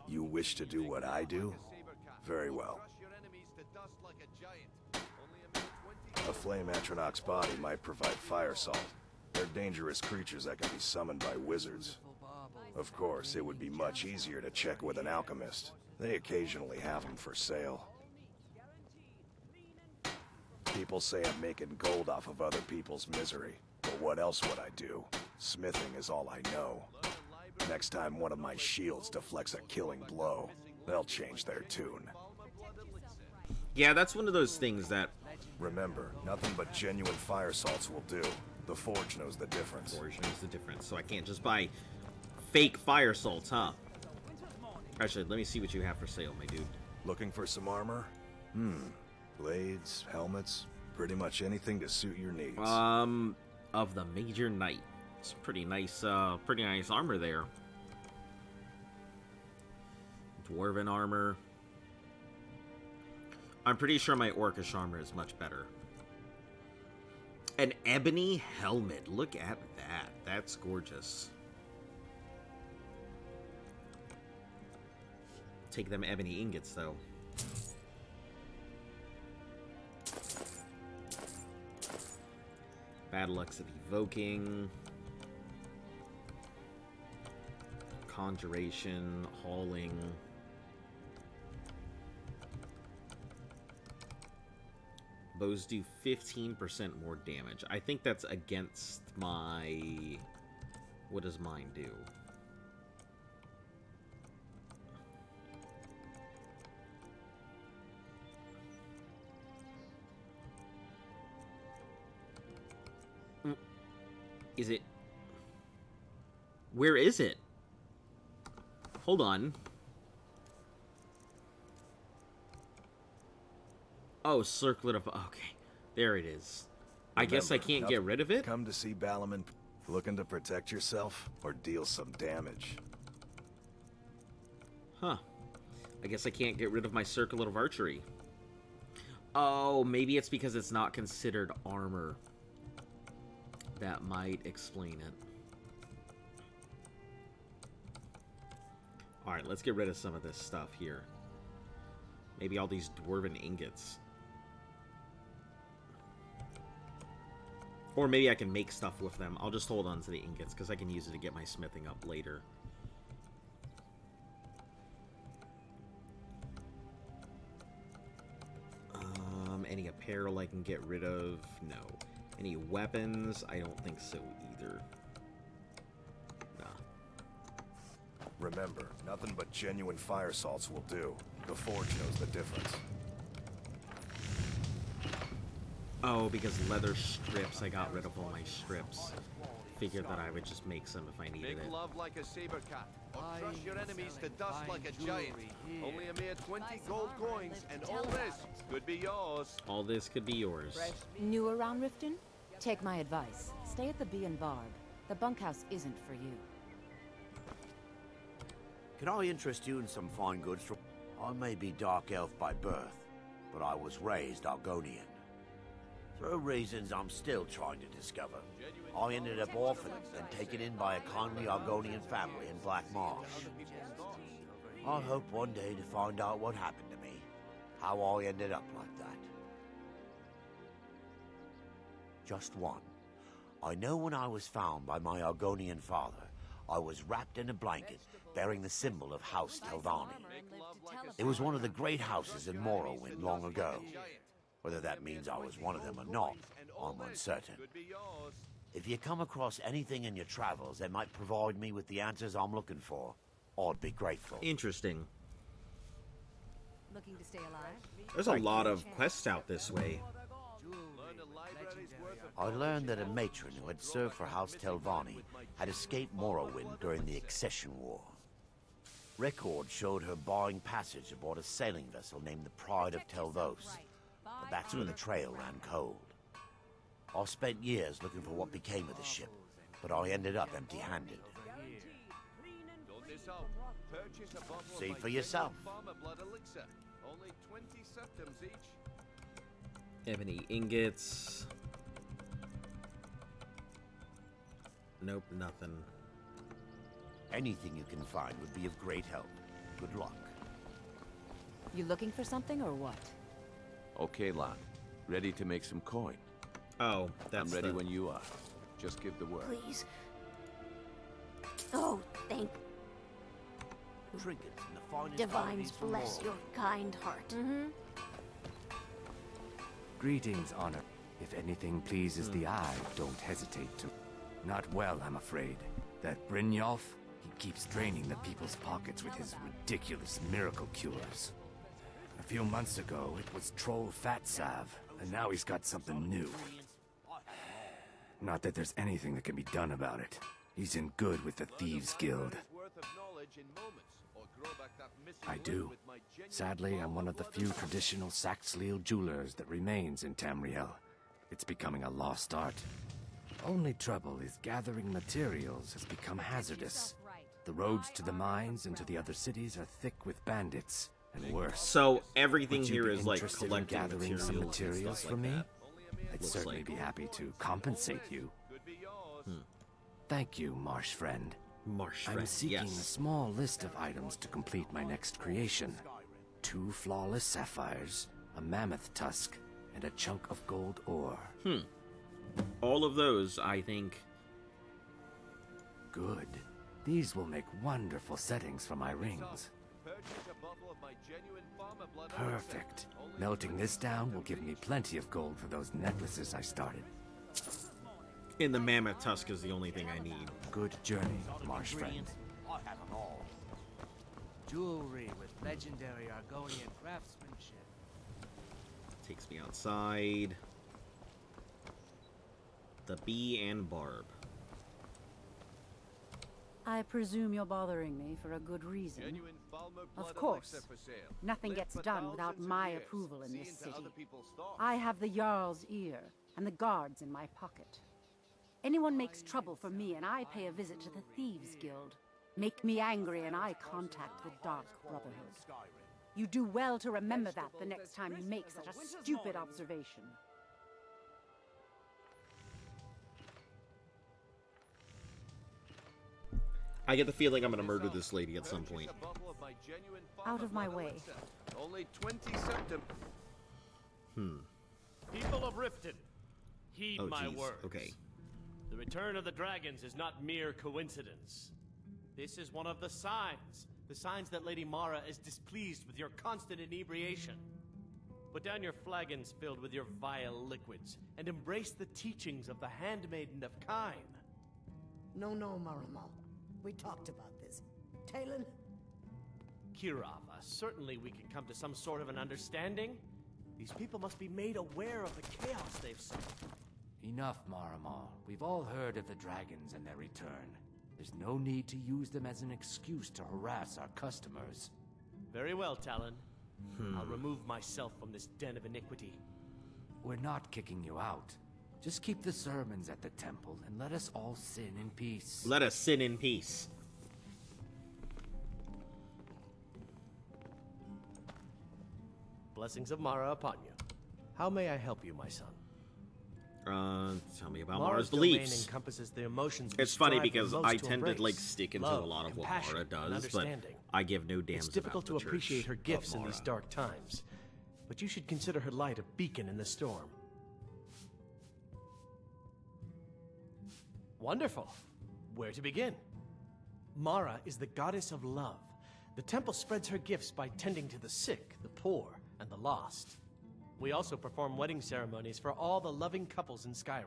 You wish to do what I do? Very well. A flame Atronach's body might provide fire salt. They're dangerous creatures that can be summoned by wizards. Of course, it would be much easier to check with an alchemist. They occasionally have them for sale. People say I'm making gold off of other people's misery. But what else would I do? Smithing is all I know. Next time one of my shields deflects a killing blow, they'll change their tune. Yeah, that's one of those things that... Remember, nothing but genuine fire salts will do. The forge knows the difference. The forge knows the difference, so I can't just buy fake fire salts, huh? Actually, let me see what you have for sale, my dude. Looking for some armor? Blades, helmets, pretty much anything to suit your needs. Of the Major Knight. It's pretty nice armor there. Dwarven armor. I'm pretty sure my Orcish armor is much better. An ebony helmet. Look at that. That's gorgeous. Take them ebony ingots, though. Battle Axe of Evoking. Conjuration. Hauling. Bows do 15% more damage. I think that's against my... What does mine do? Is it... Where is it? Hold on. Oh, circlet of... Okay. There it is. I guess I can't get rid of it? Come to see Balaman. Looking to protect yourself or deal some damage? Huh. I guess I can't get rid of my circlet of archery. Oh, maybe it's because it's not considered armor. That might explain it. Alright, let's get rid of some of this stuff here. Maybe all these dwarven ingots. Or maybe I can make stuff with them. I'll just hold on to the ingots, because I can use it to get my smithing up later. Any apparel I can get rid of? No. Any weapons? I don't think so either. Nah. Remember, nothing but genuine fire salts will do. The Forge knows the difference. Oh, because leather strips, I got rid of all my strips. Figured that I would just make some if I needed Make it. love like a saber cat, or crush your enemies to dust like a giant. Only a mere 20 gold coins, and all this could be yours. All this could be yours. New around Riften? Take my advice. Stay at the Bee and Barb. The bunkhouse isn't for you. Can I interest you in some fine goods from... I may be Dark Elf by birth, but I was raised Argonian. Through reasons I'm still trying to discover, I ended up orphaned and taken in by a kindly Argonian family in Black Marsh. I hope one day to find out what happened to me, how I ended up like that. Just one. I know when I was found by my Argonian father, I was wrapped in a blanket bearing the symbol of House Telvanni. It was one of the great houses in Morrowind long ago. Whether that means I was one of them or not, I'm uncertain. If you come across anything in your travels that might provide me with the answers I'm looking for, I'd be grateful. Interesting. Looking to stay alive? There's a lot of quests out this way. I learned that a matron who had served for House Telvanni had escaped Morrowind during the Accession War. Record showed her buying passage aboard a sailing vessel named the Pride of Telvos, but that's where the trail ran cold. I spent years looking for what became of the ship, but I ended up empty-handed. See for yourself. Ebony ingots. Nope, nothing. Anything you can find would be of great help. Good luck. You looking for something or what? Okay, Lan. Ready to make some coin. Oh, that's I'm ready when you are. Just give the word. Please. Oh, thank Trinkets and the finest Divines bless your kind heart. Greetings, Honor. If anything pleases the eye, don't hesitate to. Not well, I'm afraid. That Brynjolf, he keeps draining the people's pockets with his ridiculous miracle cures. A few months ago, it was Troll Fatsav, and now he's got something new. Not that there's anything that can be done about it. He's in good with the Thieves Guild. I do. Sadly, I'm one of the few traditional Saxhleel jewelers that remains in Tamriel. It's becoming a lost art. Only trouble is gathering materials has become hazardous. The roads to the mines and to the other cities are thick with bandits, and worse. So everything Would you here be is like interested in collecting gathering some materials like from me? that. I'd Looks certainly like. be happy to compensate you. Thank you, Marsh Friend. Marsh I'm Friend, seeking yes. a small list of items to complete my next creation. 2 flawless sapphires, a mammoth tusk, and a chunk of gold ore. All of those, I think. Good. These will make wonderful settings for my rings. Perfect. Melting this down will give me plenty of gold for those necklaces I started. And the mammoth tusk is the only thing I need. Good journey, Marsh Friend. I have them all. Jewelry with legendary Argonian craftsmanship. Takes me outside. The Bee and Barb. I presume you're bothering me for a good reason. Of course. Nothing gets done without my approval in this city. I have the Jarl's ear and the guards in my pocket. Anyone makes trouble for me and I pay a visit to the Thieves Guild. Make me angry and I contact the Dark Brotherhood. You do well to remember that the next time you make such a stupid observation. I get the feeling I'm gonna murder this lady at some point. Out of my way. Only 20 septum. People of Riften, heed Oh, my geez. words. Okay. The return of the dragons is not mere coincidence. This is one of the signs that Lady Mara is displeased with your constant inebriation. Put down your flagons filled with your vile liquids, and embrace the teachings of the Handmaiden of Kine. No, Maramal. We talked about this. Talon? Kirava, certainly we can come to some sort of an understanding. These people must be made aware of the chaos they've suffered. Enough, Maramal. We've all heard of the dragons and their return. There's no need to use them as an excuse to harass our customers. Very well, Talon. I'll remove myself from this den of iniquity. We're not kicking you out. Just keep the sermons at the temple and let us all sin in peace. Let us sin in peace. Blessings of Mara upon you. How may I help you, my son? Tell me about Mara's Mara's beliefs. domain encompasses the emotions we It's funny strive because most I to tend to like embrace. stick into Love, a lot of what compassion, Mara and does, but understanding. I give no damns It's difficult about to the appreciate Church her of gifts in Mara. these dark times, but you should consider her light a beacon in the storm. Wonderful. Where to begin? Mara is the goddess of love. The temple spreads her gifts by tending to the sick, the poor, and the lost. We also perform wedding ceremonies for all the loving couples in Skyrim.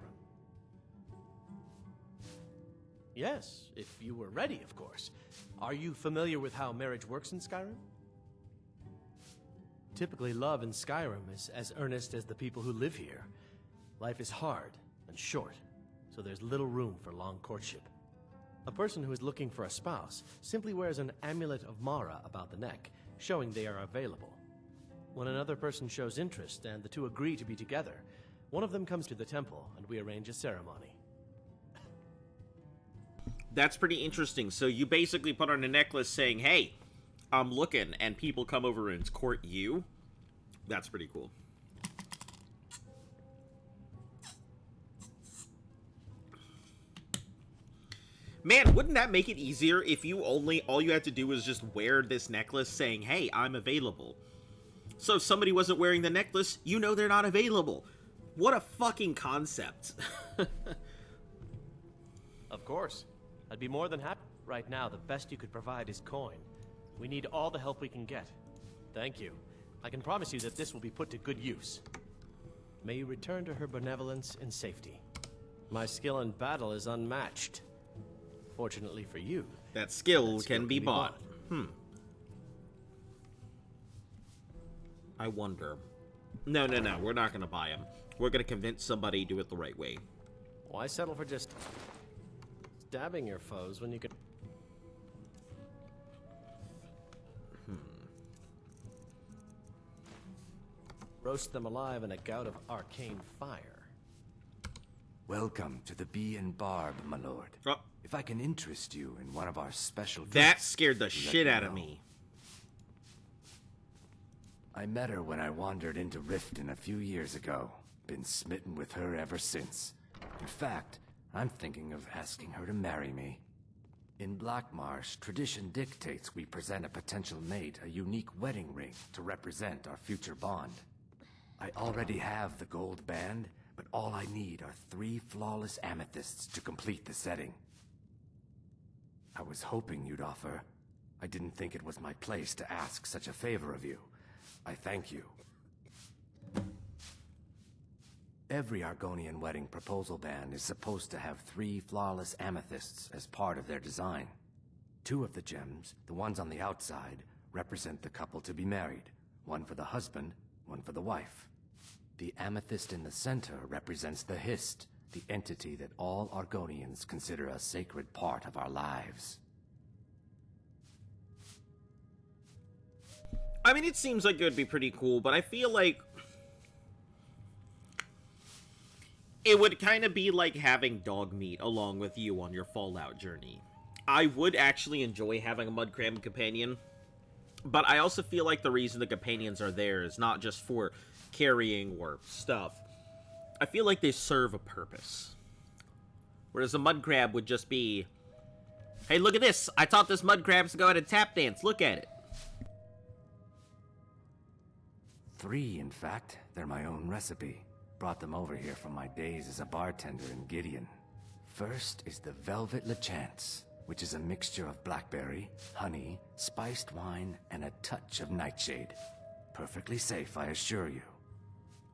Yes, if you were ready, of course. Are you familiar with how marriage works in Skyrim? Typically, love in Skyrim is as earnest as the people who live here. Life is hard and short, so there's little room for long courtship. A person who is looking for a spouse simply wears an amulet of Mara about the neck, showing they are available. When another person shows interest and the two agree to be together, one of them comes to the temple and we arrange a ceremony. That's pretty interesting. So you basically put on a necklace saying, hey, I'm looking, and people come over and court you? That's pretty cool. Man, wouldn't that make it easier if you all you had to do was just wear this necklace saying, hey, I'm available. So if somebody wasn't wearing the necklace, you know they're not available. What a fucking concept. Of course. I'd be more than happy. Right now, the best you could provide is coin. We need all the help we can get. Thank you. I can promise you that this will be put to good use. May you return to her benevolence in safety. My skill in battle is unmatched. Fortunately for you, that skill can be bought. I wonder. No, we're not gonna buy him. We're gonna convince somebody to do it the right way. Why settle for just stabbing your foes when you could... Roast them alive in a gout of arcane fire. Welcome to the Bee and Barb, my lord. If I can interest you in one of our special that gifts, scared the shit out of me. I met her when I wandered into Riften a few years ago. Been smitten with her ever since. In fact, I'm thinking of asking her to marry me. In Blackmarsh, tradition dictates we present a potential mate a unique wedding ring to represent our future bond. I already have the gold band, but all I need are 3 flawless amethysts to complete the setting. I was hoping you'd offer. I didn't think it was my place to ask such a favor of you. I thank you. Every Argonian wedding proposal band is supposed to have 3 flawless amethysts as part of their design. 2 of the gems, the ones on the outside, represent the couple to be married. One for the husband, one for the wife. The amethyst in the center represents the Hist, the entity that all Argonians consider a sacred part of our lives. I mean, it seems like it would be pretty cool, but I feel like it would kind of be like having dog meat along with you on your Fallout journey. I would actually enjoy having a Mudcram companion, but I also feel like the reason the companions are there is not just for carrying or stuff. I feel like they serve a purpose. Whereas a mud crab would just be, hey, look at this! I taught this mud crabs to go out and tap dance. Look at it. 3, in fact. They're my own recipe. Brought them over here from my days as a bartender in Gideon. First is the Velvet Lechance, which is a mixture of blackberry, honey, spiced wine, and a touch of nightshade. Perfectly safe, I assure you.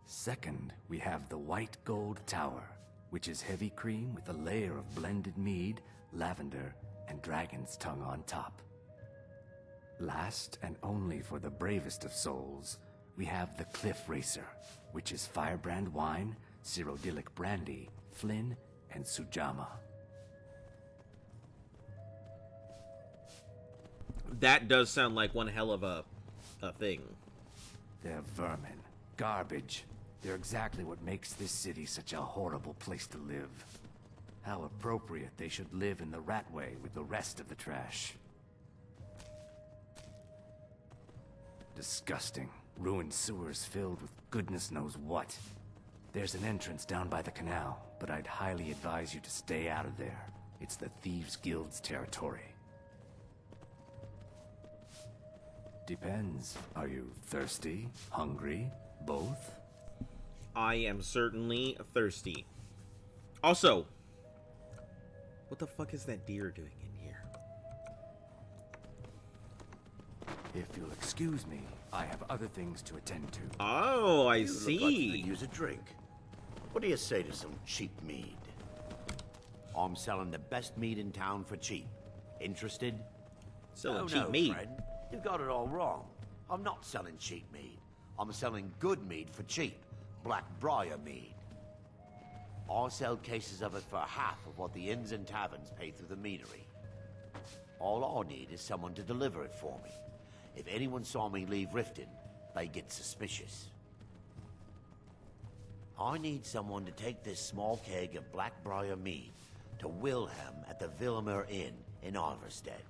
Second, we have the White Gold Tower, which is heavy cream with a layer of blended mead, lavender, and dragon's tongue on top. Last and only for the bravest of souls, we have the Cliff Racer, which is firebrand wine, cyrodiilic brandy, Flynn, and Sujama. That does sound like one hell of a thing. They're vermin. Garbage. They're exactly what makes this city such a horrible place to live. How appropriate they should live in the Ratway with the rest of the trash. Disgusting. Ruined sewers filled with goodness knows what. There's an entrance down by the canal, but I'd highly advise you to stay out of there. It's the Thieves Guild's territory. Depends. Are you thirsty? Hungry? Both? I am certainly thirsty. Also, what the fuck is that deer doing in here? If you'll excuse me, I have other things to attend to. Oh, I You see. look like you could use a drink. What do you say to some cheap mead? I'm selling the best mead in town for cheap. Interested? Selling cheap mead? Fred. You've got it all wrong. I'm not selling cheap mead. I'm selling good mead for cheap. Blackbriar mead. I sell cases of it for half of what the inns and taverns pay through the meadery. All I need is someone to deliver it for me. If anyone saw me leave Riften, they get suspicious. I need someone to take this small keg of Blackbriar mead to Wilhelm at the Vilmer Inn in Iverstead.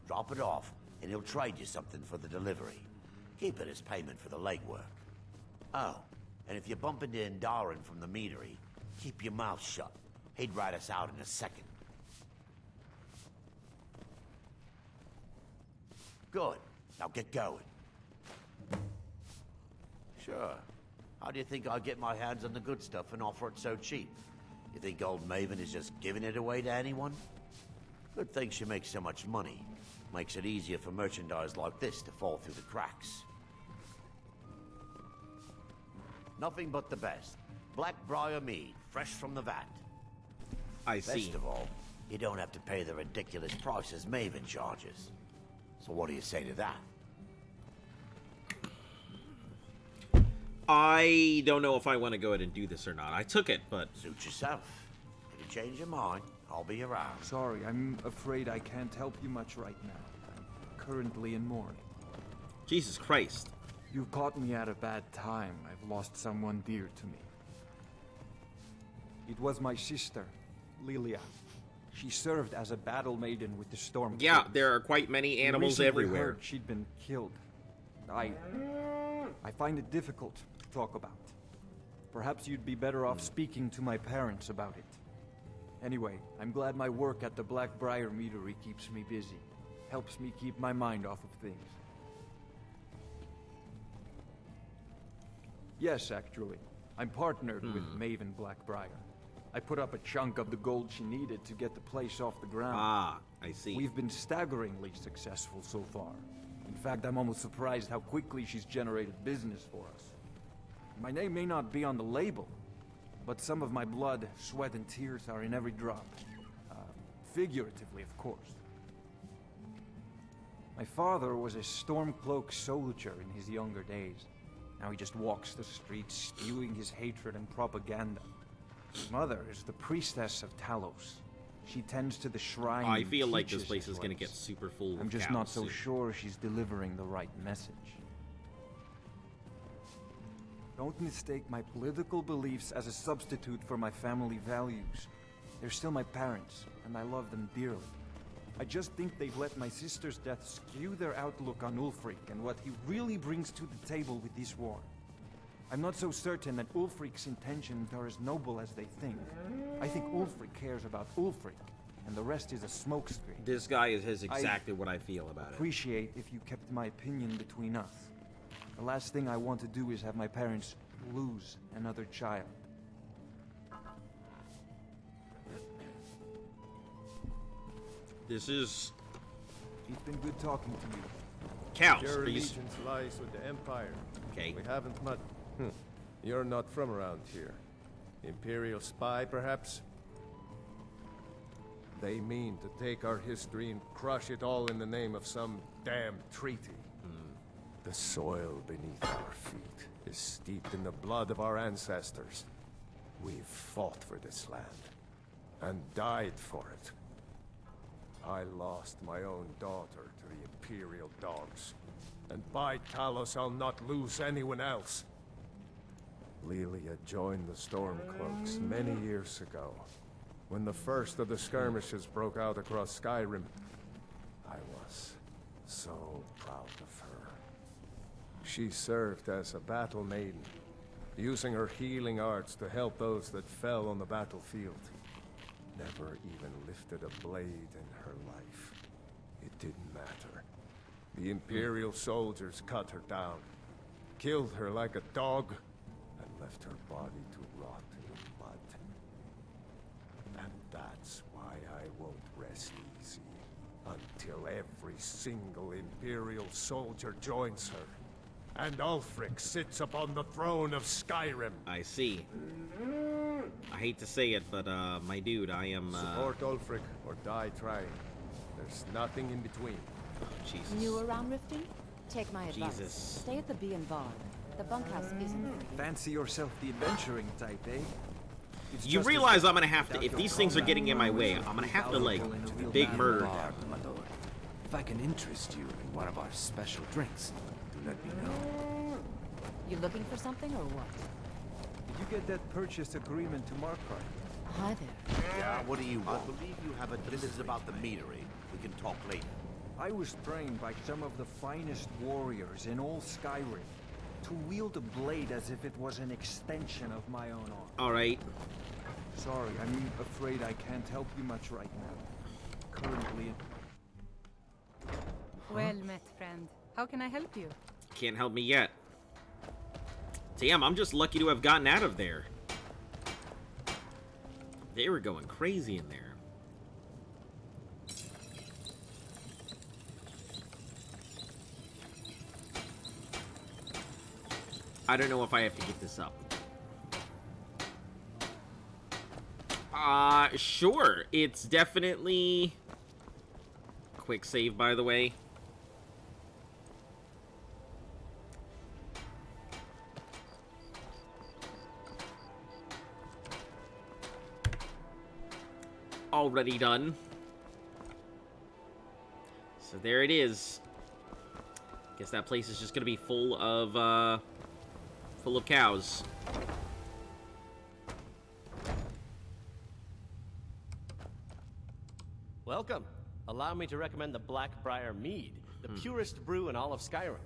Drop it off, and he'll trade you something for the delivery. Keep it as payment for the legwork. Oh, and if you bump into Indarin from the meadery, keep your mouth shut. He'd rat us out in a second. Good. Now get going. Sure. How do you think I get my hands on the good stuff and offer it so cheap? You think old Maven is just giving it away to anyone? Good thing she makes so much money. Makes it easier for merchandise like this to fall through the cracks. Nothing but the best. Blackbriar mead, fresh from the vat. I see. Best of all, you don't have to pay the ridiculous prices Maven charges. So what do you say to that? I don't know if I want to go ahead and do this or not. I took it, but... Suit yourself. If you change your mind, I'll be around. Sorry, I'm afraid I can't help you much right now. I'm currently in mourning. Jesus Christ. You've caught me at a bad time. I've lost someone dear to me. It was my sister, Lilia. She served as a battle maiden with the Storm King. Yeah, there are quite many animals everywhere. Heard she'd been killed. I find it difficult to talk about. Perhaps you'd be better off speaking to my parents about it. Anyway, I'm glad my work at the Blackbriar Meadery keeps me busy. Helps me keep my mind off of things. Yes, actually. I'm partnered with Maven Blackbriar. I put up a chunk of the gold she needed to get the place off the ground. Ah, I see. We've been staggeringly successful so far. In fact, I'm almost surprised how quickly she's generated business for us. My name may not be on the label, but some of my blood, sweat, and tears are in every drop. Figuratively, of course. My father was a Stormcloak soldier in his younger days. Now he just walks the streets spewing his hatred and propaganda. His mother is the priestess of Talos. She tends to the shrine. I feel and like this teaches place his is going to ways. get super full of I'm just cows not so soon. sure she's delivering the right message. Don't mistake my political beliefs as a substitute for my family values. They're still my parents, and I love them dearly. I just think they've let my sister's death skew their outlook on Ulfric and what he really brings to the table with this war. I'm not so certain that Ulfric's intentions are as noble as they think. I think Ulfric cares about Ulfric, and the rest is a smokescreen. This guy is exactly what I feel about it. Appreciate if you kept my opinion between us. The last thing I want to do is have my parents lose another child. This is... It's been good talking to you. Cows, Your please. allegiance lies with the Empire. Okay. We haven't met... You're not from around here. Imperial spy, perhaps? They mean to take our history and crush it all in the name of some damned treaty. The soil beneath our feet is steeped in the blood of our ancestors. We've fought for this land, and died for it. I lost my own daughter to the Imperial dogs, and by Talos I'll not lose anyone else. Lilia joined the Stormcloaks many years ago, when the first of the skirmishes broke out across Skyrim. I was so proud of her. She served as a battle maiden, using her healing arts to help those that fell on the battlefield. Never even lifted a blade in her life. It didn't matter. The Imperial soldiers cut her down, killed her like a dog, and left her body to rot in the mud. And that's why I won't rest easy until every single Imperial soldier joins her, and Ulfric sits upon the throne of Skyrim. I see. I hate to say it, but my dude, I am Support Ulfric or die trying. There's nothing in between. Oh, Jesus. New around Riften? Take my advice. Jesus. Stay at the Bee and Bar. The bunkhouse isn't for you. Fancy yourself the adventuring type, eh? It's You just realize as I'm gonna have to, if these things are getting in my way, I'm gonna have to, like, big murder them. My lord. If I can interest you in one of our special drinks, do let me know. You looking for something or what? Did you get that purchase agreement to Markart? Hi there. Yeah, what do you want? I believe you have a This is about the meadery. We can talk later. I was trained by some of the finest warriors in all Skyrim to wield a blade as if it was an extension of my own arm. Alright. Sorry, I'm afraid I can't help you much right now. Currently... Well met, friend. How can I help you? Can't help me yet. Damn, I'm just lucky to have gotten out of there. They were going crazy in there. I don't know if I have to get this up. Sure. It's definitely... Quick save, by the way. Already done. So there it is. Guess that place is just gonna be full of cows. Welcome. Allow me to recommend the Blackbriar Mead, the purest brew in all of Skyrim.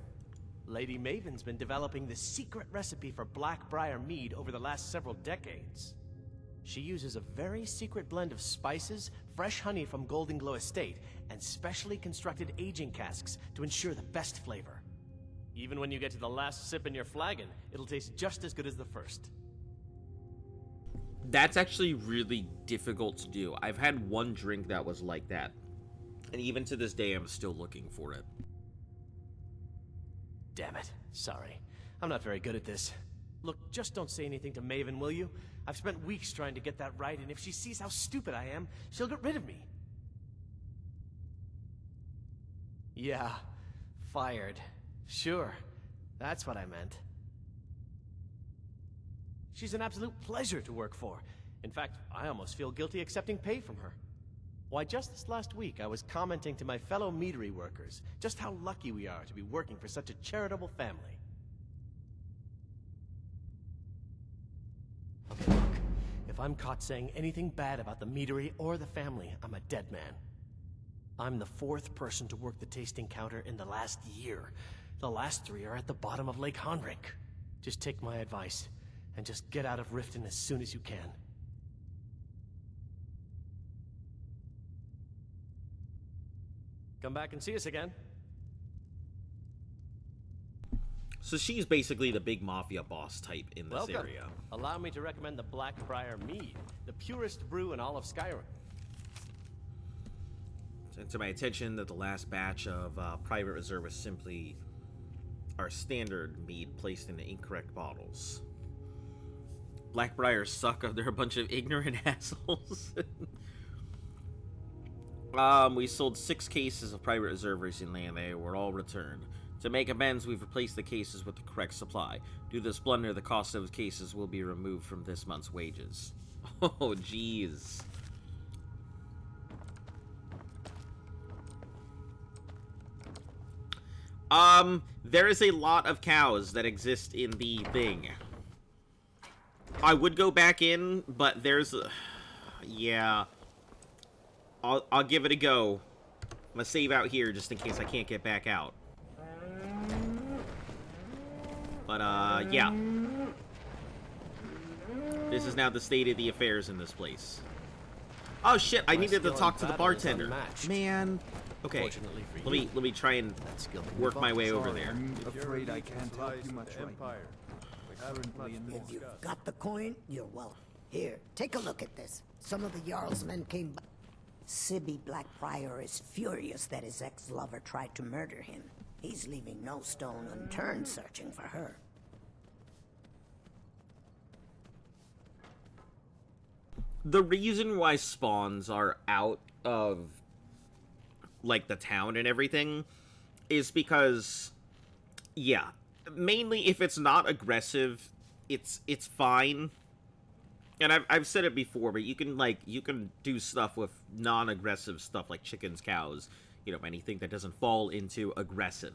Lady Maven's been developing the secret recipe for Blackbriar Mead over the last several decades. She uses a very secret blend of spices, fresh honey from Golden Glow Estate, and specially constructed aging casks to ensure the best flavor. Even when you get to the last sip in your flagon, it'll taste just as good as the first. That's actually really difficult to do. I've had one drink that was like that. And even to this day, I'm still looking for it. Damn it. Sorry. I'm not very good at this. Look, just don't say anything to Maven, will you? I've spent weeks trying to get that right, and if she sees how stupid I am, she'll get rid of me. Yeah. Fired. Sure. That's what I meant. She's an absolute pleasure to work for. In fact, I almost feel guilty accepting pay from her. Why, just this last week, I was commenting to my fellow meadery workers just how lucky we are to be working for such a charitable family. Okay, look. If I'm caught saying anything bad about the meadery or the family, I'm a dead man. I'm the 4th person to work the tasting counter in the last year. The last 3 are at the bottom of Lake Honrick. Just take my advice, and just get out of Riften as soon as you can. Come back and see us again. So she's basically the big mafia boss type in this Welcome. area. Allow me to recommend the Blackbriar Mead, the purest brew in all of Skyrim. And to my attention that the last batch of private reserve was simply our standard mead placed in the incorrect bottles. Blackbriars suck. They're a bunch of ignorant assholes. We sold 6 cases of private reserve recently, and they were all returned. To make amends, we've replaced the cases with the correct supply. Due to this blunder, the cost of the cases will be removed from this month's wages. Oh, jeez. There is a lot of cows that exist in the thing. I would go back in, but there's yeah. I'll give it a go. I'm gonna save out here just in case I can't get back out. But, yeah. This is now the state of the affairs in this place. Oh, shit, I needed to talk to the bartender. Man. Okay, let me try and work my way over there. I'm afraid I can't help you much right now. If you've got the coin, you're welcome. Here, take a look at this. Some of the Jarl's men came by. Sibby Blackbriar is furious that his ex-lover tried to murder him. He's leaving no stone unturned searching for her. The reason why spawns are out of, like, the town and everything is because, yeah, mainly if it's not aggressive, it's fine. And I've said it before, but you can do stuff with non-aggressive stuff like chickens, cows, you know, anything that doesn't fall into aggressive.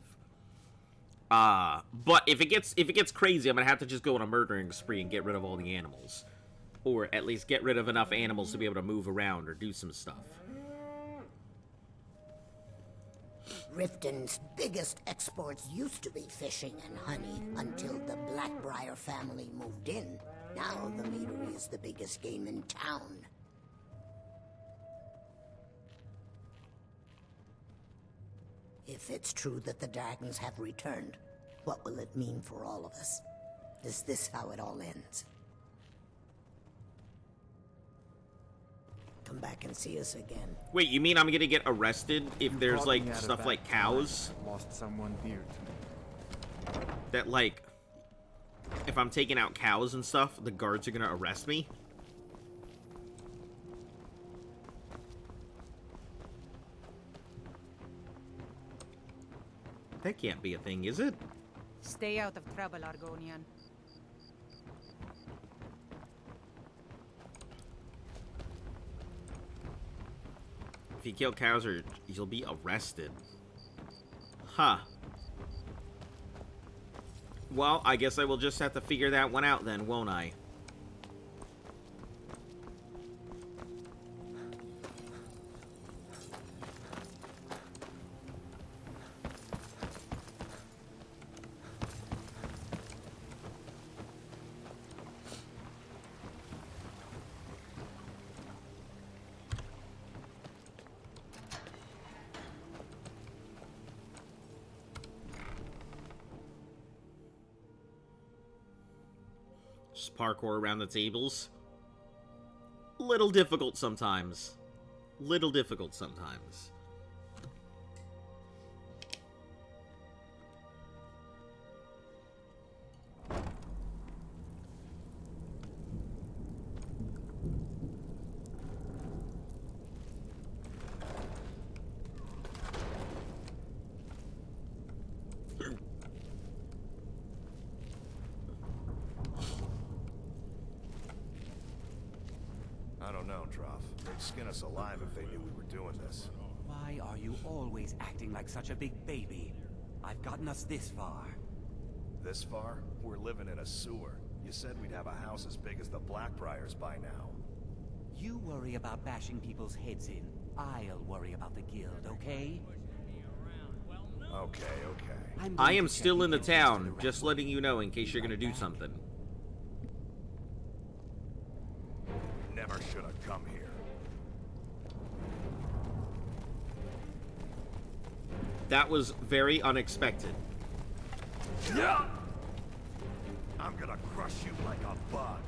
But if it gets crazy, I'm gonna have to just go on a murdering spree and get rid of all the animals. Or at least get rid of enough animals to be able to move around or do some stuff. Riften's biggest exports used to be fishing and honey until the Blackbriar family moved in. Now the meadery is the biggest game in town. If it's true that the dragons have returned, what will it mean for all of us? Is this how it all ends? Come back and see us again. Wait, you mean I'm gonna get arrested if there's, like, stuff like cows? Lost someone dear to me. That, like, if I'm taking out cows and stuff, the guards are gonna arrest me? That can't be a thing, is it? Stay out of trouble, Argonian. If you kill cows, you'll be arrested. Huh. Well, I guess I will just have to figure that one out then, won't I? Just parkour around the tables. Little difficult sometimes. Little difficult sometimes. I don't know, Droff. They'd skin us alive if they knew we were doing this. Why are you always acting like such a big baby? I've gotten us this far. This far? We're living in a sewer. You said we'd have a house as big as the Blackbriars by now. You worry about bashing people's heads in. I'll worry about the guild, okay? Okay. I am still in the town, just letting you know in case you're gonna do something. Never should have come here. That was very unexpected. Yeah! I'm gonna crush you like a bug.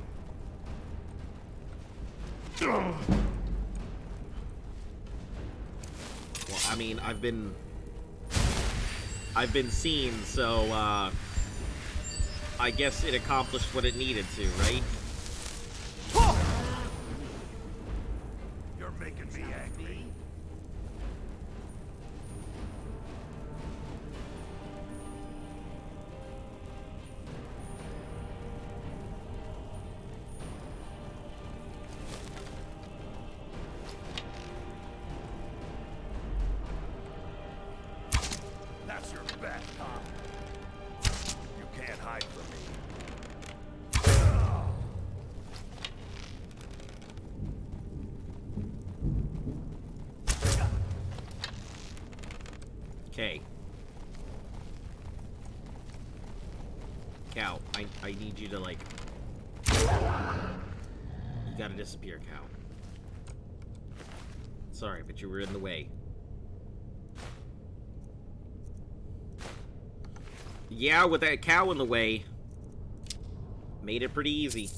Well, I mean, I've been seen, so, I guess it accomplished what it needed to, right? You're making me angry. Okay. Cow, I need you to, like... You gotta disappear, cow. Sorry, but you were in the way. Yeah, with that cow in the way. Made it pretty easy.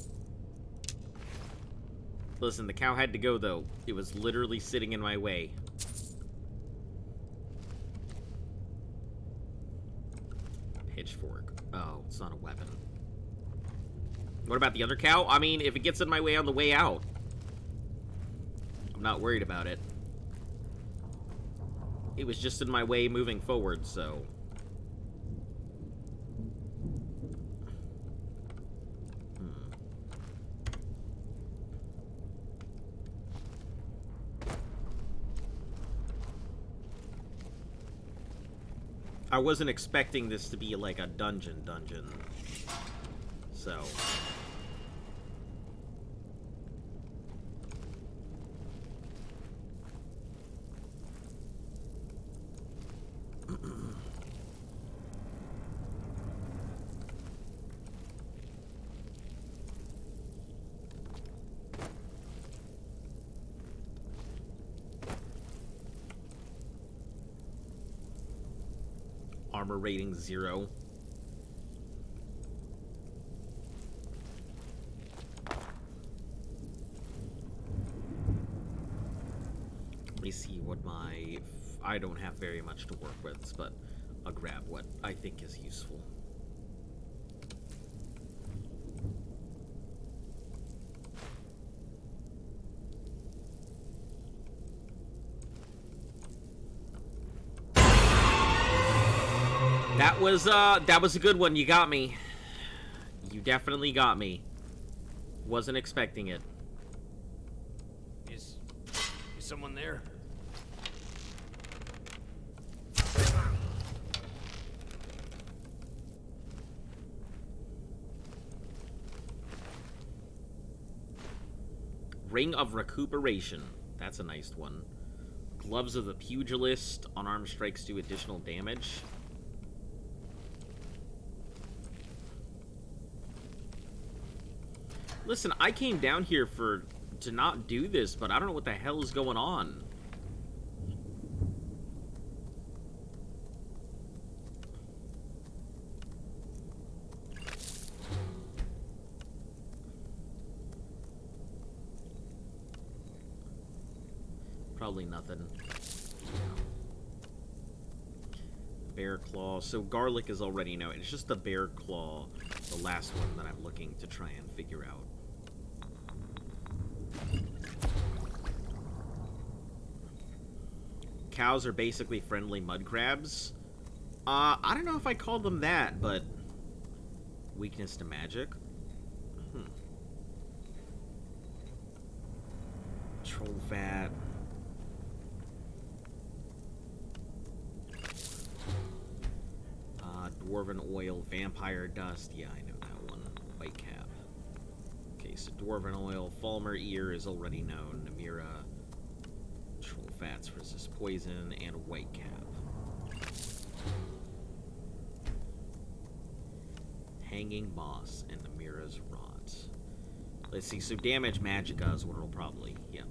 Listen, the cow had to go, though. It was literally sitting in my way. Pitchfork. Oh, it's not a weapon. What about the other cow? I mean, if it gets in my way on the way out, I'm not worried about it. It was just in my way moving forward, so... I wasn't expecting this to be like a dungeon, so... Armor rating 0. Let me see what my... I don't have very much to work with, but I'll grab what I think is useful. That was a good one. You got me. You definitely got me. Wasn't expecting it. Is someone there? Ring of Recuperation. That's a nice one. Gloves of the Pugilist. Unarmed strikes do additional damage. Listen, I came down here to not do this, but I don't know what the hell is going on. Probably nothing. Bear Claw. So garlic is already known. It's just the Bear Claw, the last one that I'm looking to try and figure out. Cows are basically friendly mud crabs. I don't know if I call them that, but... Weakness to magic? Troll fat. Dwarven oil, vampire dust. Yeah, I know that one. White cap. Okay, so dwarven oil, Falmer ear is already known. Namira. Troll fats resist poison, and white cap. Hanging moss and Namira's rot. Let's see, so damage magicka is what it'll probably, yeah.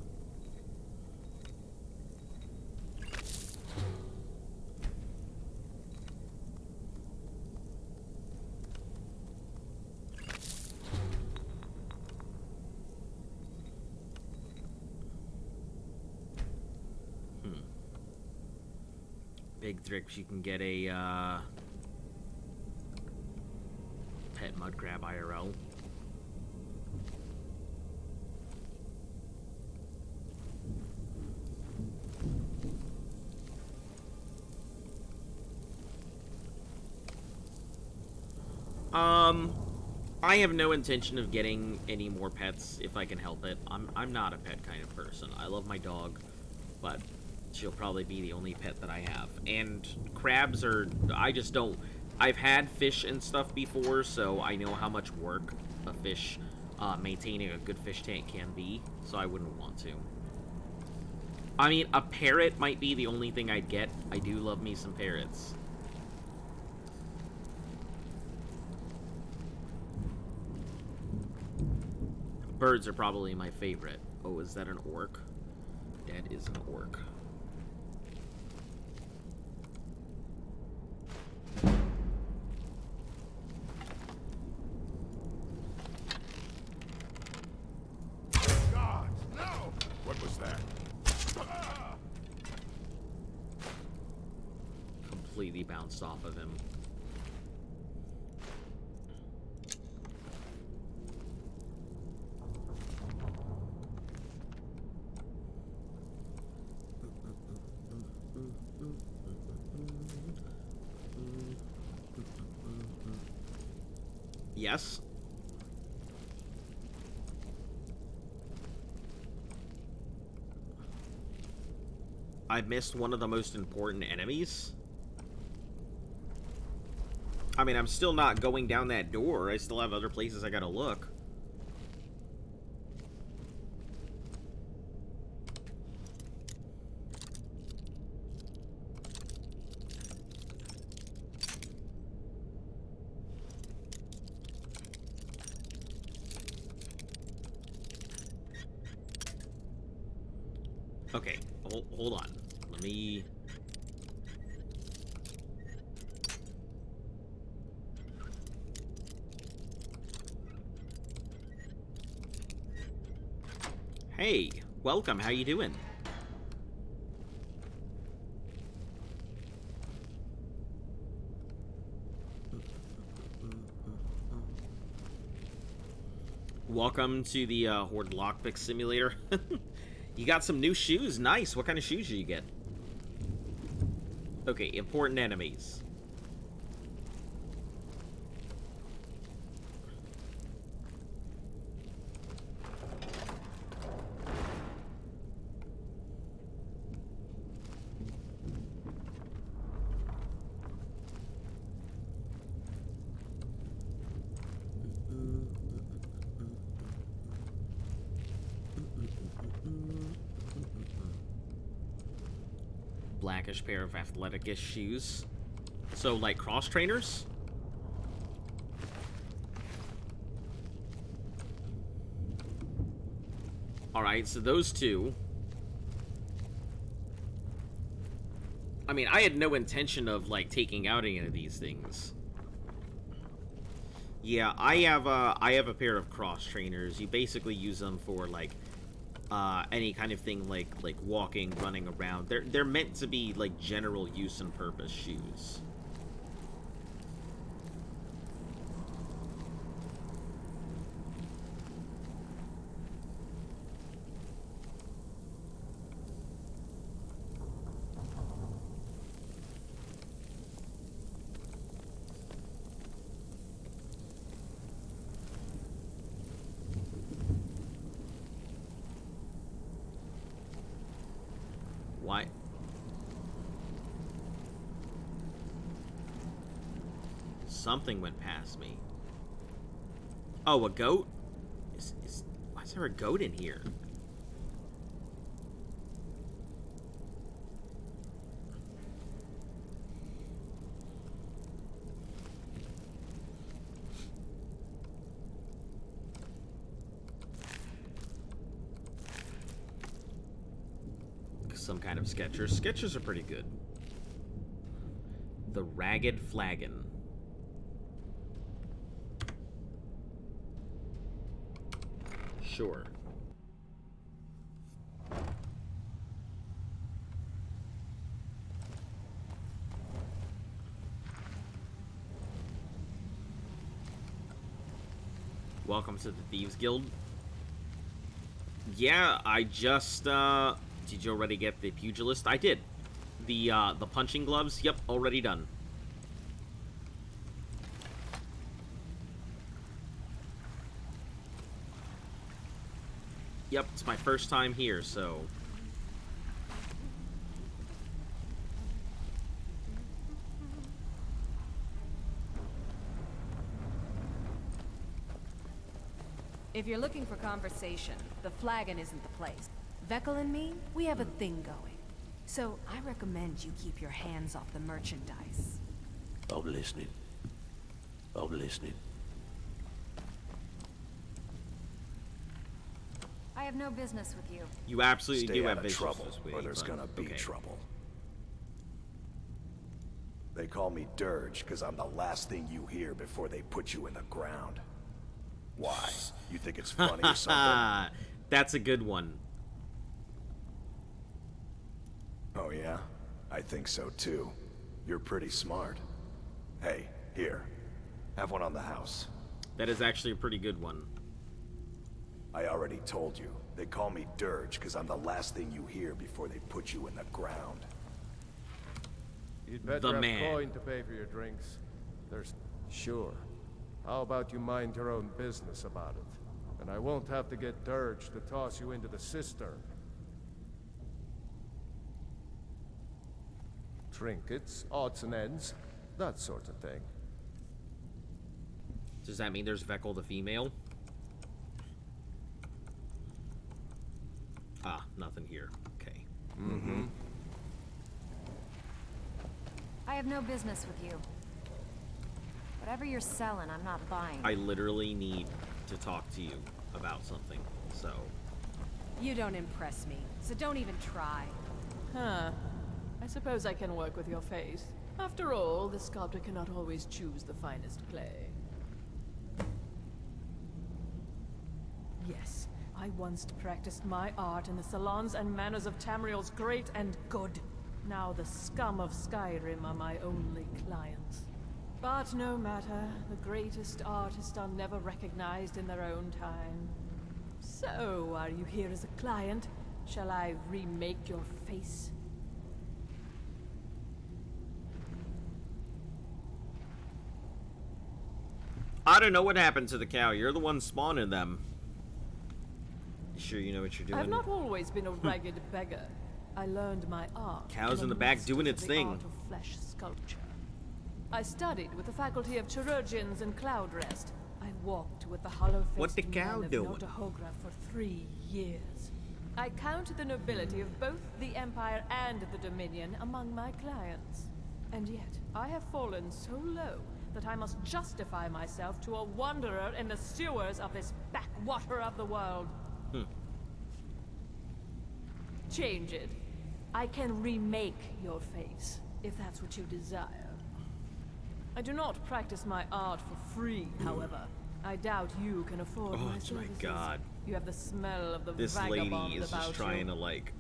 Big tricks, you can get a pet mud crab IRL. I have no intention of getting any more pets if I can help it. I'm not a pet kind of person. I love my dog, but she'll probably be the only pet that I have. And crabs are... I just don't... I've had fish and stuff before, so I know how much work a fish, maintaining a good fish tank can be, so I wouldn't want to. I mean, a parrot might be the only thing I'd get. I do love me some parrots. Birds are probably my favorite. Oh, is that an orc? That is an orc. God, no! What was that? Completely bounced off of him. Yes. I missed one of the most important enemies. I mean, I'm still not going down that door. I still have other places I gotta look. Okay, hold on. Let me... Hey, welcome. How you doing? Welcome to the Horde Lockpick Simulator. You got some new shoes. Nice. What kind of shoes did you get? Okay, important enemies. Blackish pair of athletic-ish shoes. So, like, cross trainers? Alright, so those two. I mean, I had no intention of, like, taking out any of these things. Yeah, I have a pair of cross trainers. You basically use them for, like, any kind of thing like walking, running around. They're meant to be like general use and purpose shoes. Why? Something went past me. Oh, a goat? Why is there a goat in here? Some kind of Skechers. Skechers are pretty good. The Ragged Flagon. Sure. Welcome to the Thieves Guild. Yeah, I just, did you already get the pugilist? I did. The punching gloves? Yep, already done. Yep, it's my first time here, so... If you're looking for conversation, the flagon isn't the place. Vekel and me, we have a thing going. So I recommend you keep your hands off the merchandise. I'm listening. I'm listening. I have no business with you. You absolutely Stay do out have of business trouble, this week, or there's but- gonna be okay. trouble. They call me Dirge because I'm the last thing you hear before they put you in the ground. Why? You think it's funny or something? That's a good one. Oh yeah? I think so too. You're pretty smart. Hey, here. Have one on the house. That is actually a pretty good one. I already told you. They call me Dirge because I'm the last thing you hear before they put you in the ground. You'd better The have man. coin to pay for your drinks. There's... Sure. How about you mind your own business about it? And I won't have to get Dirge to toss you into the cistern. Trinkets, odds and ends, that sort of thing. Does that mean there's Vekel the female? Ah, nothing here. Okay. Mm-hmm. I have no business with you. Whatever you're selling, I'm not buying. I literally need to talk to you about something, so... You don't impress me, so don't even try. Huh. I suppose I can work with your face. After all, the sculptor cannot always choose the finest clay. Yes, I once practiced my art in the salons and manners of Tamriel's great and good. Now the scum of Skyrim are my only clients. But no matter, the greatest artists are never recognized in their own time. So, are you here as a client? Shall I remake your face? I don't know what happened to the cow. You're the one spawning them. You sure you know what you're doing? I've not always been a ragged beggar. I learned my art. Cow's in the back doing its thing. Art of flesh sculpture. I studied with the faculty of chirurgeons and cloud rest. I walked with the hollow-faced What the cow men of doing? Notahogra for 3 years. I counted the nobility of both the Empire and the Dominion among my clients. And yet, I have fallen so low that I must justify myself to a wanderer in the sewers of this backwater of the world. Change it. I can remake your face, if that's what you desire. I do not practice my art for free, however. I doubt you can afford my services. Oh my god. You have the smell of the This vagabond lady is about just trying you. to, like...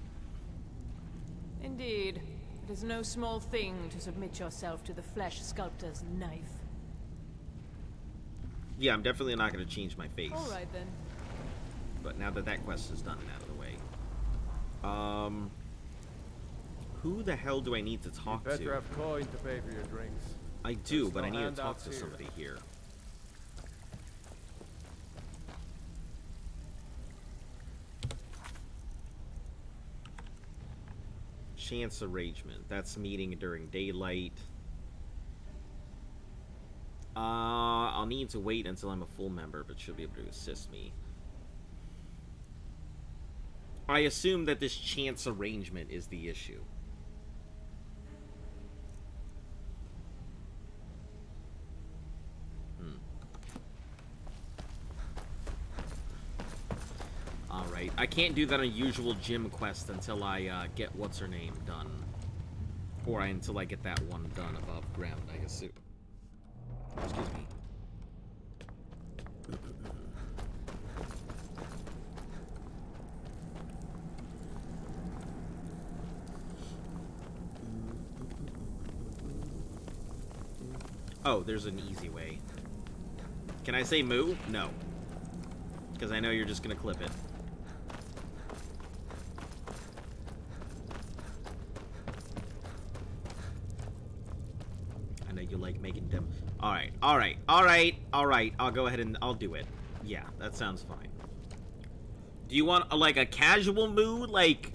Indeed. It is no small thing to submit yourself to the flesh sculptor's knife. Yeah, I'm definitely not going to change my face. Alright then. But now that that quest is done and out of the way. Who the hell do I need to talk You'd better to? have coin to pay for your drinks. I do, There's but no I need to talk handouts to here. somebody here. Chance arrangement. That's meeting during daylight. I'll need to wait until I'm a full member, but she'll be able to assist me. I assume that this chance arrangement is the issue. Alright, I can't do that unusual gym quest until I get what's-her-name done. Or until I get that one done above ground, I assume. Excuse me. Oh, there's an easy way. Can I say moo? No. Because I know you're just going to clip it. I know you like making them... Alright, alright, alright, alright. I'll go ahead and I'll do it. Yeah, that sounds fine. Do you want, like, a casual moo? Like...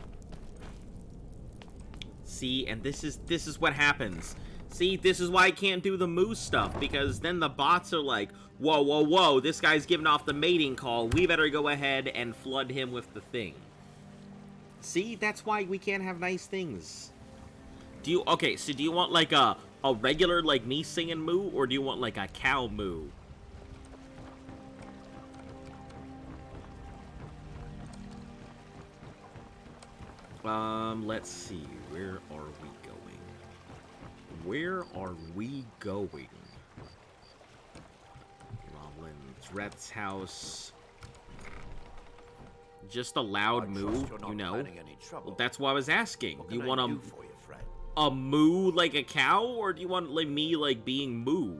See, and this is what happens. See, this is why I can't do the moo stuff, because then the bots are like, whoa, whoa, whoa, this guy's giving off the mating call. We better go ahead and flood him with the thing. See, that's why we can't have nice things. Do you, okay, so do you want like a regular like me singing moo, or do you want like a cow moo? Let's see, where are we going? Where are we going? Rollins, Rhett's house. Just a loud moo, you know? Well, that's why I was asking. Do you want a moo like a cow, or do you want like me like being moo?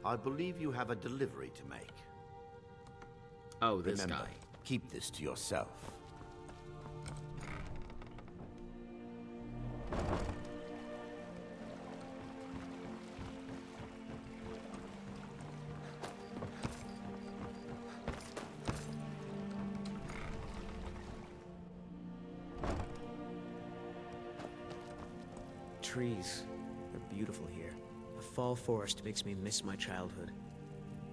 I believe you have a delivery to make. Oh, this Remember, guy. Keep this to yourself. Trees. They're beautiful here. The fall forest makes me miss my childhood.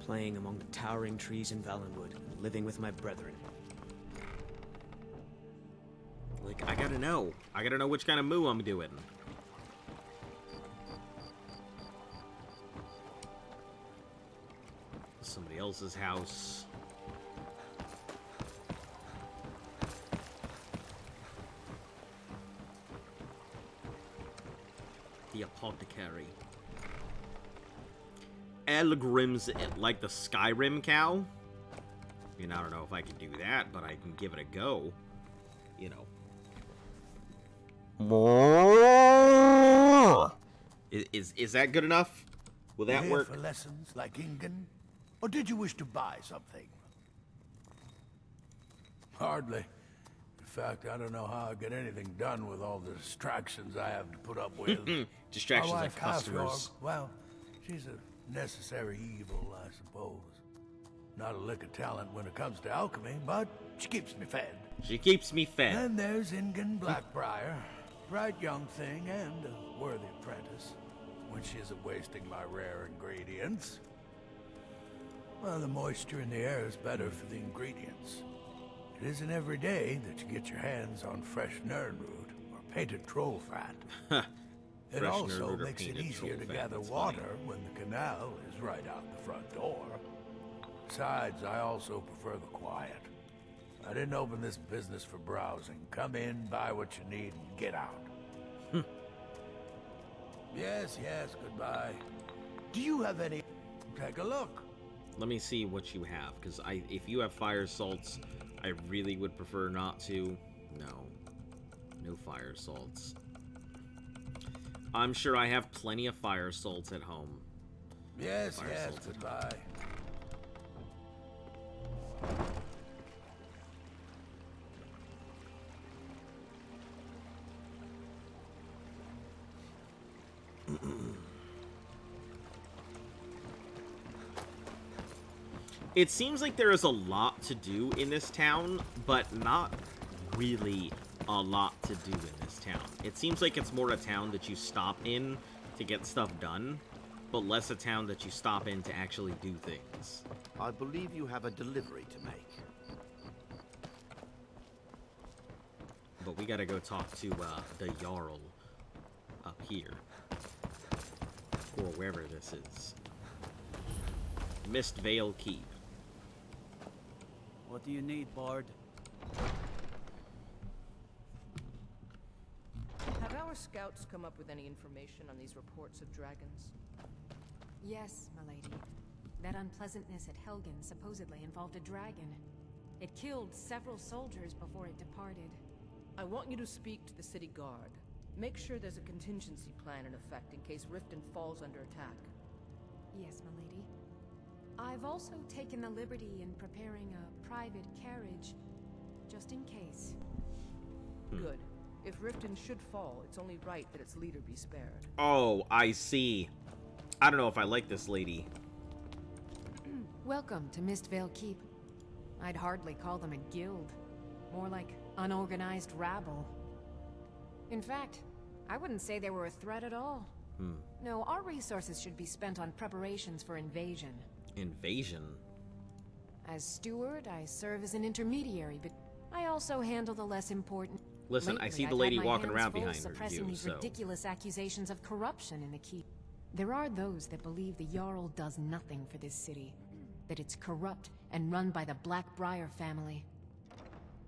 Playing among the towering trees in Valenwood, and living with my brethren. Like, I gotta know. I gotta know which kind of moo I'm doing. Somebody else's house. The apothecary. Elgrim's like the Skyrim cow. I mean, I don't know if I can do that, but I can give it a go. You know. Is that good enough? Will that work? For lessons like Ingen? Or did you wish to buy something? Hardly. In fact, I don't know how I get anything done with all the distractions I have to put up with. Distractions My of wife, customers. Halfjorg, well, she's a necessary evil, I suppose. Not a lick of talent when it comes to alchemy, but she keeps me fed. She keeps me fed. Then there's Ingen Blackbriar. Bright young thing and a worthy apprentice. When she isn't wasting my rare ingredients. Well, the moisture in the air is better for the ingredients. It isn't every day that you get your hands on fresh nernroot or painted troll fat. It also makes it easier to gather water when the canal is right out the front door. Besides, I also prefer the quiet. I didn't open this business for browsing. Come in, buy what you need, and get out. Yes, goodbye. Do you have any... Take a look. Let me see what you have, because if you have fire salts, I really would prefer not to. No fire salts. I'm sure I have plenty of fire salts at home. Yes, goodbye. It seems like there is a lot to do in this town, but not really a lot to do in this town. It seems like it's more a town that you stop in to get stuff done, but less a town that you stop in to actually do things. I believe you have a delivery to make. But we gotta go talk to the Jarl up here. Or wherever this is. Mistvale Keep. What do you need, Bard? Have our scouts come up with any information on these reports of dragons? Yes, milady. That unpleasantness at Helgen supposedly involved a dragon. It killed several soldiers before it departed. I want you to speak to the city guard. Make sure there's a contingency plan in effect in case Riften falls under attack. Yes, milady. I've also taken the liberty in preparing a private carriage, just in case. Good. If Riften should fall, it's only right that its leader be spared. Oh, I see. I don't know if I like this lady. Welcome to Mistvale Keep. I'd hardly call them a guild. More like unorganized rabble. In fact, I wouldn't say they were a threat at all. No, our resources should be spent on preparations for invasion. Invasion? As steward, I serve as an intermediary, but I also handle the less important... Listen, Lately, I see the I've lady had my walking hands around full behind her, suppressing these so... ridiculous accusations of corruption in the keep. There are those that believe the Jarl does nothing for this city, that it's corrupt and run by the Blackbriar family.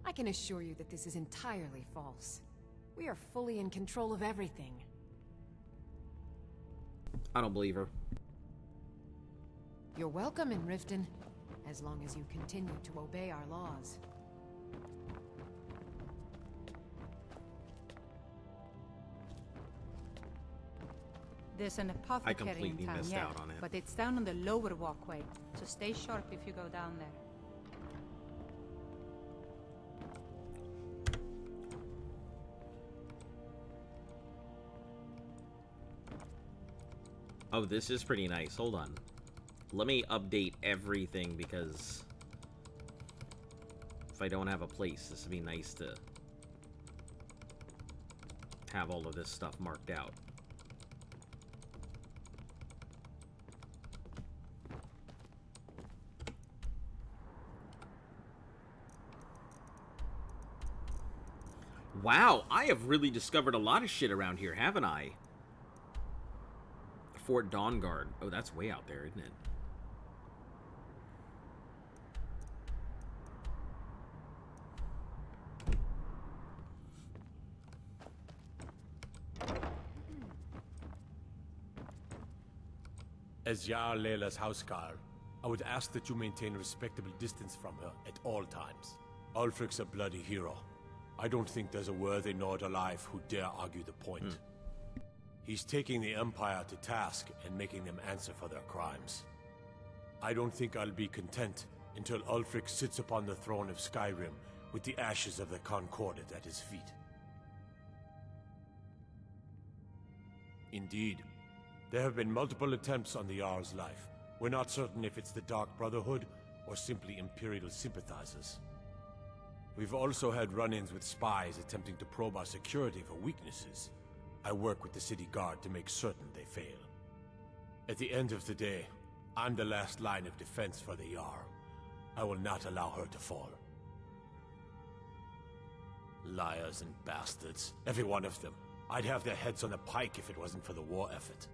I can assure you that this is entirely false. We are fully in control of everything. I don't believe her. You're welcome in Riften, as long as you continue to obey our laws. There's an apothecary in town, yeah, but it's down on the lower walkway, so stay sharp if you go down there. Oh, this is pretty nice. Hold on. Let me update everything, because if I don't have a place, this would be nice to have all of this stuff marked out. Wow, I have really discovered a lot of shit around here, haven't I? Fort Dawnguard. Oh, that's way out there, isn't it? As Jarl Layla's houseguard, I would ask that you maintain a respectable distance from her at all times. Ulfric's a bloody hero. I don't think there's a worthy Nord alive who dare argue the point. He's taking the Empire to task and making them answer for their crimes. I don't think I'll be content until Ulfric sits upon the throne of Skyrim with the ashes of the Concordat at his feet. Indeed, there have been multiple attempts on the Jarl's life. We're not certain if it's the Dark Brotherhood or simply Imperial sympathizers. We've also had run-ins with spies attempting to probe our security for weaknesses. I work with the city guard to make certain they fail. At the end of the day, I'm the last line of defense for the Jarl. I will not allow her to fall. Liars and bastards, every one of them. I'd have their heads on a pike if it wasn't for the war effort.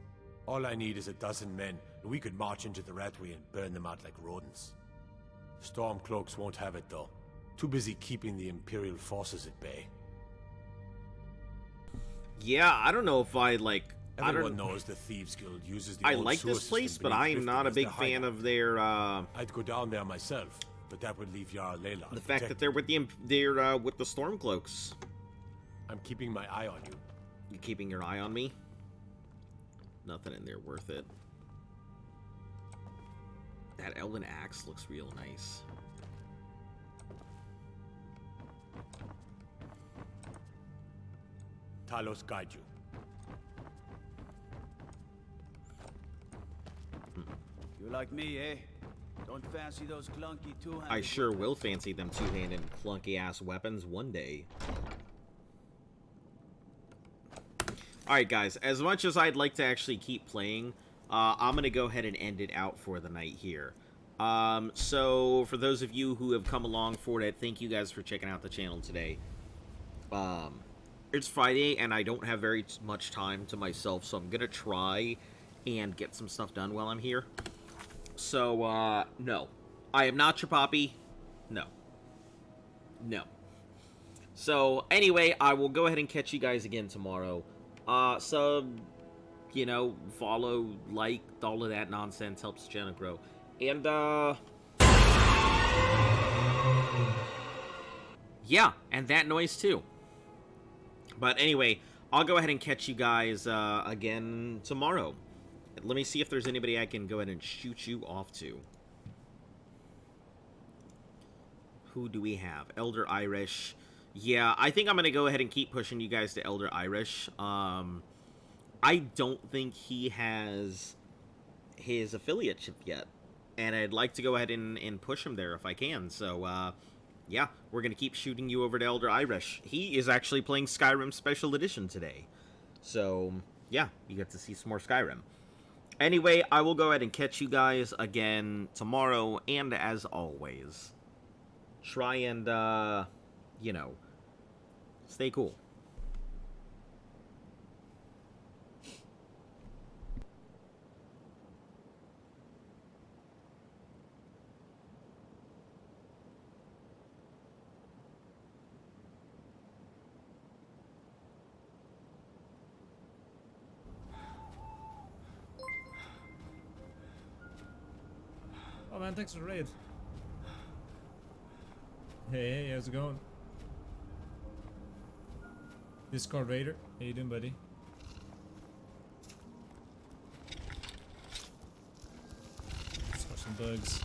All I need is a dozen men, and we could march into the Ratway and burn them out like rodents. Stormcloaks won't have it, though. Too busy keeping the Imperial forces at bay. Yeah, I don't know if I like... Everyone knows the Thieves Guild uses the I old like sewer this place, system but beneath I'm Riften not a as big their fan hideout. of their, I'd go down there myself, but that would leave Jarl Layla the fact that they're with the with the Stormcloaks. I'm keeping my eye on you. You keeping your eye on me? Nothing in there worth it. That Elven axe looks real nice. Talos guide you. You like me, eh? Don't fancy those clunky two-handed... I sure will fancy them two-handed clunky-ass weapons one day. Alright guys, as much as I'd like to actually keep playing, I'm going to go ahead and end it out for the night here. So, for those of you who have come along for it, thank you guys for checking out the channel today. It's Friday, and I don't have very much time to myself, so I'm going to try and get some stuff done while I'm here. So, no. I am not your poppy. No. No. So, anyway, I will go ahead and catch you guys again tomorrow. Sub, you know, follow, like, all of that nonsense helps the channel grow. And, yeah, and that noise too. But anyway, I'll go ahead and catch you guys, again tomorrow. Let me see if there's anybody I can go ahead and shoot you off to. Who do we have? Elder Irish. Yeah, I think I'm going to go ahead and keep pushing you guys to Elder Irish. I don't think he has his affiliateship yet. And I'd like to go ahead and push him there if I can. So, yeah, we're going to keep shooting you over to Elder Irish. He is actually playing Skyrim Special Edition today. So, yeah, you get to see some more Skyrim. Anyway, I will go ahead and catch you guys again tomorrow, and as always, try and, you know, stay cool. Oh man, thanks for the raid. Hey, how's it going? Discord Raider, how you doing, buddy? Let's watch some bugs.